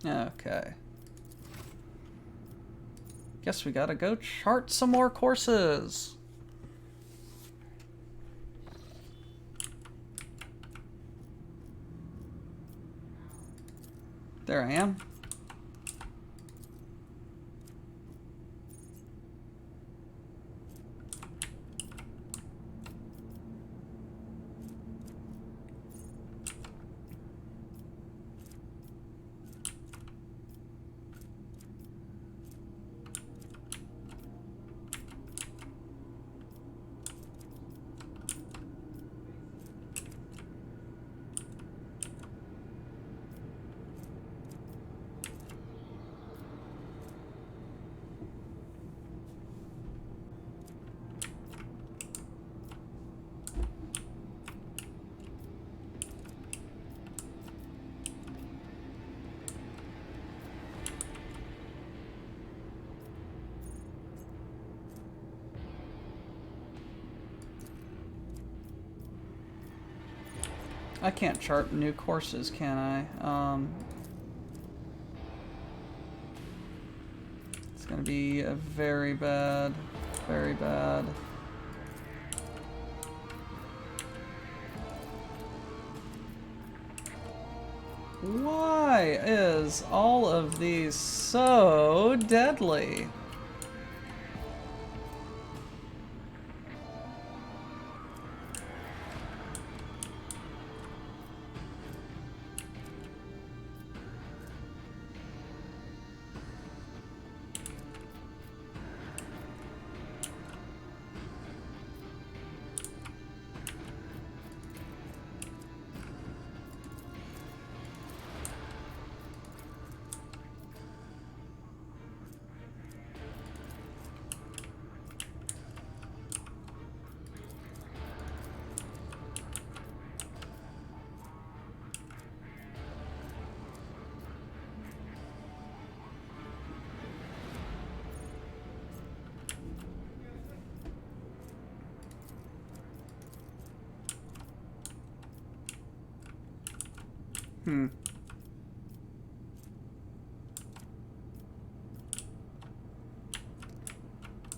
S3: Okay. Guess we gotta go chart some more courses. There I am. I can't chart new courses, can I? It's gonna be a very bad, very bad. Why is all of these so deadly?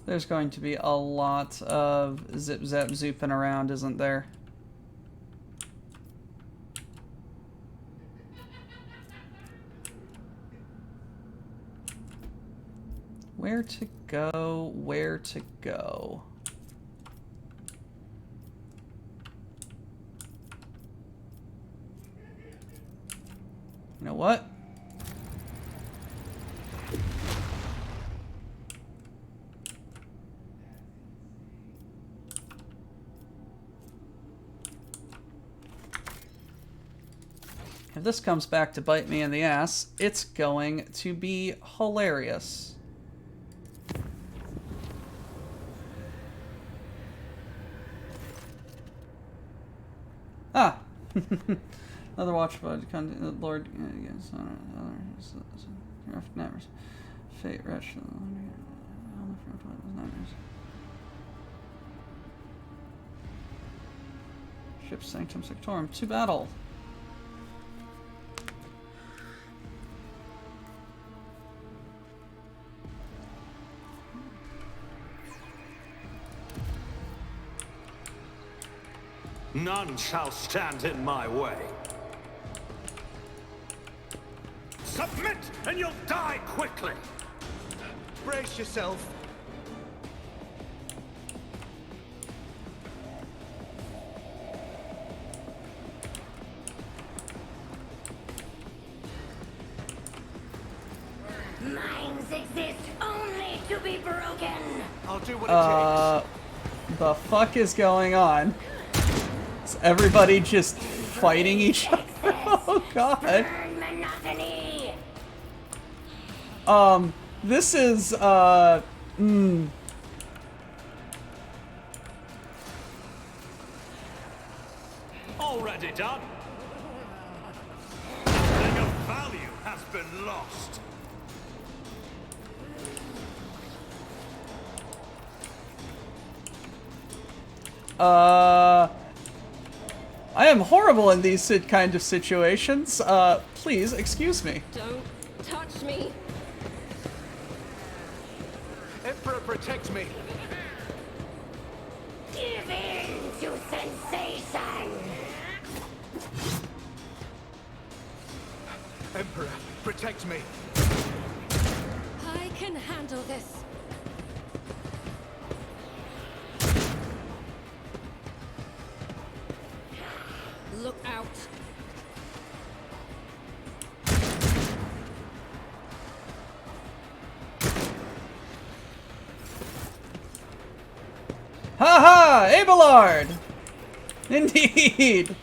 S3: There's going to be a lot of zip zap zooping around, isn't there? Where to go? Where to go? You know what? If this comes back to bite me in the ass, it's going to be hilarious. Ah! Another watch about content, Lord, yes, nightmares. Fate, wretch, nightmares. Ship Sanctum Sectorum to battle.
S6: None shall stand in my way. Submit, and you'll die quickly!
S8: Brace yourself.
S9: Minds exist only to be broken.
S8: I'll do what it takes.
S3: The fuck is going on? Is everybody just fighting each other? Oh god.
S9: Burn monotony.
S3: This is,
S6: Already done. Nothing of value has been lost.
S3: I am horrible in these kind of situations. Please excuse me.
S2: Don't
S9: touch me!
S8: Emperor, protect me!
S9: Give in to sensation!
S8: Emperor, protect me!
S9: I can handle this. Look out.
S3: Ha ha! Abelard! Indeed!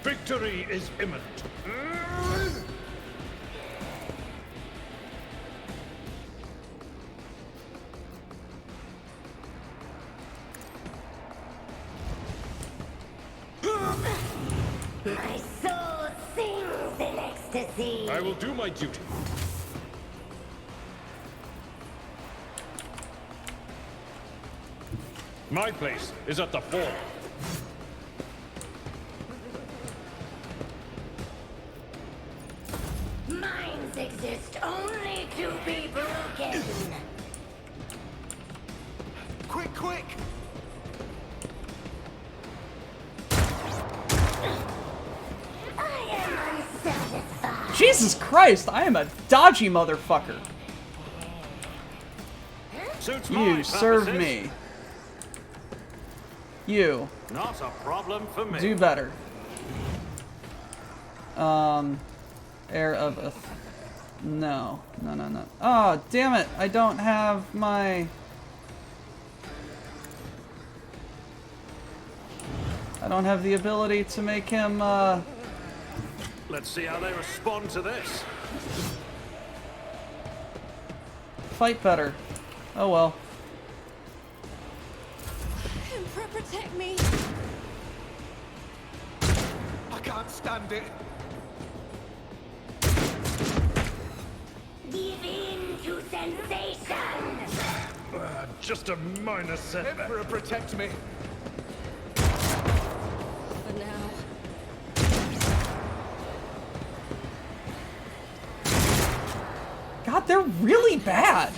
S6: Victory is imminent.
S9: My soul sings in ecstasy.
S6: I will do my duty. My place is at the fore.
S9: Minds exist only to be broken.
S8: Quick, quick!
S9: I am unsatisfied.
S3: Jesus Christ, I am a dodgy motherfucker.
S6: Suits my
S3: You serve
S6: purposes.
S3: me. You.
S6: Not a problem for me.
S3: Do better. Heir of a... No. No, no, no. Oh, damn it. I don't have my... I don't have the ability to make him,
S6: Let's see how they respond to this.
S3: fight better. Oh well.
S9: Emperor, protect me.
S8: I can't stand it!
S9: Give in to sensation.
S6: Just a minor setback.
S8: Emperor, protect me!
S9: For now.
S3: God, they're really bad.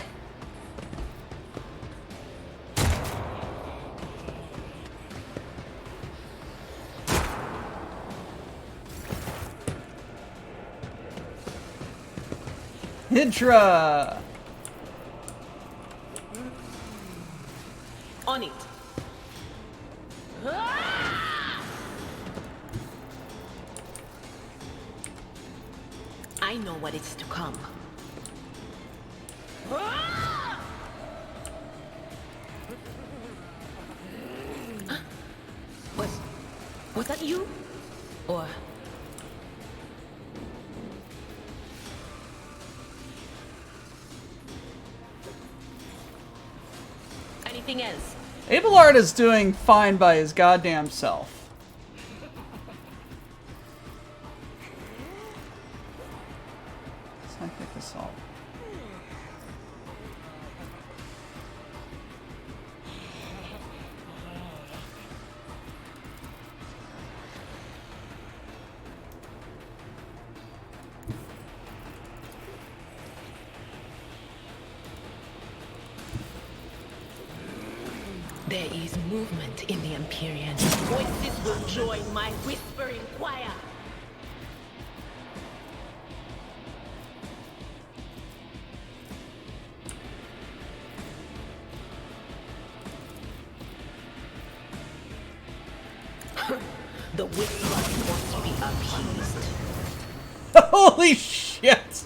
S3: Hydra!
S10: On it. I know what is to come. Was that you? Or... anything else?
S3: Abelard is doing fine by his goddamn self. Psychic assault.
S10: There is movement in the Empyrean. Voices will join my whispering choir. The whisper must be appeased.
S3: Holy shit!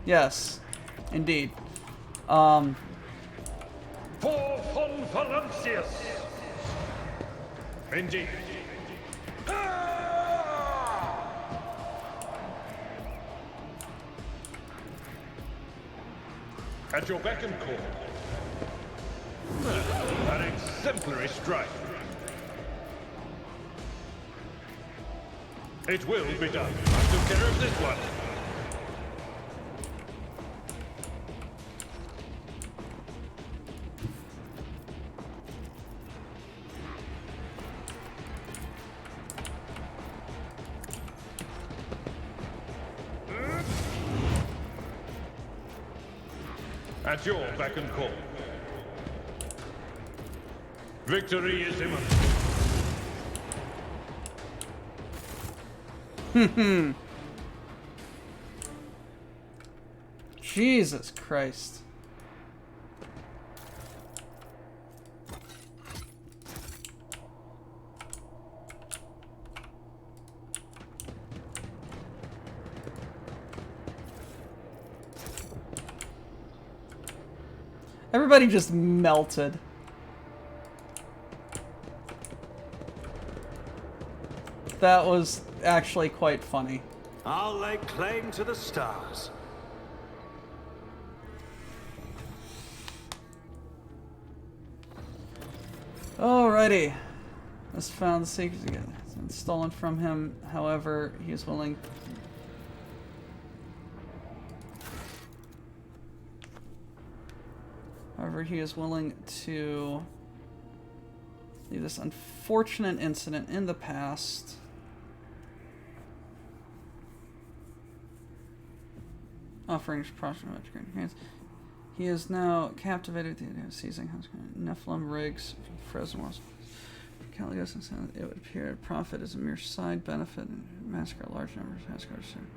S3: Yes. Indeed.
S6: For von Valancius. Indeed. At your beck and call. An exemplary strike. It will be done. I took care of this one. At your beck and call. Victory is imminent.
S3: Jesus Christ. Everybody just melted. That was actually quite funny.
S6: I'll lay claim to the stars.
S3: Alrighty. Let's found the secrets again. It's been stolen from him. However, he is willing. However, he is willing to leave this unfortunate incident in the past. Offering his project much greater hands. He is now captivated with the idea of seizing Nephilim rigs, frozen walls. Caligos and said it would appear that profit is a mere side benefit and massacre large numbers of Asgard's soon.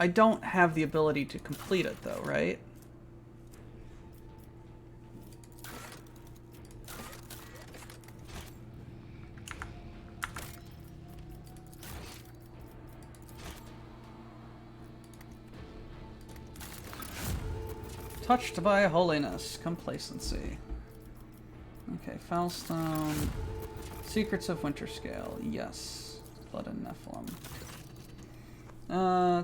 S3: I don't have the ability to complete it though, right? Touched by holiness, complacency. Okay, Foulstone. Secrets of Winterscale, yes. Blood and Nephilim.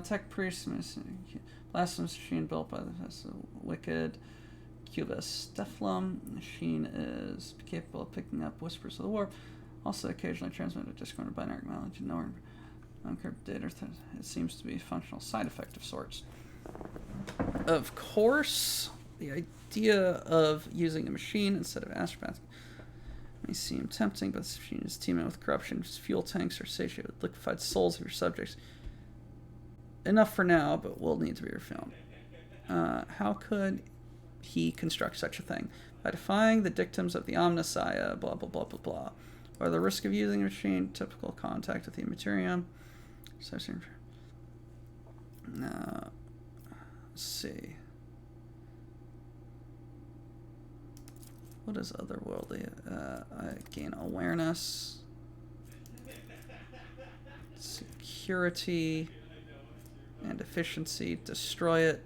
S3: Tech Priest, Blasphemous Machine built by the Wicked. Cubus. Nephilim machine is capable of picking up whispers of the warp. Also occasionally transmitted discordant binary knowledge and nowhere unencrypted data. It seems to be a functional side effect of sorts. Of course, the idea of using a machine instead of astropath may seem tempting, but this machine is teeming with corruption. Fuel tanks are satiated with liquefied souls of your subjects. Enough for now, but will need to be refilmed. How could he construct such a thing? By defying the dictums of the Omnissiah, blah, blah, blah, blah, blah. Or the risk of using a machine, typical contact with the Materium. Let's see. What is otherworldly? I gain awareness. Security. And efficiency. Destroy it.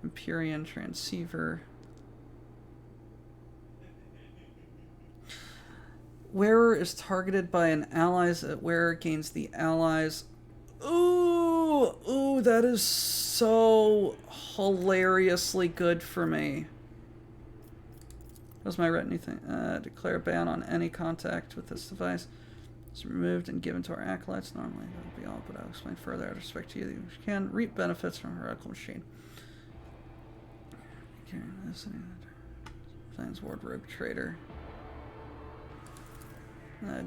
S3: Empyrean transceiver. Wearer is targeted by an ally's. Wearer gains the allies. Ooh, that is so hilariously good for me. What does my retinue thing? Declare a ban on any contact with this device. It's removed and given to our acolytes. Normally, that would be all, but I'll explain further out of respect to you. You can reap benefits from a heretical machine. Plans wardrobe trader.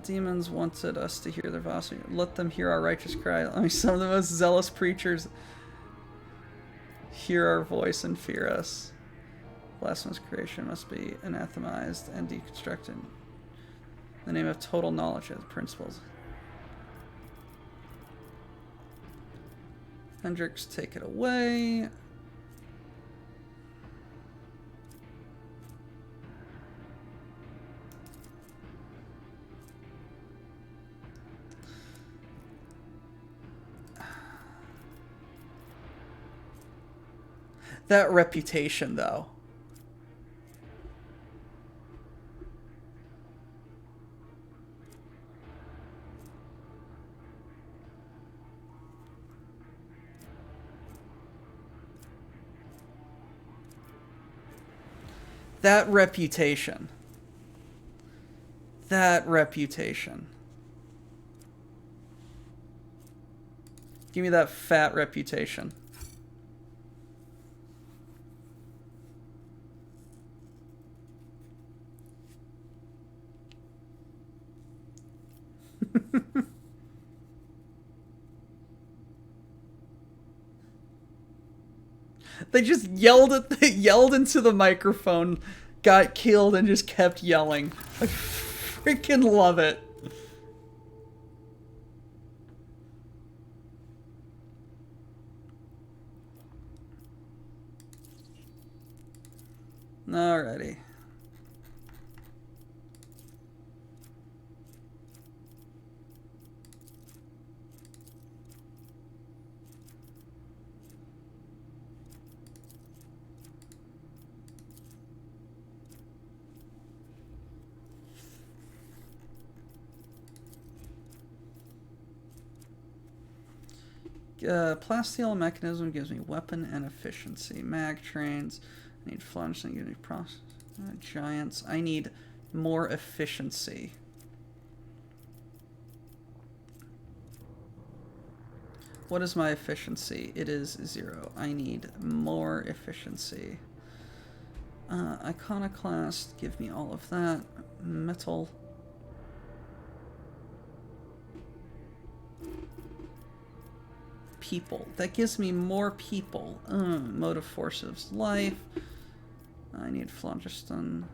S3: Demons wanted us to hear their voice. Let them hear our righteous cry. Let me some of the most zealous preachers hear our voice and fear us. Blasphemous creation must be anathemized and deconstructed in the name of total knowledge of principles. Hendricks, take it away. That reputation, though. That reputation. That reputation. Give me that fat reputation. They just yelled into the microphone, got killed, and just kept yelling. I freaking love it. Alrighty. Plasteel mechanism gives me weapon and efficiency. Mag trains. I need flunge and gives me process. Giants. I need more efficiency. What is my efficiency? It is 0. I need more efficiency. Iconoclast. Give me all of that. Metal. People. That gives me more people. Motive force of life. I need phlogiston.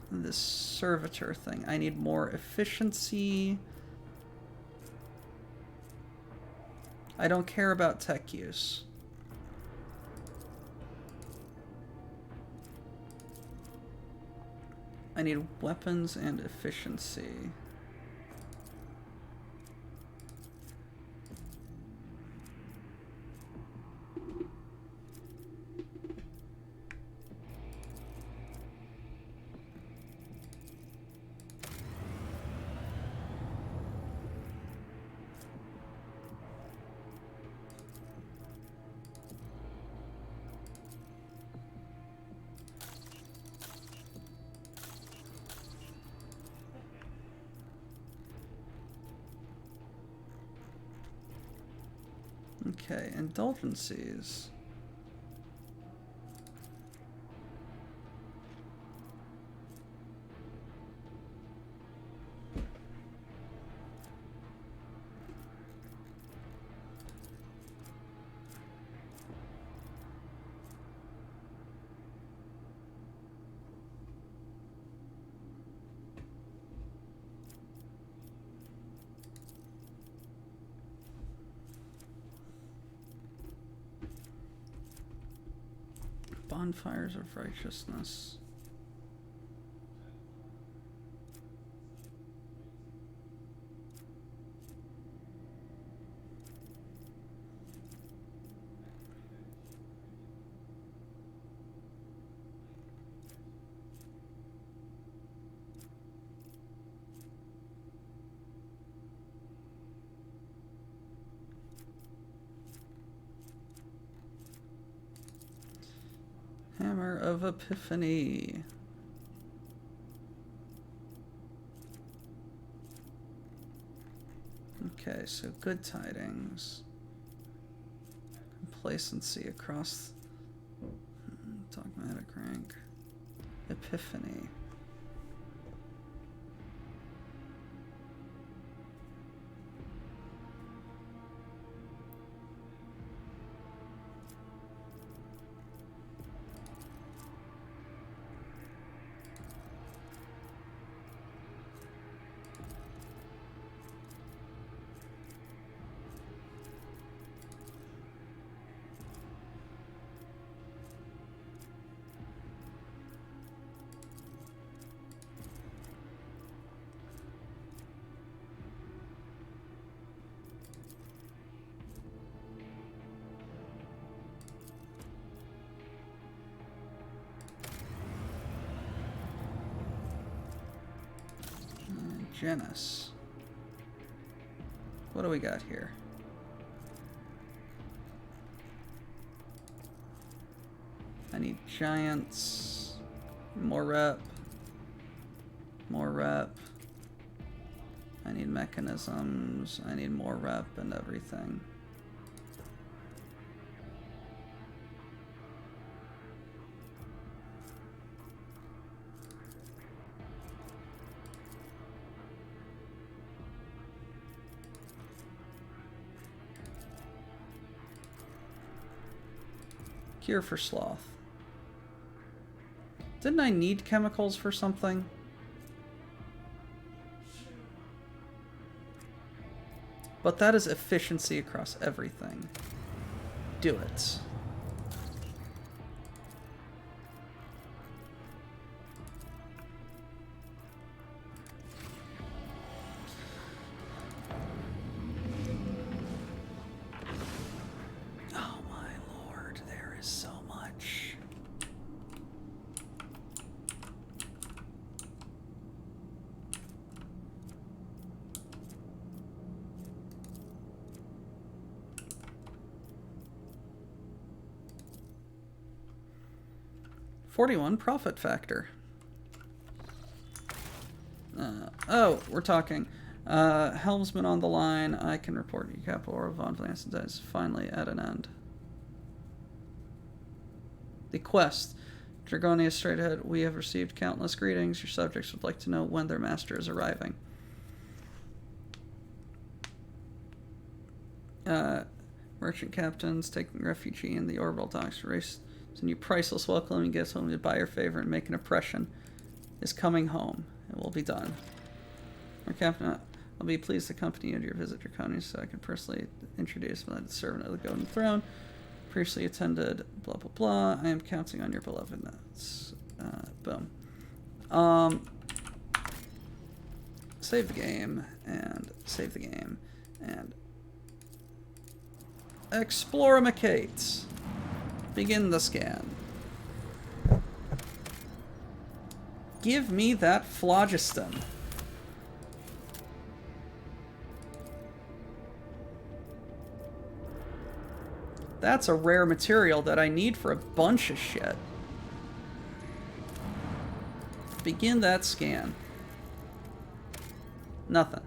S3: This servitor thing. I need more efficiency. I don't care about tech use. I need weapons and efficiency. Okay, indulgencies. Bonfires of righteousness. Hammer of Epiphany. Okay, so good tidings. Complacency across dogmatic rank. Epiphany. Janus. What do we got here? I need giants. More rep. More rep. I need mechanisms. I need more rep and everything. Cure for sloth. Didn't I need chemicals for something? But that is efficiency across everything. Do it. Oh my lord, there is so much. $41 profit factor. Oh, we're talking. Helmsman on the line. I can report your capital or Von Vlansen is finally at an end. The quest. Dragonia straight ahead. We have received countless greetings. Your subjects would like to know when their master is arriving. Merchant captains taking refuge in the orbital docks. Race send you priceless welcoming gifts home to buy your favor and make an impression. Is coming home. It will be done. Our captain, I'll be pleased to accompany you to your visit, Draconia, so I can personally introduce the servant of the Golden Throne. Previously attended, blah blah blah. I am counting on your beloved notes. Boom. Save the game, and save the game, and exploricate. Begin the scan. Give me that phlogiston. That's a rare material that I need for a bunch of shit. Begin that scan. Nothing.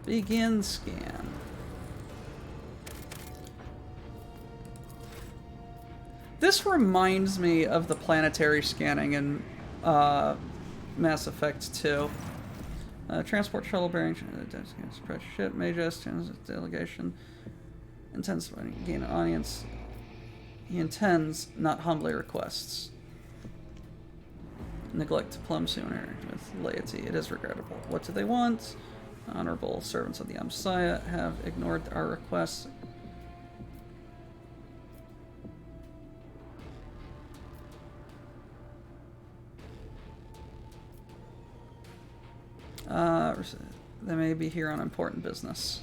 S3: Begin scan. This reminds me of the planetary scanning in Mass Effect 2. Transport shuttle bearing, pressure ship, Magus, delegation, intends to gain an audience. He intends, not humbly requests. Neglect to plumb sooner with laity. It is regrettable. What do they want? Honorable servants of the Messiah have ignored our requests. They may be here on important business.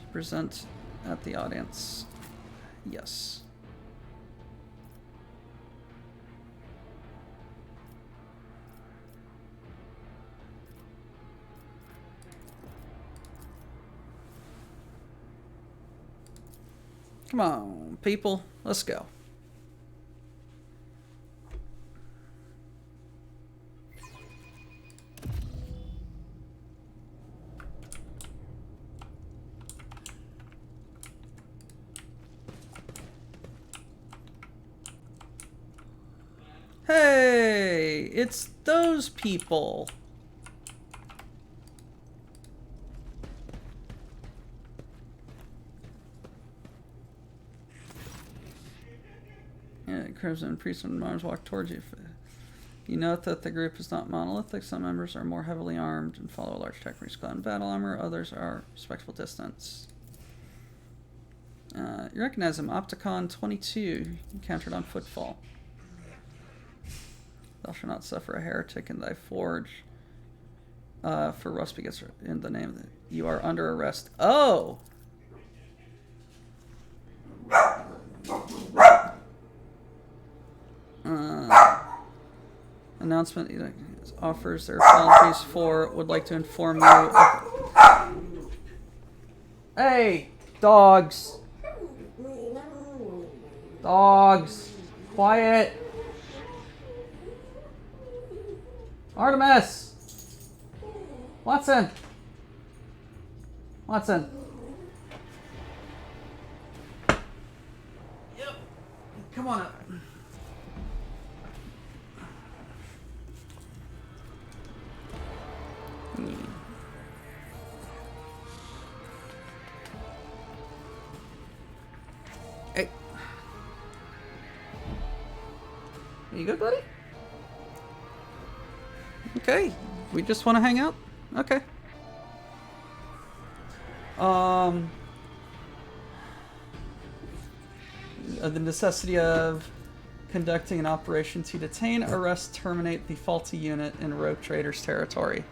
S3: To present at the audience. Yes. Come on, people. Let's go. Hey, it's those people. Yeah, Crimson Priest and Mars walk towards you. You note that the group is not monolithic. Some members are more heavily armed and follow a large tech priest cloud in battle armor. Others are respectful distance. You recognize him, Opticon 22, encountered on Footfall. Thou shalt not suffer a heretic in thy forge. For rust begets in the name of the... You are under arrest. Oh! And Announcement offers their apologies for would like to inform you. Hey, dogs. Dogs. Quiet. Artemis. Watson. Watson. Yep. Come on up. Hey. You good, buddy? Okay. We just want to hang out? Okay. The necessity of conducting an operation to detain, arrest, terminate the faulty unit in Rogue Trader's territory.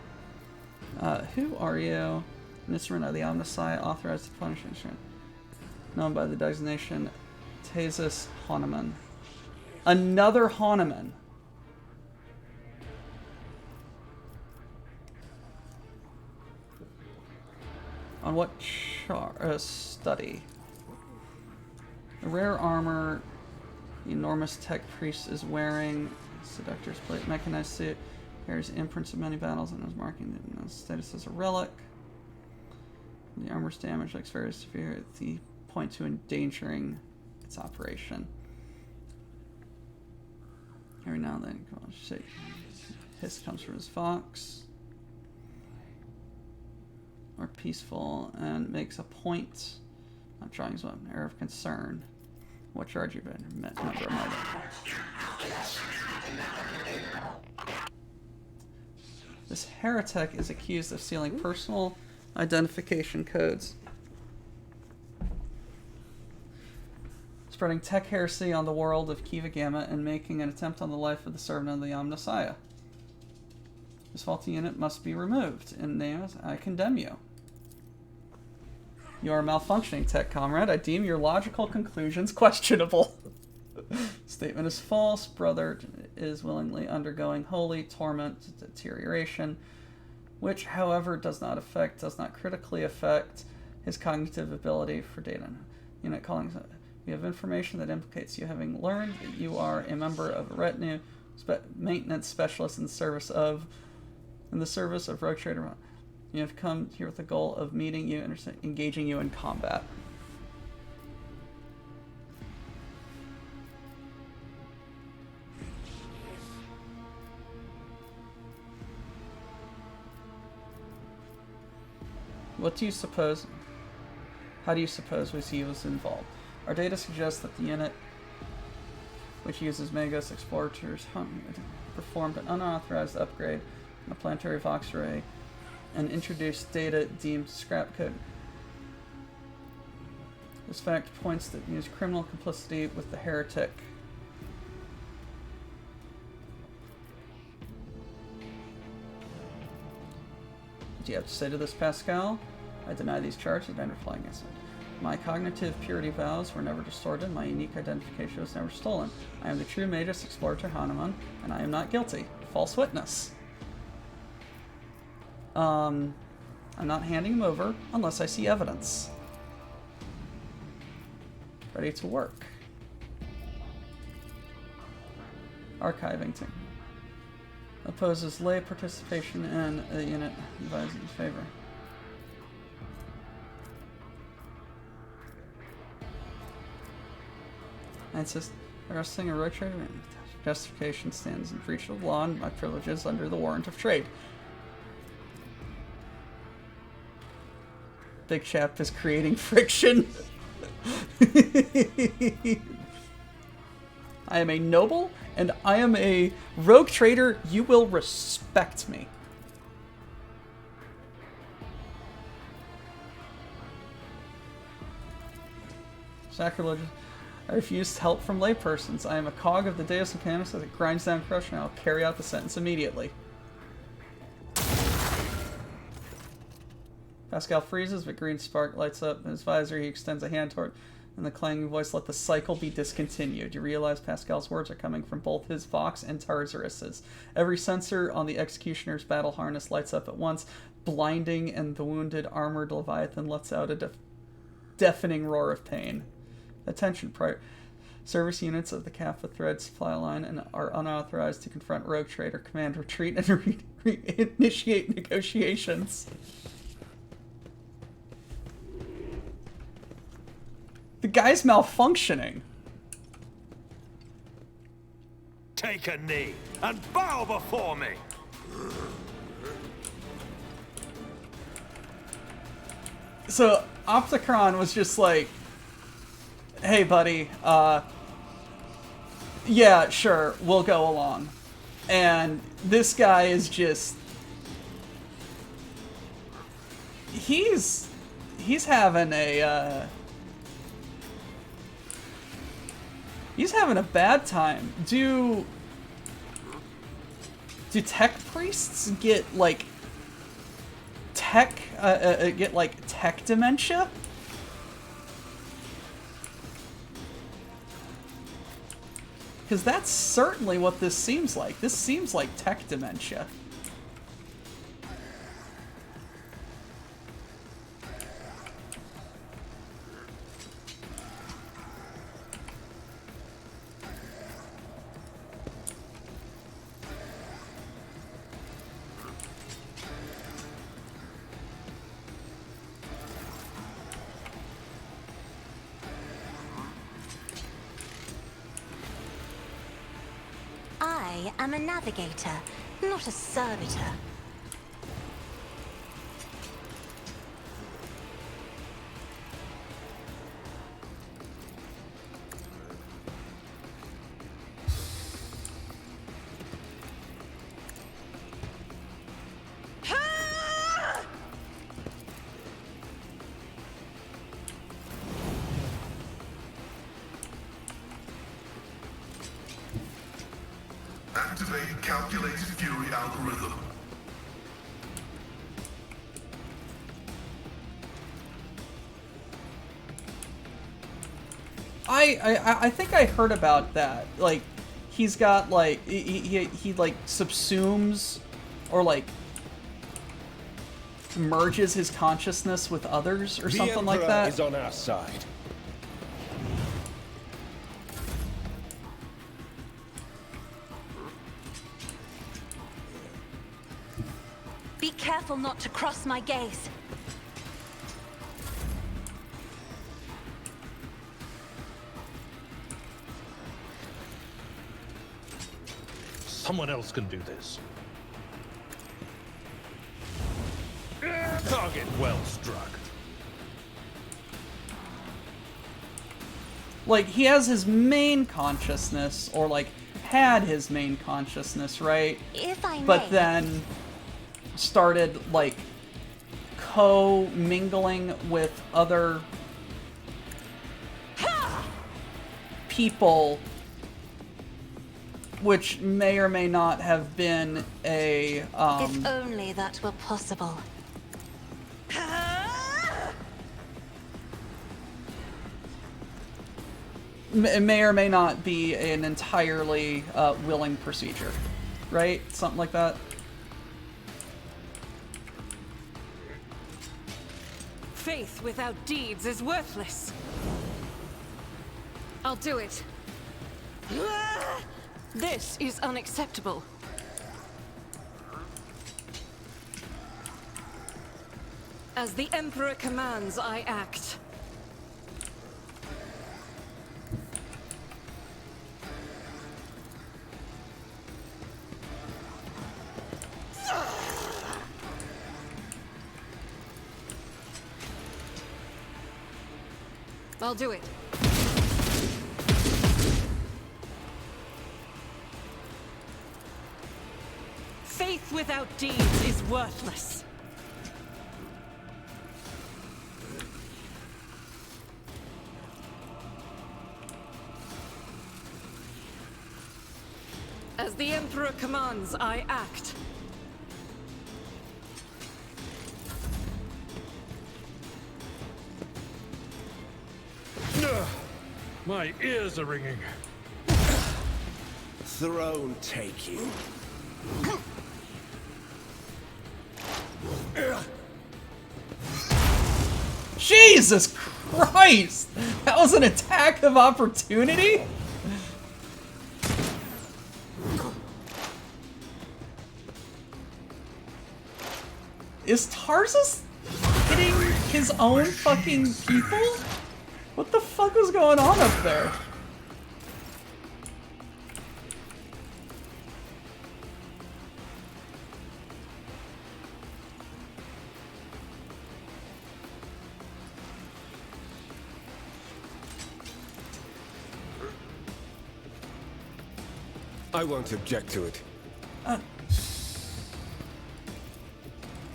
S3: Who are you? An instrument of the Omnissiah authorized to punish instrument. Known by the designation Thasus Hahnemann. Another Hahnemann. On what study? The rare armor the enormous tech priest is wearing. Seductor's plate, mechanized suit. Carries imprints of many battles and is marking the status as a relic. The armor's damage looks very severe at the point to endangering its operation. Every now and then, come on, shake. Hiss comes from his fox. Or peaceful and makes a point. Not drawing his weapon. Air of concern. What charge you been? Member of my This heretic is accused of stealing personal identification codes, spreading tech heresy on the world of Kiva Gamma, and making an attempt on the life of the servant of the Omnissiah. This faulty unit must be removed. In name, I condemn you. You are a malfunctioning tech comrade. I deem your logical conclusions questionable. Statement is false. Brother is willingly undergoing holy torment, deterioration, which, however, does not critically affect his cognitive ability for data. Unit calling. We have information that implicates you having learned that you are a member of a retinue, maintenance specialist in the service of Rogue Trader. You have come here with the goal of meeting you and engaging you in combat. What do you suppose? How do you suppose he was involved? Our data suggests that the unit, which uses Magos Explorators, performed an unauthorized upgrade on a planetary Vox array and introduced data deemed scrap code. This fact points to his criminal complicity with the heretic. What do you have to say to this, Pascal? I deny these charges and reply against it. My cognitive purity vows were never distorted. My unique identification was never stolen. I am the true Magus Explorator Hahnemann, and I am not guilty. False witness. I'm not handing him over unless I see evidence. Ready to work. Archiving team. Opposes lay participation in a unit advised in favor. I insist arresting a rogue trader. Justification stands in breach of law and my privileges under the warrant of trade. Big Chap is creating friction. I am a noble, and I am a rogue trader. You will respect me. Sacrilegious. I refuse help from laypersons. I am a cog of the Deus Mechanicus as it grinds down corruption, and I'll carry out the sentence immediately. Pascal freezes, but green spark lights up in his visor. He extends a hand toward And the clanging voice, let the cycle be discontinued. You realize Pascal's words are coming from both his Vox and Tarzarus's. Every sensor on the Executioner's battle harness lights up at once, blinding, and the wounded, armored Leviathan lets out a deafening roar of pain. Attention, service units of the Kappa Thread supply line and are unauthorized to confront rogue trader. Command retreat and initiate negotiations. The guy's malfunctioning.
S6: Take a knee and bow before me.
S3: So Opticron was just like, hey buddy, yeah, sure, we'll go along. And this guy is just, he's having a he's having a bad time. Do tech priests get like tech dementia? Because that's certainly what this seems like. This seems like tech dementia.
S4: I am a navigator, not a servitor.
S5: Activate calculated fury algorithm.
S3: I think I heard about that. Like, he's got like he like subsumes or like merges his consciousness with others or something like that.
S6: The Emperor is on our side.
S4: Be careful not to cross my gaze.
S6: Someone else can do this. Target well struck.
S3: Like, he has his main consciousness, or like had his main consciousness, right?
S4: If I may.
S3: But then started like co-mingling with other people, which may or may not have been a
S4: If only that were possible.
S3: may or may not be an entirely willing procedure, right? Something like that.
S7: Faith without deeds is worthless. I'll do it. This is unacceptable. As the Emperor commands, I act. I'll do it. Faith without deeds is worthless. As the Emperor commands, I act.
S6: My ears are ringing.
S11: Throne take you.
S3: Jesus Christ! That was an attack of opportunity? Is Tarsus hitting his own fucking people? What the fuck was going on up there?
S11: I won't object to it.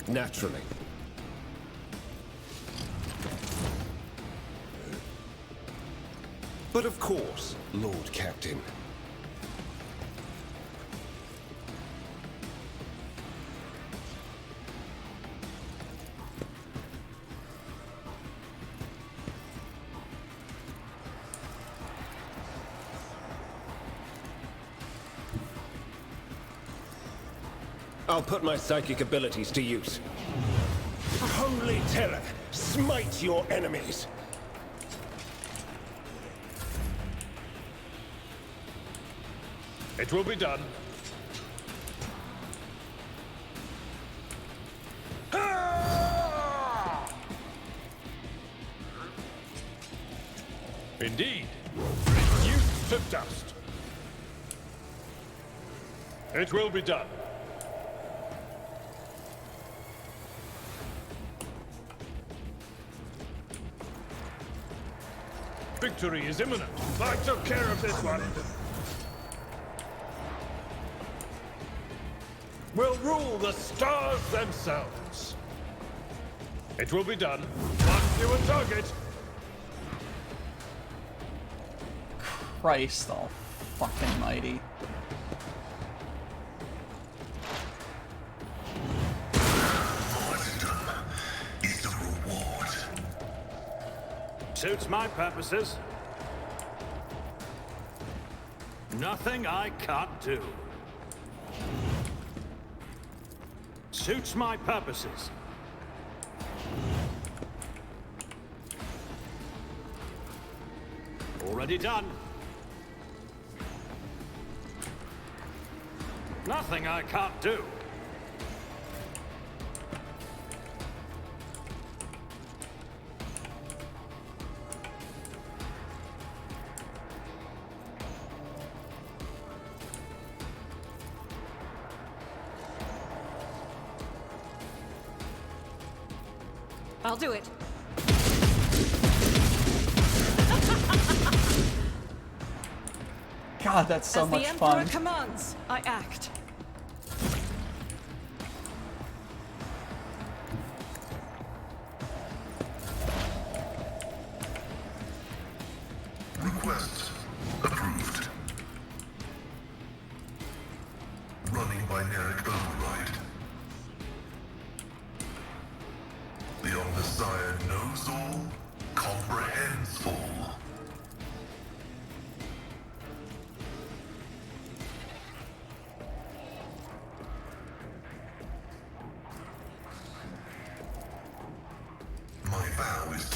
S11: Naturally. But of course, Lord Captain. I'll put my psychic abilities to use. Holy terror, smite your enemies!
S6: It will be done. Indeed. Reduced to dust. It will be done. Victory is imminent. I took care of this one. We'll rule the stars themselves. It will be done. One fewer target.
S3: Christ all fucking mighty.
S5: Martyrdom is the reward.
S6: Suits my purposes. Nothing I can't do. Suits my purposes. Already done. Nothing I can't do.
S7: I'll do it.
S3: God, that's so much
S7: As the
S3: fun.
S7: Emperor commands, I act.
S5: Request approved. Running binaric override. The Omnissiah knows all, comprehends all. My vow is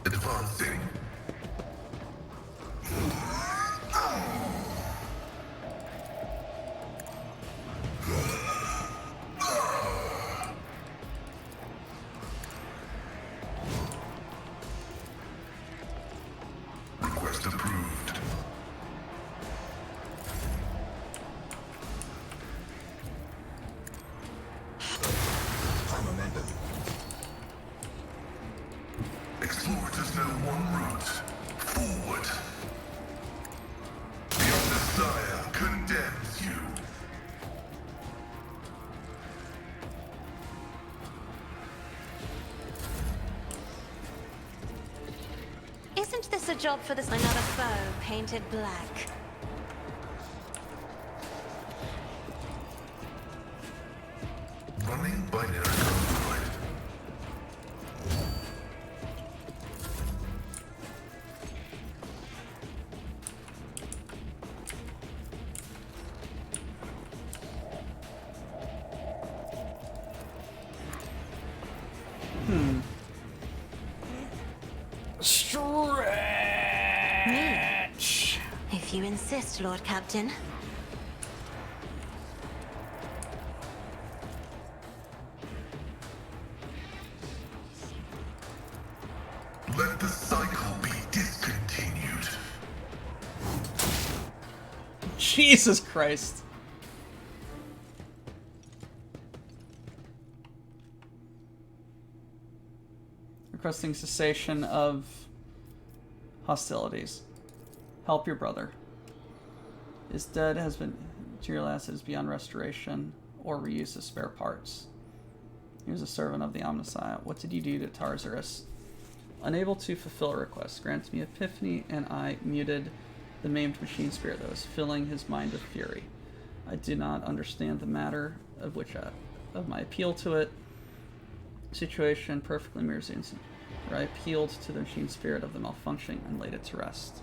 S5: advancing. Request approved. Explorators know one route. Forward. The Omnissiah condemns you.
S4: Isn't this a job for this another foe painted black?
S5: Running binary code.
S4: Stretch. If you insist, Lord Captain.
S5: Let the cycle be discontinued.
S3: Jesus Christ. Requesting cessation of hostilities. Help your brother. Is dead, has been material assets beyond restoration or reuse as spare parts. He was a servant of the Omnissiah. What did you do to Tartarus? Unable to fulfill a request. Grants me epiphany, and I muted the maimed machine spirit that was filling his mind with fury. I do not understand the matter of my appeal to it. Situation perfectly mirrors the incident where I appealed to the machine spirit of the malfunctioning and laid it to rest.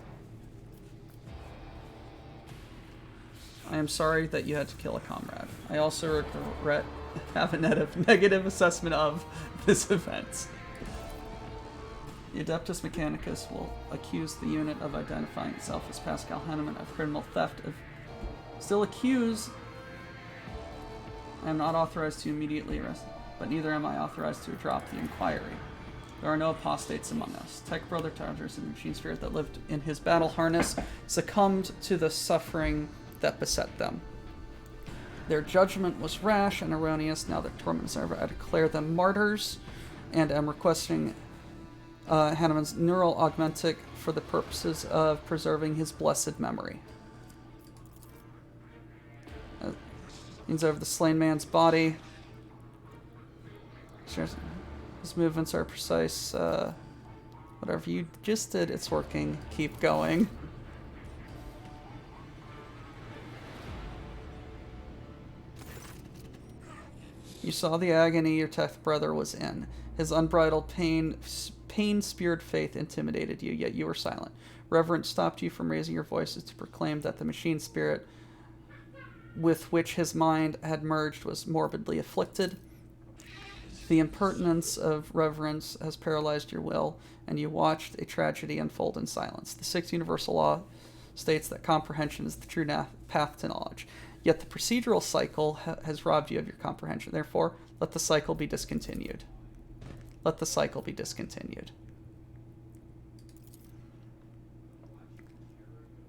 S3: I am sorry that you had to kill a comrade. I also regret have a negative assessment of this event. The Adeptus Mechanicus will accuse the unit of identifying itself as Pascal Henneman of criminal theft. Still accuse. I am not authorized to immediately arrest, but neither am I authorized to drop the inquiry. There are no apostates among us. Tech Brother Tartarus and the machine spirit that lived in his battle harness succumbed to the suffering that beset them. Their judgment was rash and erroneous. Now that torment is over, I declare them martyrs, and am requesting Hanneman's neural augmentic for the purposes of preserving his blessed memory. Leans over the slain man's body. His movements are precise. Whatever you just did, it's working. Keep going. You saw the agony your tech brother was in. His unbridled pain-speared faith intimidated you, yet you were silent. Reverence stopped you from raising your voices to proclaim that the machine spirit with which his mind had merged was morbidly afflicted. The impertinence of reverence has paralyzed your will, and you watched a tragedy unfold in silence. The sixth universal law states that comprehension is the true path to knowledge. Yet the procedural cycle has robbed you of your comprehension. Therefore, let the cycle be discontinued. Let the cycle be discontinued.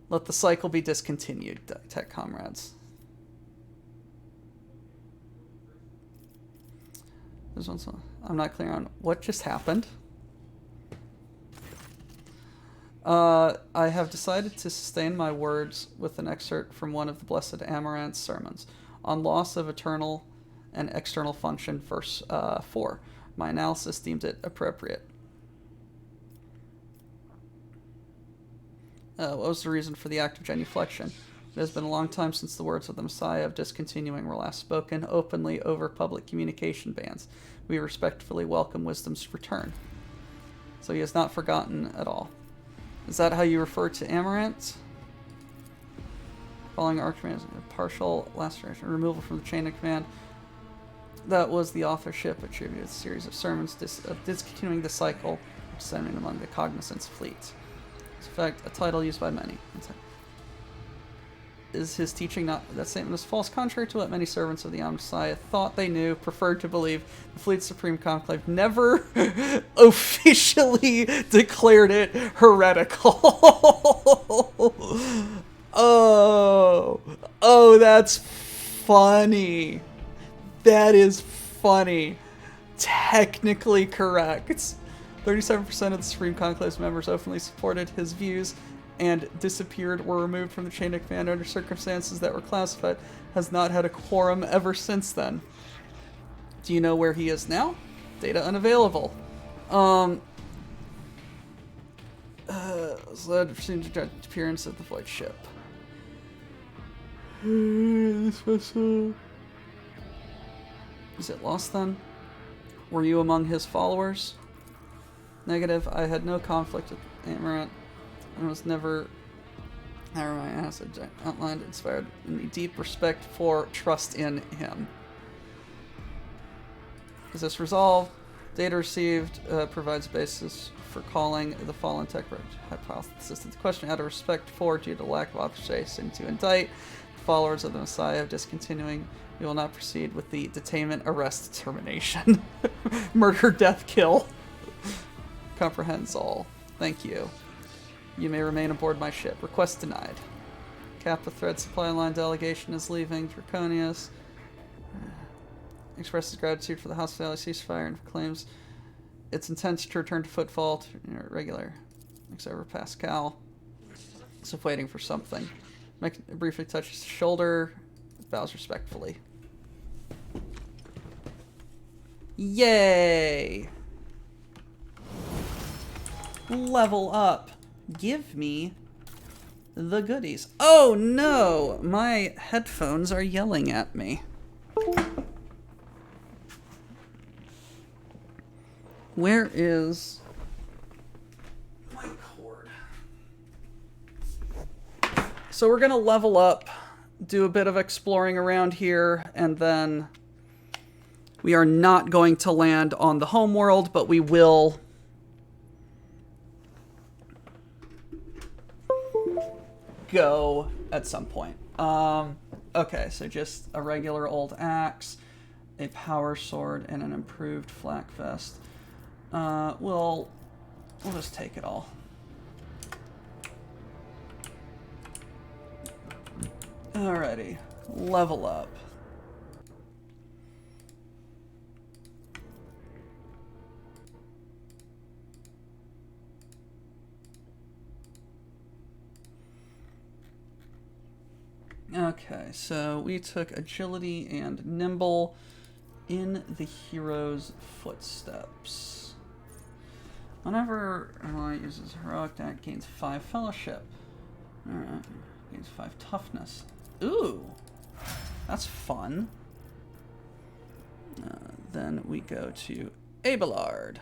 S3: Let the cycle be discontinued, tech comrades. I'm not clear on what just happened. I have decided to sustain my words with an excerpt from one of the Blessed Amaranth's sermons on loss of eternal and external function, verse 4. My analysis deemed it appropriate. What was the reason for the act of genuflection? It has been a long time since the words of the Messiah of discontinuing were last spoken openly over public communication bans. We respectfully welcome wisdom's return. So he has not forgotten at all. Is that how you refer to Amaranth? Following Archman's partial laceration, removal from the chain of command. That was the authorship attributed to a series of sermons discontinuing the cycle, disseminated among the cognizance fleet. It's in fact a title used by many. Is his teaching not that statement is false, contrary to what many servants of the Omnissiah thought they knew, preferred to believe? The Fleet's Supreme Conclave never officially declared it heretical. Oh, that's funny. That is funny. Technically correct. 37% of the Supreme Conclave's members openly supported his views and disappeared or removed from the chain of command under circumstances that were classified. Has not had a quorum ever since then. Do you know where he is now? Data unavailable. Appearance of the void ship. This vessel. Is it lost then? Were you among his followers? Negative. I had no conflict with Amaranth and was never... Never mind, as outlined, inspired in the deep respect for trust in him. Is this resolved? Data received provides basis for calling the fallen tech hypothesis to the question out of respect for due to lack of authorization to indict the followers of the Messiah discontinuing. We will not proceed with the detainment, arrest, termination. Murder, death, kill. Comprehends all. Thank you. You may remain aboard my ship. Request denied. Kappa Thread Supply Line delegation is leaving. Draconius expresses gratitude for the hospitality ceasefire and proclaims its intent to return to Footfall to regular. Looks over Pascal. As if waiting for something. Briefly touches his shoulder. Bows respectfully. Yay! Level up. Give me the goodies. Oh no! My headphones are yelling at me. Where is my cord? So we're gonna level up, do a bit of exploring around here, and then we are not going to land on the home world, but we will go at some point. Okay, so just a regular old axe, a power sword, and an improved flak vest. We'll just take it all. Alrighty, level up. Okay, so we took agility and nimble in the hero's footsteps. Whenever ally uses heroic, that gains 5 fellowship. Alright, gains 5 toughness. Ooh, that's fun. Then we go to Abelard.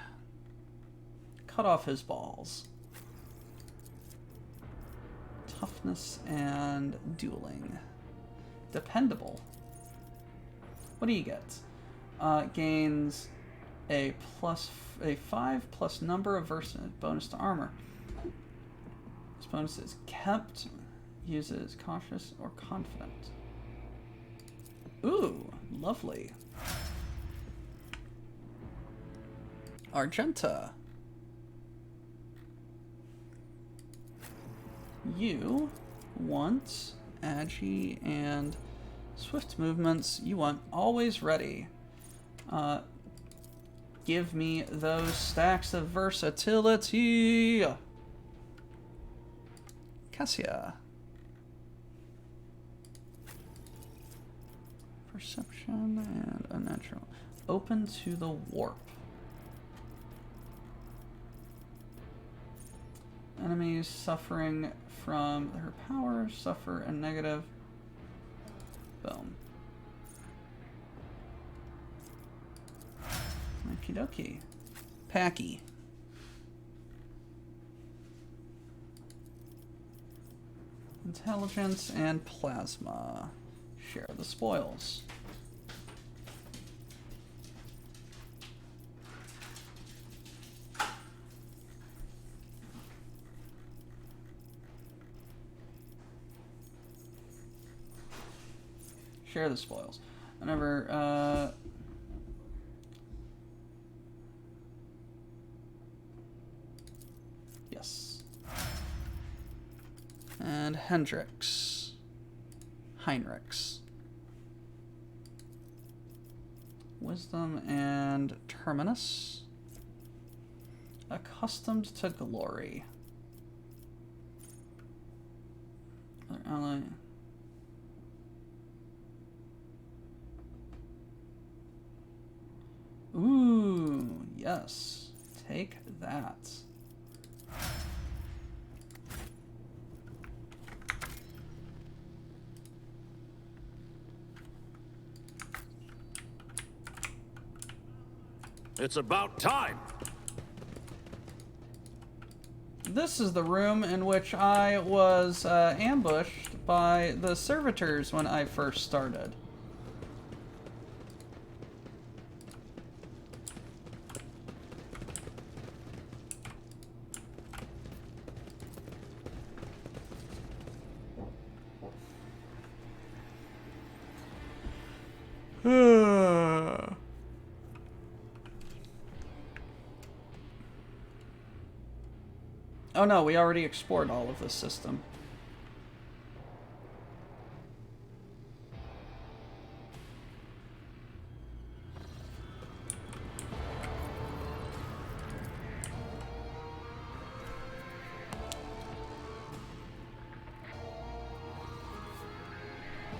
S3: Cut off his balls. Toughness and dueling. Dependable. What do you get? Gains a 5 plus number of versus bonus to armor. This bonus is kept. Uses cautious or confident. Ooh, lovely. Argenta. You want agi and swift movements. You want always ready. Give me those stacks of versatility. Cassia. Perception and unnatural. Open to the warp. Enemies suffering from her power suffer a negative. Boom. Okie dokie. Packy. Intelligence and plasma. Share the spoils. Share the spoils. Whenever, yes. And Hendrix. Heinrichs. Wisdom and Terminus. Accustomed to glory. Ally. Ooh, yes. Take that.
S6: It's about time.
S3: This is the room in which I was ambushed by the servitors when I first started. Oh no, we already explored all of this system.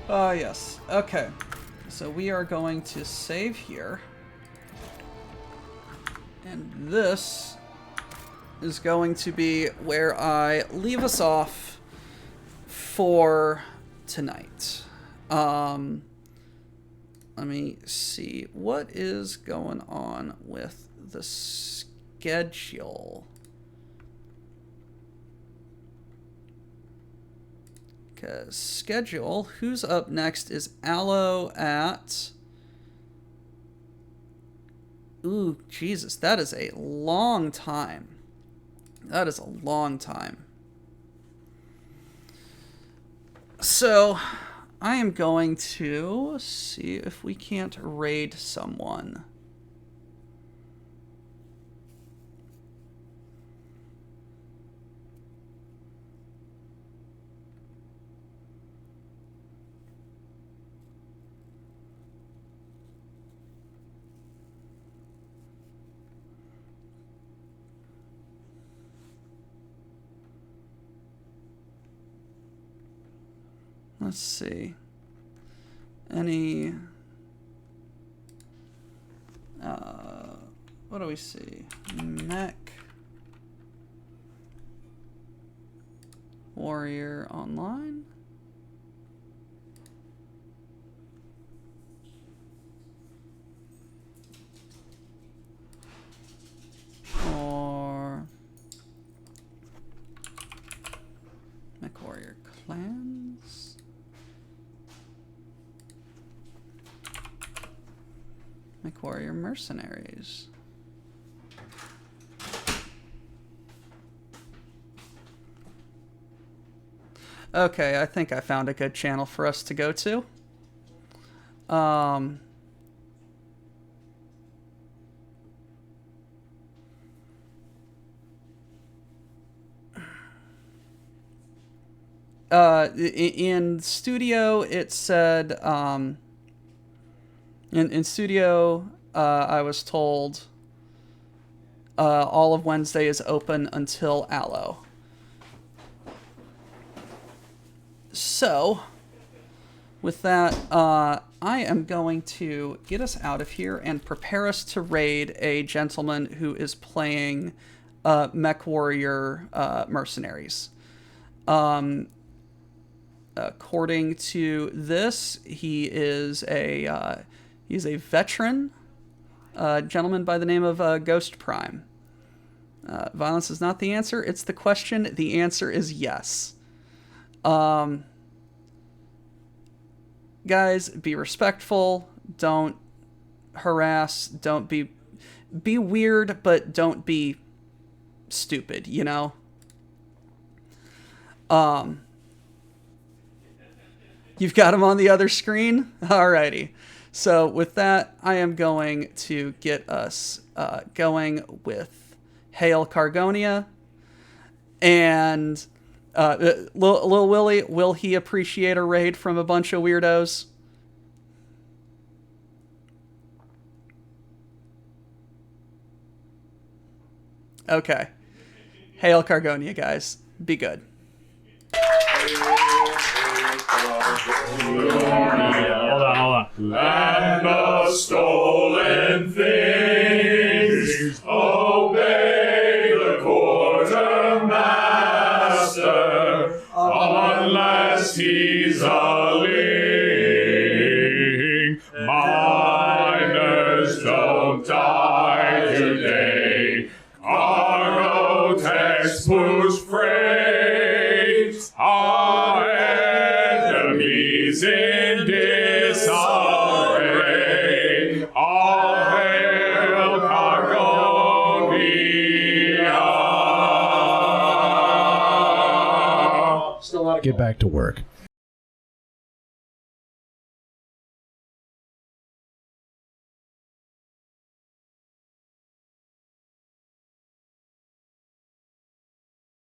S3: Yes. Okay. So we are going to save here. And this is going to be where I leave us off for tonight. Let me see. What is going on with the schedule? Because schedule, who's up next is Aloe at... Ooh, Jesus, that is a long time. That is a long time. So, I am going to see if we can't raid someone. Let's see. Any... what do we see? Mech. Warrior Online. Or... Mech Warrior Clans. Mech Warrior Mercenaries. Okay, I think I found a good channel for us to go to. In studio, it said, in studio, I was told, all of Wednesday is open until Aloe. So, with that, I am going to get us out of here and prepare us to raid a gentleman who is playing Mech Warrior Mercenaries. According to this, he is a he's a veteran gentleman by the name of Ghost Prime. Violence is not the answer; it's the question. The answer is yes. Guys, be respectful. Don't harass. Don't be weird, but don't be stupid. You know. You've got him on the other screen? Alrighty. So with that, I am going to get us going with Hail Cargonia. And Lil Willie, will he appreciate a raid from a bunch of weirdos? Okay. Hail Cargonia, guys. Be good.
S1: Hold on. Land of stolen things, obey the quartermaster, unless he's a ling. Miners don't die push freight. Our enemies in disarray. All hail Cargonia.
S12: Get back to work.